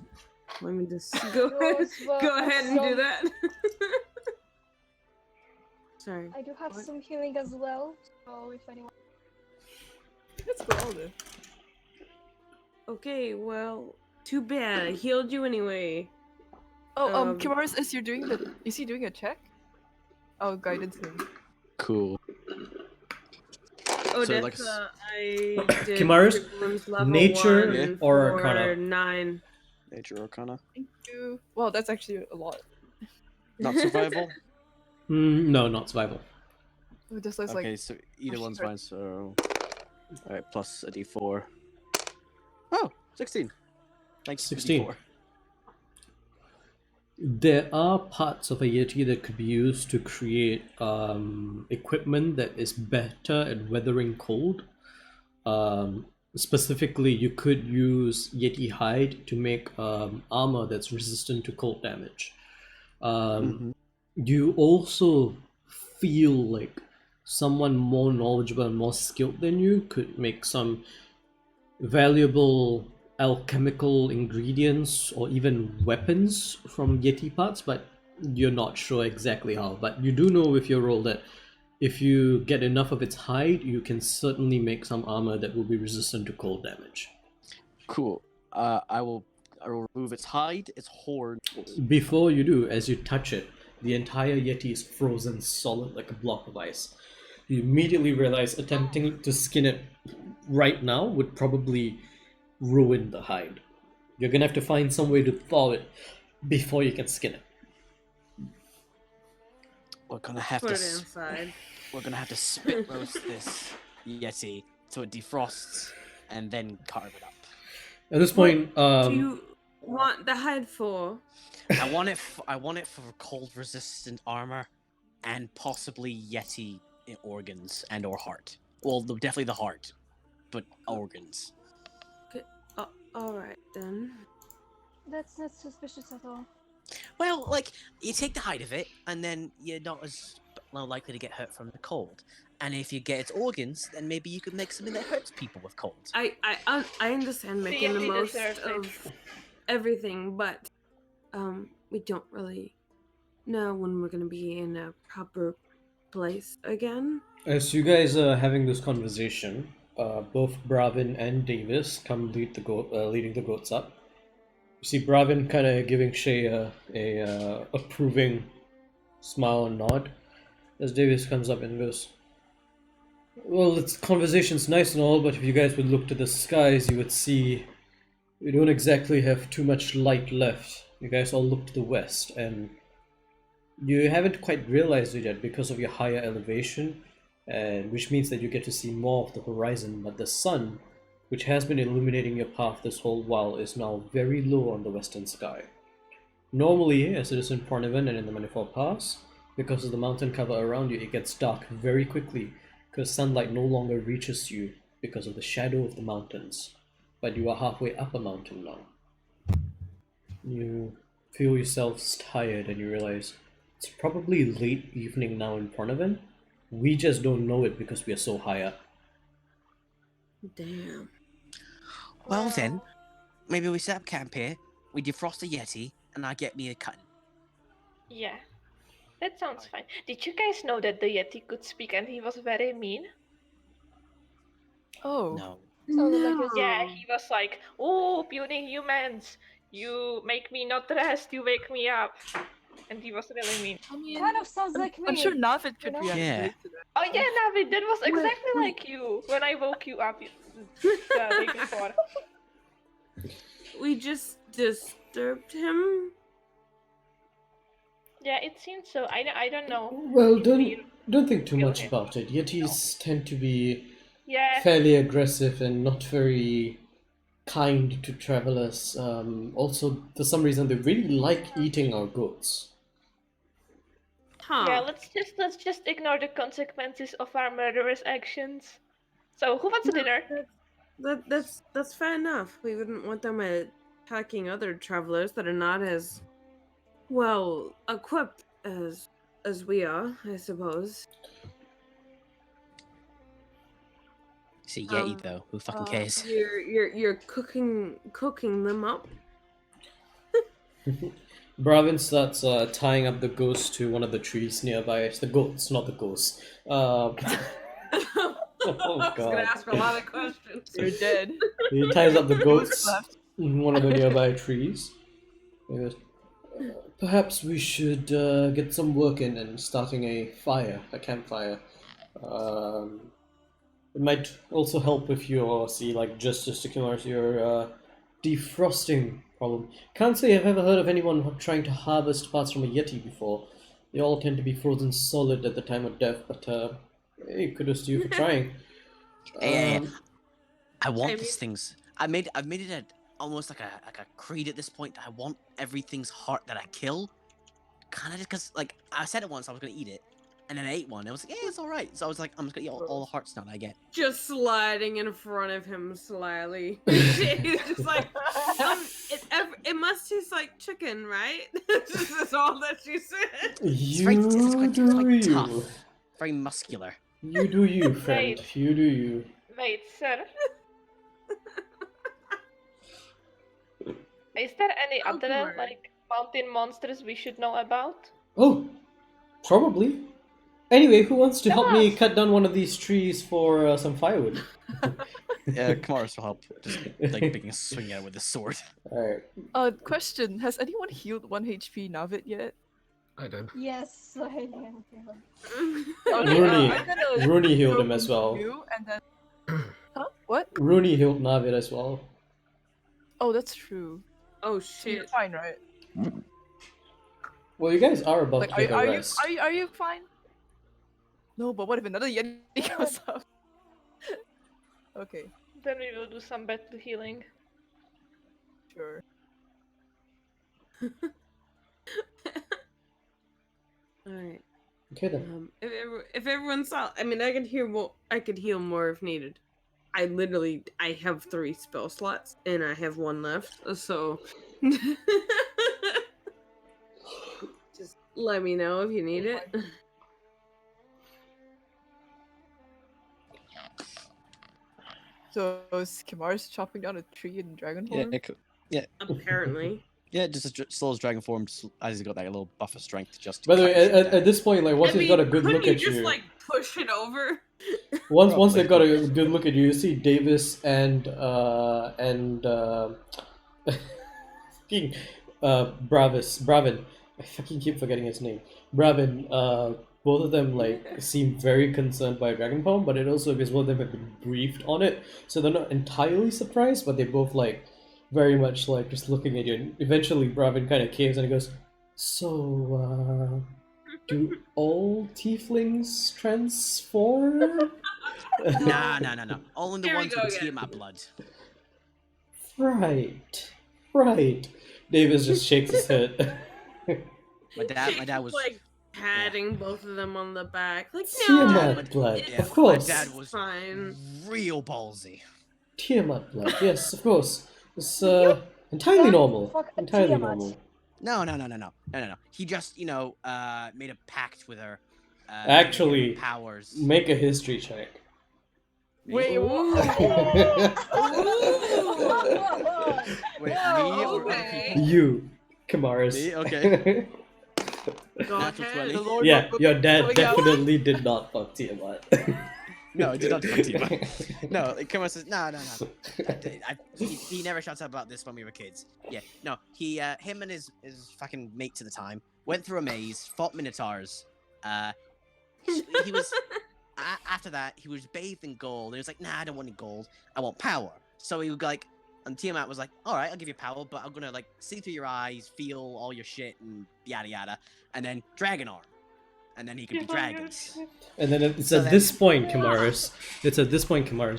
Let me just go ahead and do that. Sorry. I do have What? some healing as well. So if anyone. Let's go all then. Okay, well, too bad. I healed you anyway. Oh, Kimaris, is he doing a check? Oh, guidance him. Cool. Odessa, like I did Kimaris, Crit Wounds level nature 1 or for Arcana? 9. Nature Arcana. Thank you. Well, that's actually a lot. Not survival? No, not survival. Just looks Okay, like so either push one's through. fine, so... Alright, plus a d4. Oh, 16. Thanks, 16. D4. There are parts of a Yeti that could be used to create equipment that is better at weathering cold. Specifically, you could use Yeti hide to make armor that's resistant to cold damage. You also feel like someone more knowledgeable and more skilled than you could make some valuable alchemical ingredients or even weapons from Yeti parts, but you're not sure exactly how. But you do know with your roll that if you get enough of its hide, you can certainly make some armor that will be resistant to cold damage. Cool. I will remove its hide, its horn. Before you do, as you touch it, the entire Yeti is frozen solid like a block of ice. You immediately realize attempting to skin it right now would probably ruin the hide. You're gonna have to find some way to thaw it before you can skin it. We're gonna have Put to. it inside. We're gonna have to spit roast this Yeti so it defrosts, and then carve it up. At this point, Do you want the hide for? I want it. I want it for cold-resistant armor, and possibly Yeti organs and/or heart. Well, definitely the heart, but organs. All right then. That's not suspicious at all. Well, like, you take the height of it, and then you're not as likely to get hurt from the cold. And if you get its organs, then maybe you could make something that hurts people with cold. I understand making the D&D most deserves it. of everything, but we don't really know when we're gonna be in a proper place again. as you guys are having this conversation, both Bravin and Davis come leading the goats up. You see Bravin kind of giving Shay a approving smile and nod as Davis comes up and goes, "Well, this conversation's nice and all, but if you guys would look to the skies, you would see we don't exactly have too much light left. You guys all look to the west, and you haven't quite realized it yet because of your higher elevation, and which means that you get to see more of the horizon, but the sun, which has been illuminating your path this whole while, is now very low on the western sky. Normally, as it is in Pornivan and in the Manifold Pass, because of the mountain cover around you, it gets dark very quickly, because sunlight no longer reaches you because of the shadow of the mountains. But you are halfway up a mountain now. You feel yourselves tired and you realize it's probably late evening now in Pornivan. We just don't know it because we are so high up. Damn. Well then, maybe we set up camp here, we defrost a Yeti, and I get me a cutting. Yeah, that sounds fine. Did you guys know that the Yeti could speak and he was very mean? Oh. No. Yeah, he was like, "Oh, puny humans, you make me not rest, you wake me up," and he was really mean. I mean, Kind of sounds like me. I'm sure Navid could know? react Yeah. to that. Oh yeah, Navid, that was exactly like you when I woke you up the day before. We just disturbed him. Yeah, it seems so. I don't know. Well, if we- don't think too feel much it. about it. Yetis tend to be Yeah, fairly aggressive and not very kind to travelers. Also, for some reason, they really like eating our goats. Huh. yeah. Let's just ignore the consequences of our murderous actions. So, who wants dinner? That's fair enough. We wouldn't want them attacking other travelers that are not as well equipped as we are, I suppose. It's a Yeti though, who fucking cares? You're cooking them up. Bravin starts tying up the goats to one of the trees nearby. It's the goats, not the ghosts. Oh I was gonna god. ask a lot of questions. You're dead. He ties up the Ghosts goats left. in one of the nearby trees. He goes, perhaps we should get some work in and starting a campfire. It might also help if you see, like, just gesticulate your defrosting problem. Can't say I've ever heard of anyone trying to harvest parts from a Yeti before. They all tend to be frozen solid at the time of death, but hey, kudos to you for trying. Hey, I want I these things. I've made it almost like a creed at this point. I want everything's heart that I kill. Kind of just because, like, I said it once I was gonna eat it, and then I ate one. I was like, yeah, it's all right. So I was like, I'm just gonna eat all the hearts now that I get. Just sliding in front of him slyly. He's just like, it must taste like chicken, right? That's all that she said. You do you. tough, very muscular. You do you, friend. Right. You do you. Wait, sir. Is there any Oh, other Lord. like mountain monsters we should know about? Oh, probably. Anyway, who wants to Tell help me us. cut down one of these trees for some firewood? Yeah, Kamaris will help. Just like making a swing at it with a sword. Alright. Question: has anyone healed 1 HP Navid yet? I did. Yes, I am. Okay, Rooney. I'm gonna Rooney healed throw him as into well. you and then... Huh? What? Rooney healed Navid as well. Oh, that's true. Oh So you're shit. fine, right? Well, you guys are about Like, to take a are you rest. are you fine? No, but what if another Yeti comes up? Okay, Then we will do some battle healing. sure. All right. Okay then. If everyone saw, I mean, I could hear more. I could heal more if needed. I have 3 spell slots and I have 1 left. So just let me know if you need it. So is Kimar's chopping down a tree in dragon Yeah, form? Apparently. yeah, just still as dragon form, as he's got that little buffer strength just. To By the way, cut shit at down. this point, like once I he's got a mean, good couldn't look you at just you, like push it over? once they've got Probably. a good look at you, you see Davis and fucking Bravin. I fucking keep forgetting his name. Bravin. Both of them like seem very concerned by Dragon Palm, but it also because both of them have been briefed on it, so they're not entirely surprised, but they both like very much like just looking at you. And eventually, Bravin kind of caves and he goes, "So, do all tieflings transform?" Nah. Only the Here we ones go with again. Tiamat blood. Right. Davis just shakes his head. My dad was. like patting both of them on the back, like no, Tiamat blood, Yeah, of course. My dad was fine. real ballsy. Tiamat blood, yes, of course. It's entirely normal. Fuck a Entirely Tiamat. normal. No. He just, made a pact with her. giving her Actually, powers. make a history check. Wait, Ooh. Wait, Whoa, me or other okay. people? You, Kamaris. Me? Okay. Go Natural ahead. 20. The Lord Yeah, will your be dad coming out. definitely did not fuck Tiamat. No, I did not fuck Tiamat. No, Kumar says, no. He never shut up about this when we were kids. Yeah, no, him and his fucking mates at the time went through a maze, fought minotaurs. He was, after that, he was bathed in gold, and he was like, nah, I don't want any gold, I want power. So he would like, and Tiamat was like, alright, I'll give you power, but I'm gonna like see through your eyes, feel all your shit, and yada yada, and then dragon arm. And then he could be dragons. And then it's So at then- this point, Kamaris,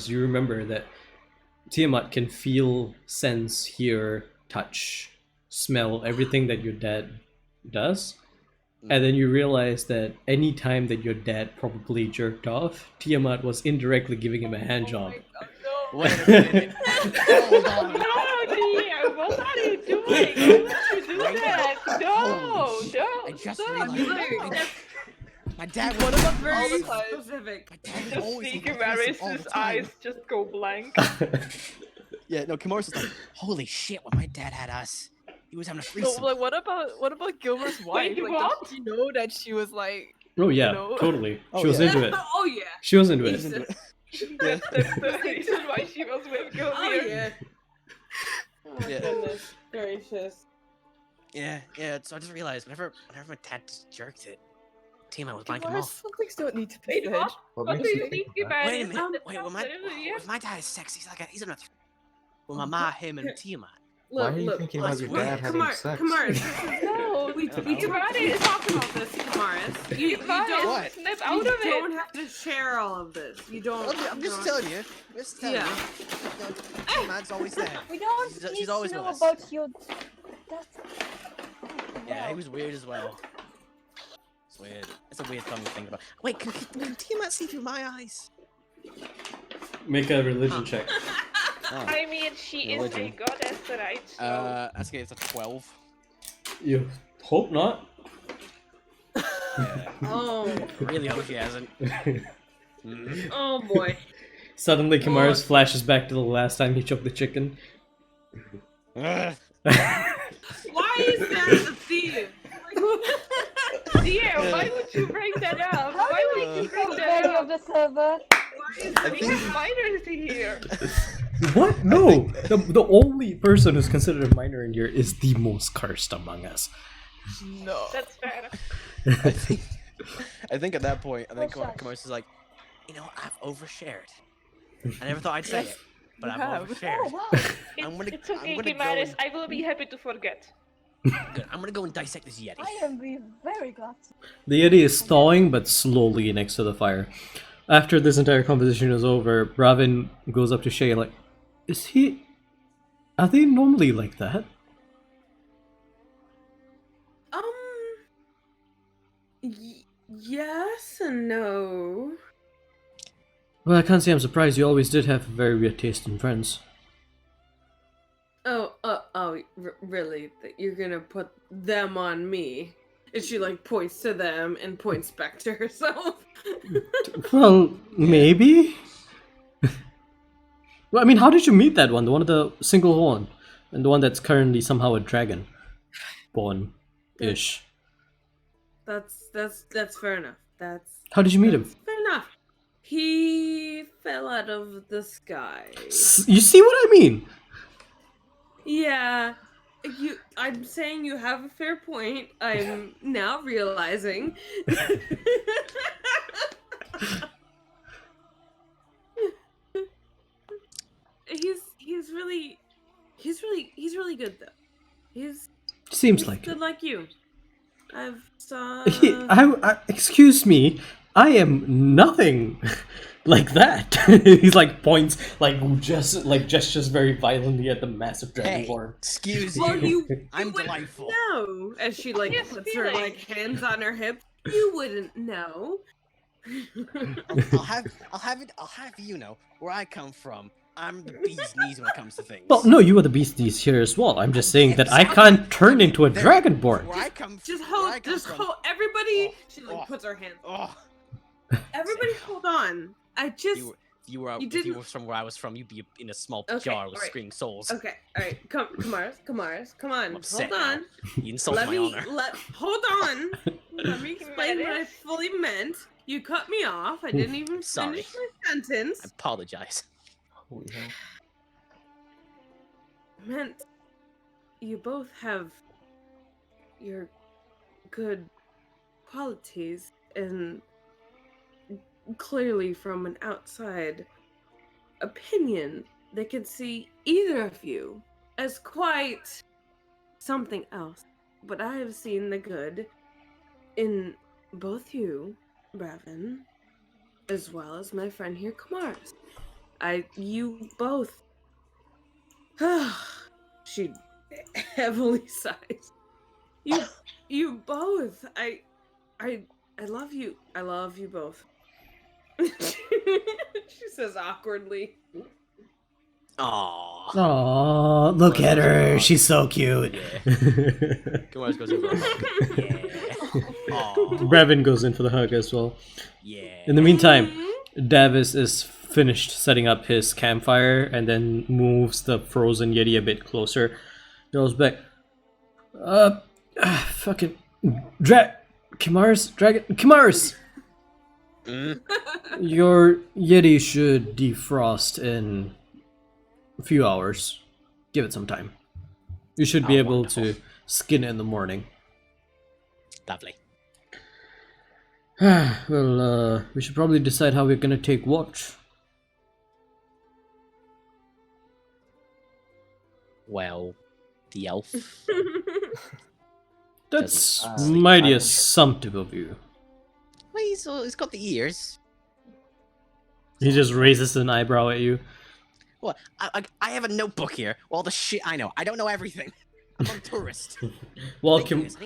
you remember that Tiamat can feel, sense, hear, touch, smell everything that your dad does. And then you realize that any time that your dad probably jerked off, Tiamat was indirectly giving him a hand job. Wait a minute. Hold on. No, dear, what are you doing? Why would you do that? No, I don't. just stop. realized. My dad What was about Very all the time? specific. My dad was Just always see aggressive all the Kamaris' time. eyes just go blank. Yeah, no, Kamaris was like, holy shit, when my dad had us, he was having a So, threesome. like, what about Gilbert's wife? Wait, Like, what? does she know that she was like? Oh yeah, No. totally. Oh, She was yeah. into it. Oh yeah. She was into it. Jesus. That's the reason why she was with Gilbert. Oh yeah. Oh Yeah. goodness gracious. Yeah, so I just realized whenever my dad just jerked it, Tiamat was blanking him Kamaris, off. some things don't need to be Wait, said. what? What What makes do you you think think of that? about Wait a it? minute, That's wait, absolutely if my dad is sex, he's in a with my ma, him, and Tiamat. Why Look, are you look, thinking look, about your wait, dad having Kamar, sex? Kamaris, No, we I don't we know. talked about this, Kamaris. You Kamaris, don't snap you out of don't it. have to share all of this. You don't. I'm just don't- telling you. Just telling Yeah. you. Tiamat's always there. We don't She's need always to know with us. about your. That's. Yeah, he was weird as well. It's weird. It's a weird thing to think about. Wait, can Tiamat see through my eyes? Make a religion check. Oh. I mean, she is a Religion. goddess, right? So That's okay, it's a 12. You hope not. Yeah. Oh, Really hope she hasn't. Mm. oh boy. Suddenly, Kamaris flashes back to the last time he choked the chicken. Ugh. Why is that the theme? dear, why would you bring that up? How Why do would you we bring keep that value up? of the server? I We think have minors here. What? No! The only person who's considered a minor in here is the most cursed among us. No. That's fair. I think at that point, I think Oh, shush. Kamaris is like, I've overshared. I never thought I'd say it. but You I've have. overshared. Oh wow. It's okay, I'm gonna go Kimaris. and- I will be happy to forget. Good. I'm gonna go and dissect this Yeti. I am be very glad. The Yeti is thawing, but slowly next to the fire. After this entire conversation is over, Bravin goes up to Shay like, is he... Are they normally like that? Yes and no. Well, I can't say I'm surprised. You always did have very weird taste in friends. Really? That you're gonna put them on me? And she like points to them and points back to herself. Well, maybe? Well, I mean, how did you meet that one? The one of the single one? And the one that's currently somehow a dragon? Born-ish. That's fair enough. How did you meet him? That's fair enough. He fell out of the sky. You see what I mean? Yeah. I'm saying you have a fair point. I'm now realizing. he's really good though. He's Seems like good it. like you. I've saw Excuse me, I am nothing like that. He's like points, like gestures very violently at the massive Hey, dragonborn. excuse Well, you. you I'm wouldn't delightful. know. As she like Yes, puts her feeling. like hands on her hips, you wouldn't know. I'll have you know where I come from. I'm the bee's knees when it comes to things. Well, no, you are the beasties here as well. I'm just saying that I can't turn into a dragonborn. Where I come Just where I hold, come just from- hold. Everybody, Oh, she like oh. puts her hands. Oh, Everybody, hold on. I just. if you were didn't- from where I was from, you'd be in a small Okay, jar with alright. screaming souls. Okay, all right. Kamaris, come on. I'm upset Hold on. You insulted my honor. Hold on. Let me explain what I fully meant. You cut me off. I didn't even Sorry. finish my sentence. I apologize. Holy hell. Meant you both have your good qualities, and clearly from an outside opinion, they could see either of you as quite something else. But I have seen the good in both you, Bravin, as well as my friend here, Kamaris. You both. She heavily sighs. You both. I love you. I love you both. She says awkwardly. Aww. Aw, look at her. She's so cute. Come on, let's go to the Yeah. Aw. Brevin goes in for the hug as well. Yeah. In the meantime, Davis is finished setting up his campfire and then moves the frozen Yeti a bit closer. Goes back. Fucking Kimaris! Mm? Your Yeti should defrost in a few hours. Give it some time. You should be Oh, able wonderful. to skin it in the morning. Lovely. Well, we should probably decide how we're gonna take watch. Well, the elf. That's Doesn't- mighty I don't- assumptive of you. Well, he's got the ears. He just raises an eyebrow at you. Well, I have a notebook here. With all the shit I know. I don't know everything. I'm a tourist. Well, Thing is,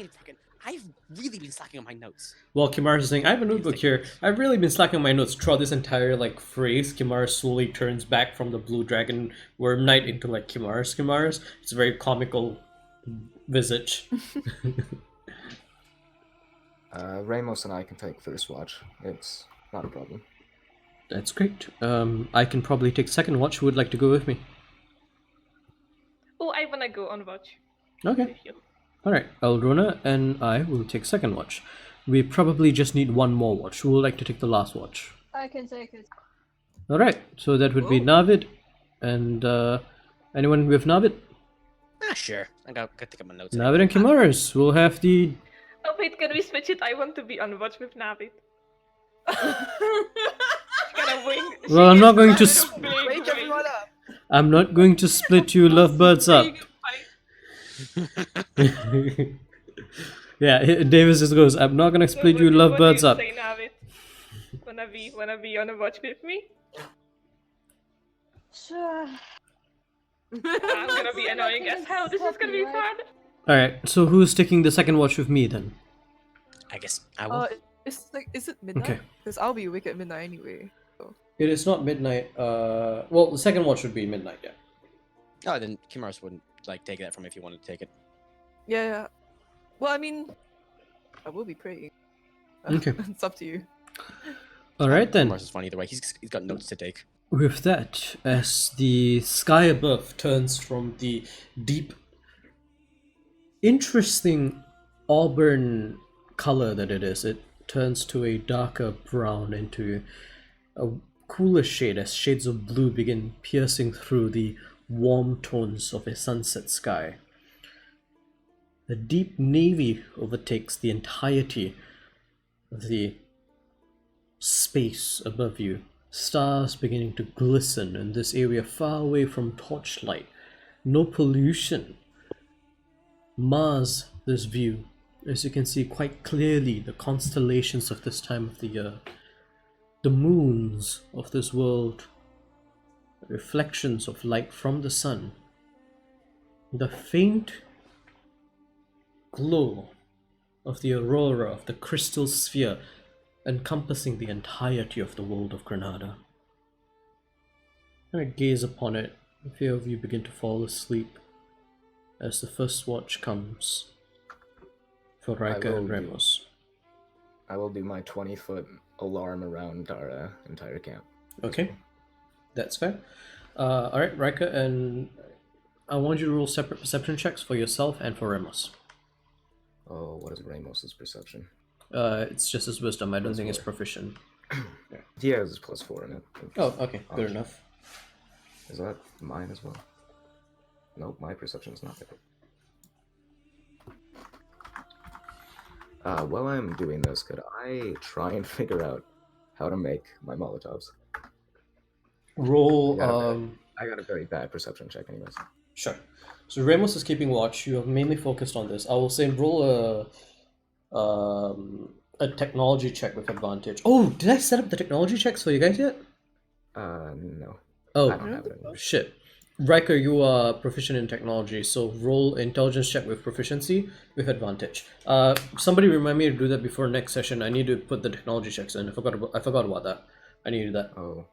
I've really been slacking on my notes. Kimaris is saying, I have a notebook here. I've really been slacking on my notes throughout this entire phrase. Kimaris slowly turns back from the blue dragon worm knight into Kimaris. It's a very comical visage. Ramos and I can take first watch. It's not a problem. That's great. I can probably take second watch. Who would like to go with me? Oh, I wanna go on watch Okay. with you. Alright, Eldrona and I will take second watch. We probably just need one more watch. Who would like to take the last watch? I can take it. Alright, so that would be Oh. Navid. And anyone with Navid? Ah, sure. I gotta think of my notes. Navid and Kimaris will have the... Oh wait, can we switch it? I want to be on watch with Navid. She's gonna wing. Well, I'm not going to Wake Wake everyone up! I'm not going to split you lovebirds up. Yeah, Davis just goes, I'm not gonna split you lovebirds up. Say, Navid? Wanna be on a watch with me? Sure. I'm gonna be annoying as hell. This is gonna be fun. Alright, so who's taking the second watch with me then? I guess I will. Is it midnight? Okay. Because I'll be awake at midnight anyway. So. It is not midnight. Well, the second watch would be midnight, yeah. Oh, then Kimaros wouldn't like take that from me if you wanted to take it. Yeah. Well, I mean, I will be praying. Okay. It's up to you. Alright then. Kimaros is fine either way. He's got notes to take. With that, as the sky above turns from the deep, interesting auburn color that it is, it turns to a darker brown into a cooler shade as shades of blue begin piercing through the warm tones of a sunset sky. The deep navy overtakes the entirety of the space above you. Stars beginning to glisten in this area far away from torchlight. No pollution. Mars this view, as you can see quite clearly the constellations of this time of the year. The moons of this world, reflections of light from the sun. The faint glow of the aurora of the crystal sphere encompassing the entirety of the world of Granada. And I gaze upon it, a few of you begin to fall asleep as the first watch comes for Rika and Ramos. I will do my 20-foot alarm around our entire camp. Okay, that's fair. Alright, Rika, and I want you to roll separate perception checks for yourself and for Ramos. Oh, what is Ramos's perception? It's just his wisdom. I don't think it's proficient. Yeah. He has +4 in it. Oh, okay, good enough. Is that mine as well? Nope, my perception is not there. While I'm doing this, could I try and figure out how to make my Molotovs? Roll. I got a very bad perception check, anyways. Sure. So Ramos is keeping watch. You are mainly focused on this. I will say roll a technology check with advantage. Oh, did I set up the technology checks for you guys yet? No. Oh, I don't have it anymore. shit. Riker, you are proficient in technology, so roll intelligence check with proficiency with advantage. Somebody remind me to do that before next session. I need to put the technology checks in. I forgot about that. I need to do that. Oh.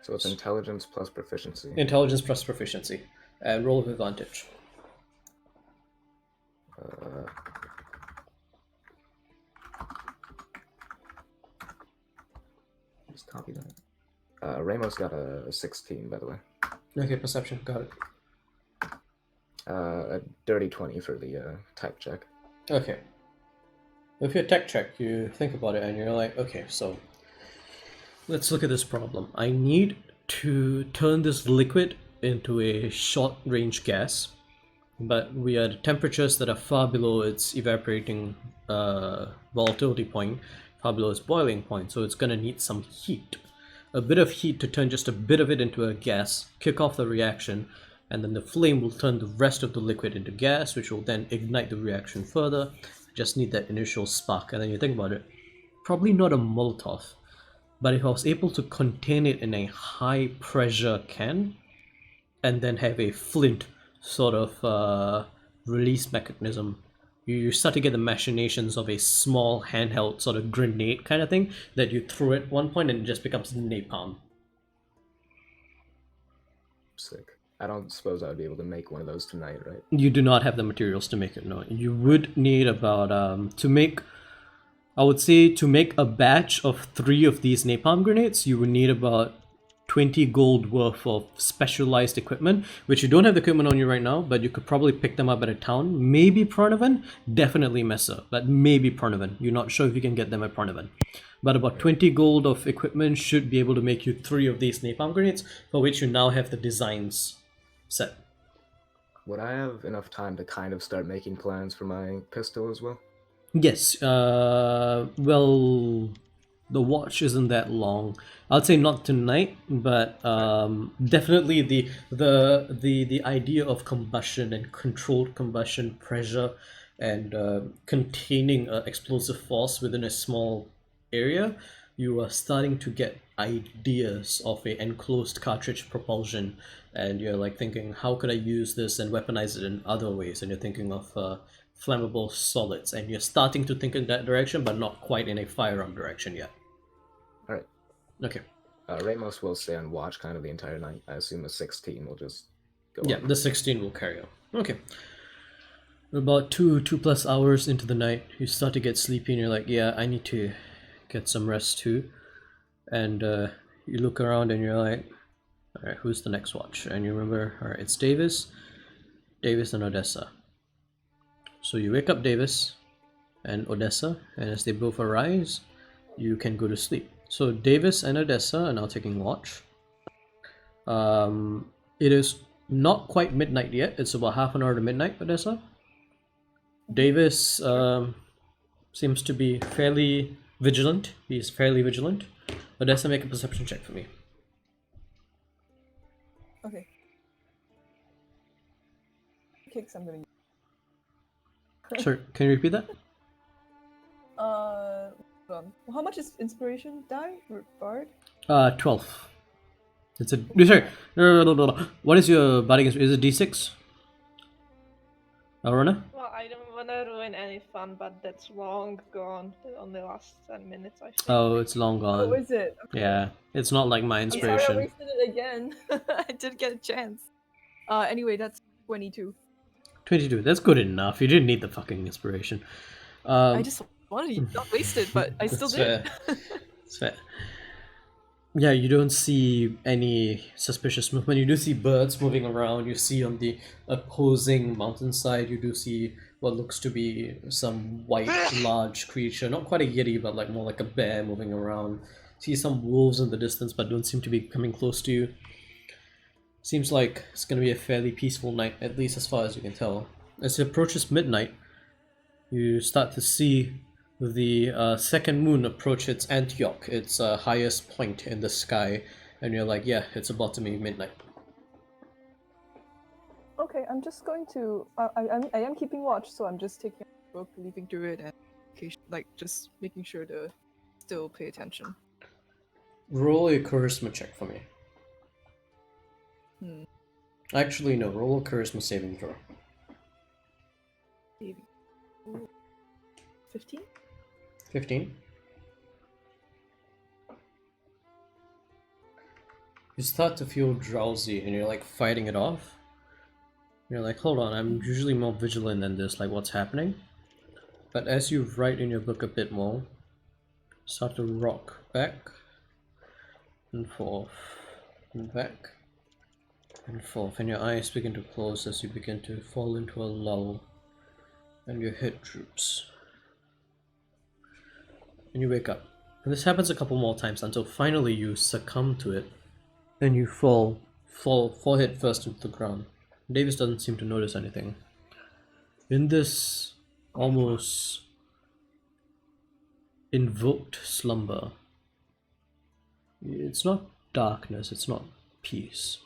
So it's intelligence plus proficiency. Intelligence plus proficiency. And roll with advantage. Just copy that. Ramos got a 16, by the way. Okay, perception, got it. A dirty 20 for the type check. Okay. With your tech check, you think about it and you're like, okay, so let's look at this problem. I need to turn this liquid into a short-range gas, but we are at temperatures that are far below its evaporating volatility point, far below its boiling point, so it's going to need some heat. A bit of heat to turn just a bit of it into a gas, kick off the reaction, and then the flame will turn the rest of the liquid into gas, which will then ignite the reaction further. Just need that initial spark, and then you think about it, probably not a Molotov, but if I was able to contain it in a high pressure can, and then have a flint sort of release mechanism, you start to get the machinations of a small handheld sort of grenade kind of thing that you throw at one point and it just becomes napalm. Sick. I don't suppose I would be able to make one of those tonight, right? You do not have the materials to make it, no. You would need about, I would say to make a batch of 3 of these napalm grenades, you would need about 20 gold worth of specialized equipment, which you don't have the equipment on you right now, but you could probably pick them up at a town. Maybe Pranavan, definitely Mesa, but maybe Pranavan. You're not sure if you can get them at Pranavan. But about 20 gold of equipment should be able to make you 3 of these napalm grenades, for which you now have the designs set. Would I have enough time to kind of start making plans for my pistol as well? Yes, well, the watch isn't that long. I'd say not tonight, but definitely the idea of combustion and controlled combustion, pressure, and containing explosive force within a small area, you are starting to get ideas of a enclosed cartridge propulsion, and you're like thinking, how could I use this and weaponize it in other ways? And you're thinking of flammable solids, and you're starting to think in that direction, but not quite in a firearm direction yet. All right. Okay. Ramos will stay on watch kind of the entire night. I assume the 16 will just go Yeah, on. the 16 will carry on. Okay. About 2+ hours into the night, you start to get sleepy, and you're like, yeah, I need to get some rest too. And you look around, and you're like, all right, who's the next watch? And you remember, all right, it's Davis, and Odessa. So you wake up Davis and Odessa, and as they both arise, you can go to sleep. So Davis and Odessa are now taking watch. It is not quite midnight yet. It's about half an hour to midnight, Odessa. Davis seems to be fairly vigilant. He's fairly vigilant. Odessa, make a perception check for me. Okay. Kicks I'm gonna use. Sorry, can you repeat that? Hold on. How much is inspiration die? Bard? 12. It's a. Sorry. No. What is your barding? Is it D6? Arona? Well, I don't want to ruin any fun, but that's long gone. It only lasts 10 minutes, I think. Oh, it's long gone. Oh, is it? Okay. Yeah, it's not like my I'm inspiration. sorry I wasted it again. I did get a chance. Anyway, that's 22. 22. That's good enough. You didn't need the fucking inspiration. I just wanted to not waste it, but I still did. It's fair. Yeah, you don't see any suspicious movement. You do see birds moving around. You see on the opposing mountainside, you do see what looks to be some white, large creature. Not quite a yeti, but like more like a bear moving around. See some wolves in the distance, but don't seem to be coming close to you. Seems like it's going to be a fairly peaceful night, at least as far as you can tell. As it approaches midnight, you start to see the second moon approach its Antioch, its highest point in the sky, and you're like, yeah, it's about to be midnight. Okay, I'm just going to. I am keeping watch, so I'm just taking a book, leafing through it, and like just making sure to still pay attention. Roll a charisma check for me. Actually, no. Roll a charisma saving throw. 15? 15. You start to feel drowsy, and you're like fighting it off. You're like, hold on, I'm usually more vigilant than this, like what's happening? But as you write in your book a bit more, start to rock back and forth and back and forth, and your eyes begin to close as you begin to fall into a lull, and your head droops. And you wake up. And this happens a couple more times until finally you succumb to it. Then you fall head first into the ground. Davis doesn't seem to notice anything. In this almost invoked slumber, it's not darkness, it's not peace.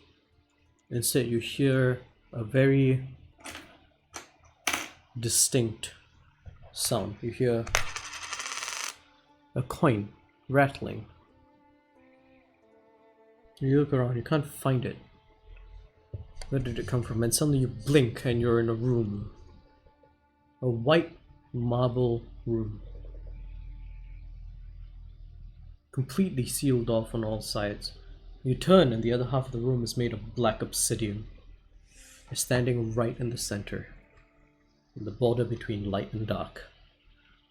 Instead, you hear a very distinct sound. You hear a coin rattling. You look around, you can't find it. Where did it come from? And suddenly you blink and you're in a room. A white marble room. Completely sealed off on all sides. You turn and the other half of the room is made of black obsidian. You're standing right in the center, in the border between light and dark.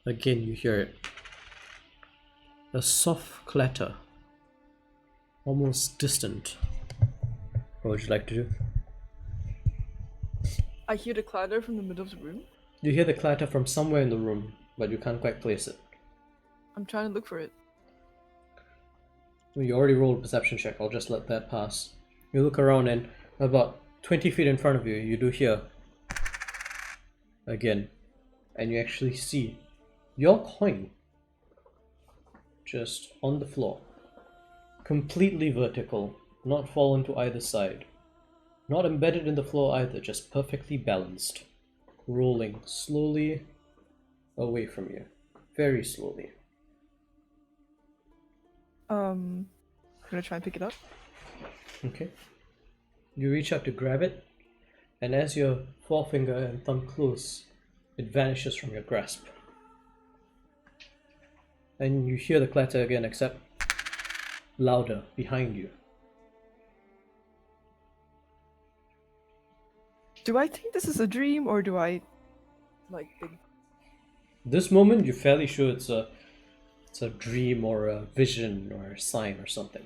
Again you hear it. A soft clatter. Almost distant. What would you like to do? I hear the clatter from the middle of the room. You hear the clatter from somewhere in the room, but you can't quite place it. I'm trying to look for it. You already rolled a perception check, I'll just let that pass. You look around and about 20 feet in front of you, you do hear again. And you actually see your coin just on the floor. Completely vertical, not fallen to either side. Not embedded in the floor either, just perfectly balanced. Rolling slowly away from you. Very slowly. I'm gonna try and pick it up. Okay. You reach out to grab it, and as your forefinger and thumb close, it vanishes from your grasp. And you hear the clatter again, except louder behind you. Do I think this is a dream, or do I think? This moment, you're fairly sure it's a dream or a vision or a sign or something.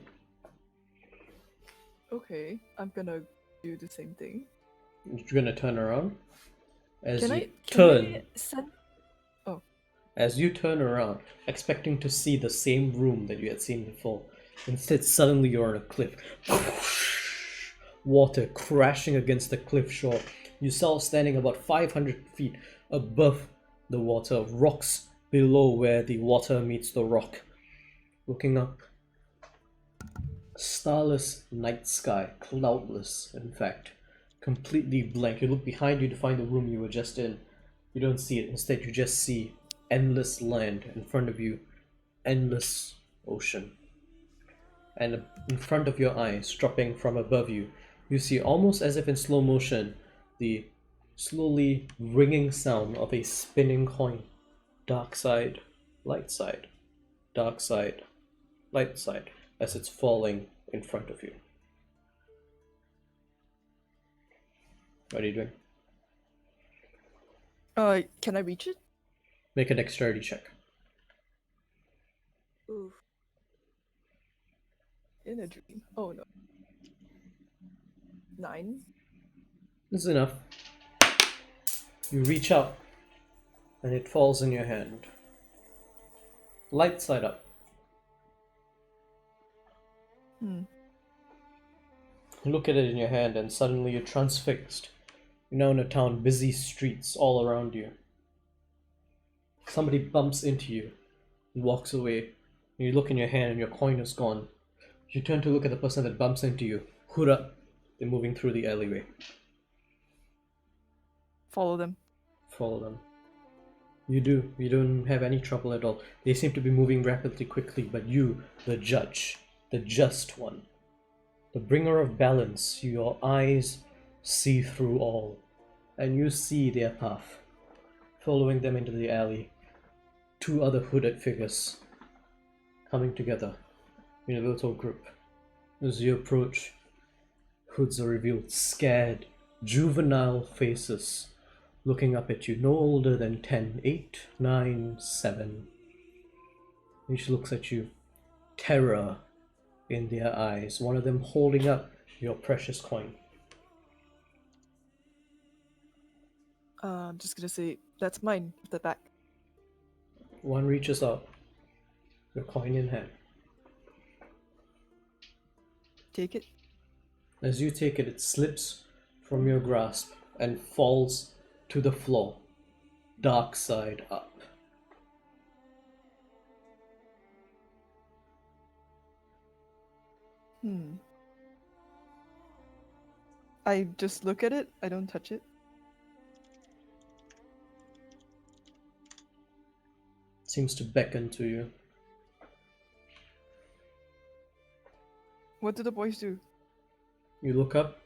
Okay, I'm gonna do the same thing. You're gonna turn around. As Can you I turn, send? as you turn around, expecting to see the same room that you had seen before, instead suddenly you're on a cliff. Water crashing against the cliff shore. Yourself standing about 500 feet above the water, rocks below where the water meets the rock. Looking up, starless night sky, cloudless in fact, completely blank. You look behind you to find the room you were just in. You don't see it. Instead, you just see endless land in front of you, endless ocean. And in front of your eyes, dropping from above you, you see, almost as if in slow motion, the slowly ringing sound of a spinning coin. Dark side, light side, dark side, light side, as it's falling in front of you. What are you doing? Can I reach it? Make a dexterity check. Oof. In a dream. Oh no. 9. This is enough. You reach out, and it falls in your hand. Light side up. Hmm. You look at it in your hand, and suddenly you're transfixed. You're now in a town, busy streets all around you. Somebody bumps into you and walks away. And you look in your hand, and your coin is gone. You turn to look at the person that bumps into you. Hood up. They're moving through the alleyway. Follow them. Follow them. You do. You don't have any trouble at all. They seem to be moving rapidly, quickly, but you, the judge, the just one, the bringer of balance, your eyes see through all, and you see their path. Following them into the alley, 2 other hooded figures coming together in a little group. As you approach, hoods are revealed, scared, juvenile faces looking up at you, no older than 10, 8, 9, 7. Each looks at you, terror in their eyes, one of them holding up your precious coin. I'm just gonna say, that's mine, the back. One reaches out, your coin in hand. Take it. As you take it, it slips from your grasp and falls to the floor, dark side up. I just look at it, I don't touch it. Seems to beckon to you. What do the boys do? You look up,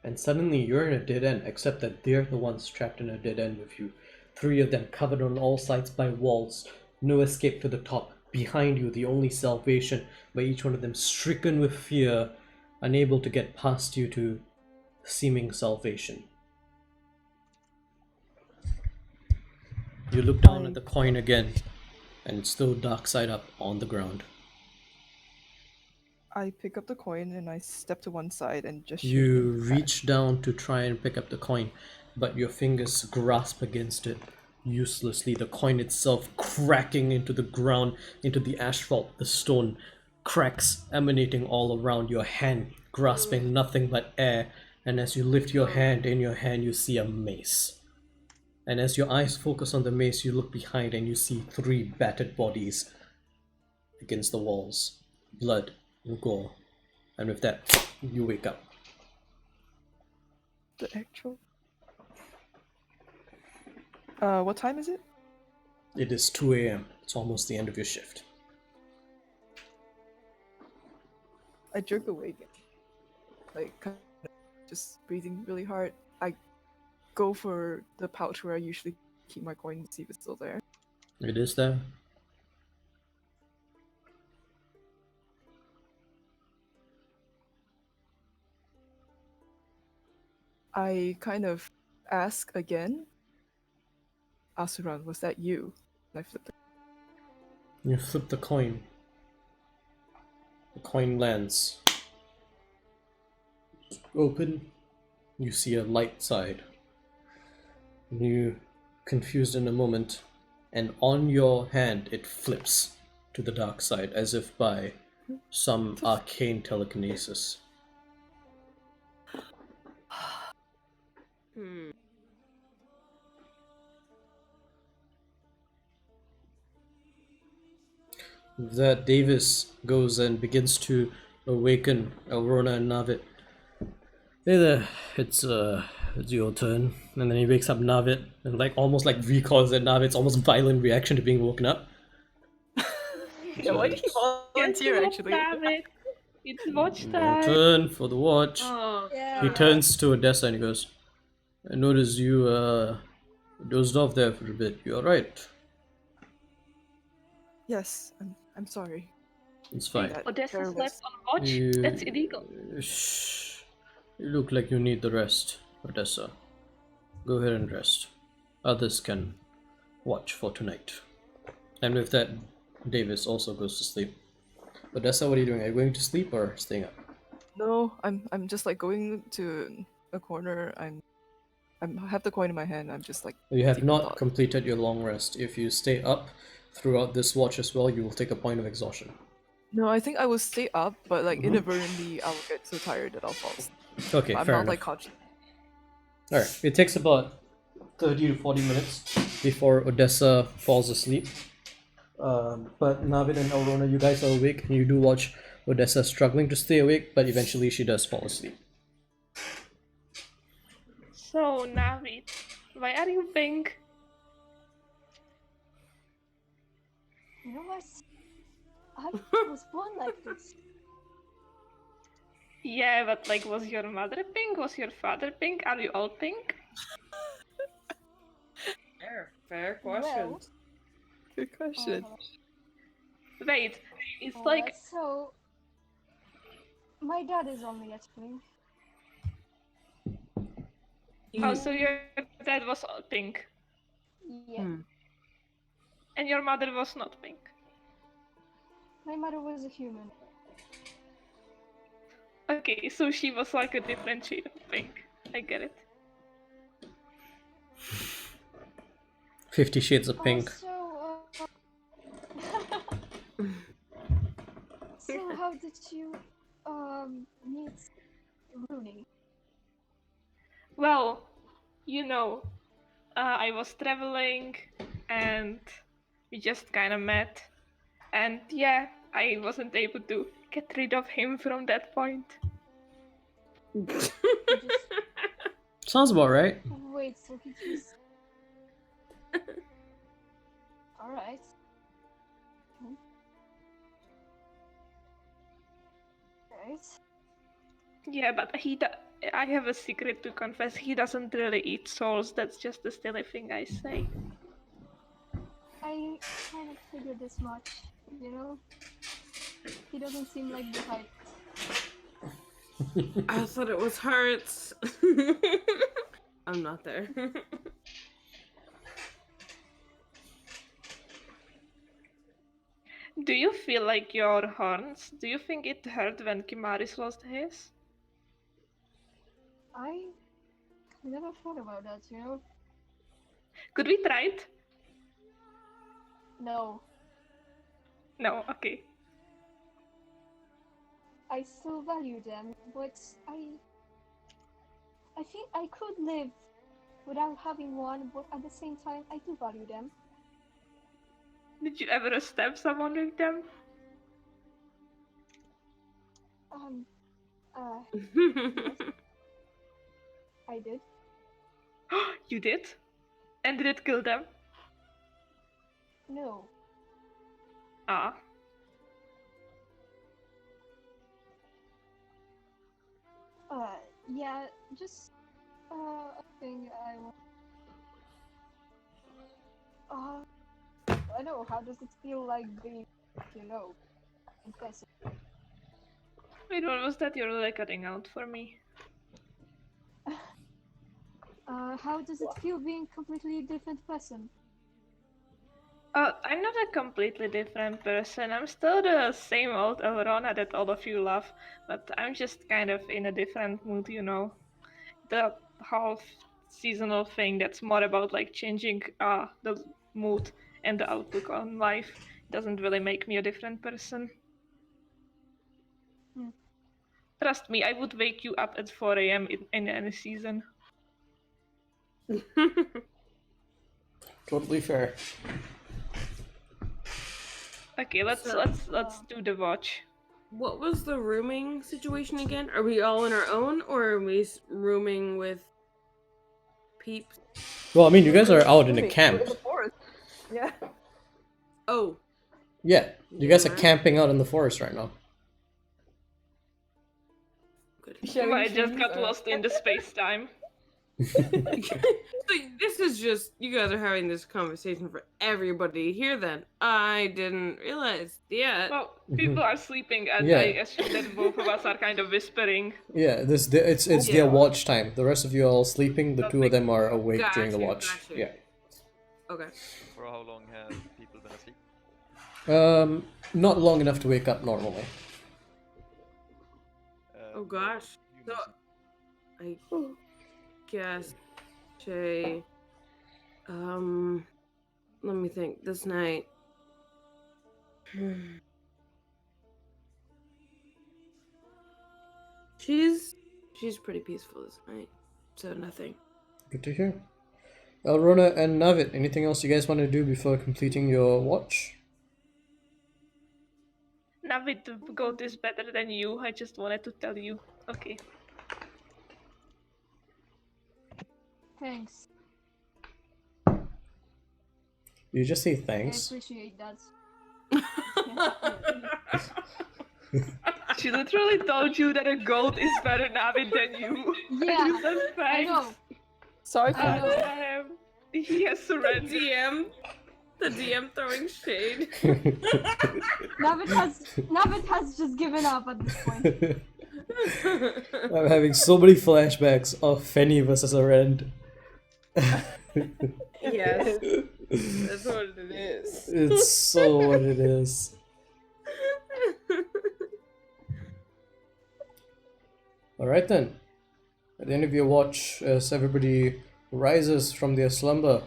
and suddenly you're in a dead end, except that they're the ones trapped in a dead end with you. 3 of them covered on all sides by walls, no escape to the top. Behind you, the only salvation, by each one of them stricken with fear, unable to get past you to seeming salvation. You look down at the coin again, and it's still dark side up on the ground. I pick up the coin and I step to one side and just You reach down to try and pick up the coin, but your fingers grasp against it uselessly. The coin itself cracking into the ground, into the asphalt, the stone, cracks emanating all around your hand, grasping nothing but air. And as you lift your hand, in your hand you see a mace. And as your eyes focus on the mace, you look behind and you see 3 battered bodies. against the walls, blood and gore. And with that, you wake up. The actual. What time is it? It is 2 a.m. It's almost the end of your shift. I jerk awake, like kind of just breathing really hard. I go for the pouch where I usually keep my coin to see if it's still there. It is there. I kind of ask again. Asuran, was that you? And I flip it. You flip the coin. The coin lands. Open. You see a light side. You confused in a moment, and on your hand it flips to the dark side as if by some arcane telekinesis. Hmm. That Davis goes and begins to awaken Elrona and Navid. Hey there, it's your turn. And then he wakes up Navid and almost recalls at Navid's almost violent reaction to being woken up. Yeah, why did he volunteer Yes, actually? damn it. It's watch Your time. turn for the watch. Oh, Yeah. He turns to Odessa and he goes, I noticed you dozed off there for a bit. You alright? Yes, I'm sorry. It's fine. That Odessa there was- slept on watch? You- That's illegal. Shh. You look like you need the rest, Odessa. Go ahead and rest. Others can watch for tonight. And with that, Davis also goes to sleep. Odessa, what are you doing? Are you going to sleep or staying up? No, I'm just going to a corner. I have the coin in my hand. I'm just You have deep in not thought. completed your long rest. If you stay up throughout this watch as well, you will take a point of exhaustion. No, I think I will stay up, but inadvertently I will get so tired that I'll fall asleep. Okay, I'm fair not enough. conscious. Alright, it takes about 30 to 40 minutes before Odessa falls asleep. But Navid and Elrona, you guys are awake, and you do watch Odessa struggling to stay awake, but eventually she does fall asleep. So, Navid, why are you pink? You know what? I was born like this. Yeah, but was your mother pink? Was your father pink? Are you all pink? fair question. Well, Good question. Wait, it's so my dad is only at pink. oh, so your dad was all pink, Yeah. and your mother was not pink. My mother was a human. Okay, so she was a different shade of pink. I get it. 50 Shades of Pink. So how did you meet Rooney? Well, I was traveling and we just kind of met. And yeah, I wasn't able to get rid of him from that point. Sounds about right. Wait, so he just... Alright. Right. Yeah, but I have a secret to confess. He doesn't really eat souls. That's just a silly thing I say. I kind of figured this much, He doesn't seem like the type. I thought it was Hearts. I'm not there. Do you feel like your horns? Do you think it hurt when Kimaris lost his? I never thought about that, Could we try it? No. No, okay. I still value them, but I think I could live without having one, but at the same time, I do value them. Did you ever stab someone with them? I did. You did? And did it kill them? No. Ah. Yeah, just a thing I want. I know. How does it feel like being, impressive? Wait, what was that? You're really cutting out for me. How does it feel being completely different person? I'm not a completely different person. I'm still the same old Elrona that all of you love, but I'm just kind of in a different mood, you know. The whole seasonal thing that's more about like changing the mood and the outlook on life doesn't really make me a different person. Trust me, I would wake you up at 4 a.m. in any season. Totally fair. Okay, let's do the watch. What was the rooming situation again? Are we all on our own, or are we rooming with peeps? Well, I mean, you guys are out in a We're camp. in the forest. Yeah. Oh, Yeah, you guys are Yeah. camping out in the forest right now. good. Sharing I just trees, got lost in the space-time. So this is just, you guys are having this conversation for everybody here then. I didn't realize yet. Well, people are sleeping, and Yeah. I assume that both of us are kind of whispering. Yeah, it's Yeah. their watch time. The rest of you are all sleeping. The two of them are awake during the Gotcha, watch. gotcha. Yeah. Okay. For how long have people been asleep? Not long enough to wake up normally. Oh gosh. So, I guess, Shay, let me think. This night. She's pretty peaceful this night. So nothing. Good to hear. Elrona and Navid, anything else you guys want to do before completing your watch? Navid, the goat is better than you. I just wanted to tell you. Okay. Thanks. You just say I thanks. appreciate that. She literally told you that a goat is better Navid than you. Yeah, And you said I thanks. know. Sorry, I know. He has surrendered. The DM throwing shade. Navid has just given up at this point. I'm having so many flashbacks of Fenny versus Arend. Yes. That's what it is. It's so what it is. Alright then. At the end of your watch, as everybody rises from their slumber,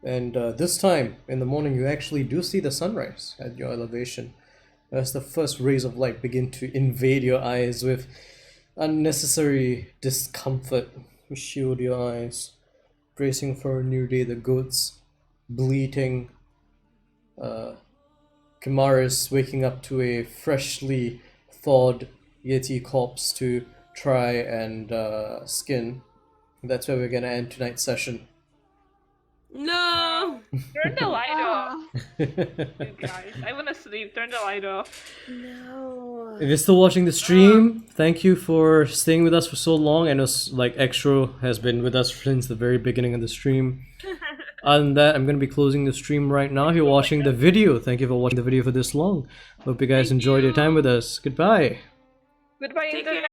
and this time in the morning you actually do see the sunrise at your elevation, as the first rays of light begin to invade your eyes with unnecessary discomfort. You shield your eyes, bracing for a new day. The goats bleating, Kamaris waking up to a freshly thawed Yeti corpse to try and skin. That's where we're gonna end tonight's session. No! Turn the light off, Ah, you guys. I wanna sleep. Turn the light off. No. If you're still watching the stream, thank you for staying with us for so long. I know like Extro has been with us since the very beginning of the stream. Other than that, I'm going to be closing the stream right now. If you're watching the video, thank you for watching the video for this long. Hope you guys Thank enjoyed your you. time with us. Goodbye. Goodbye, Take internet.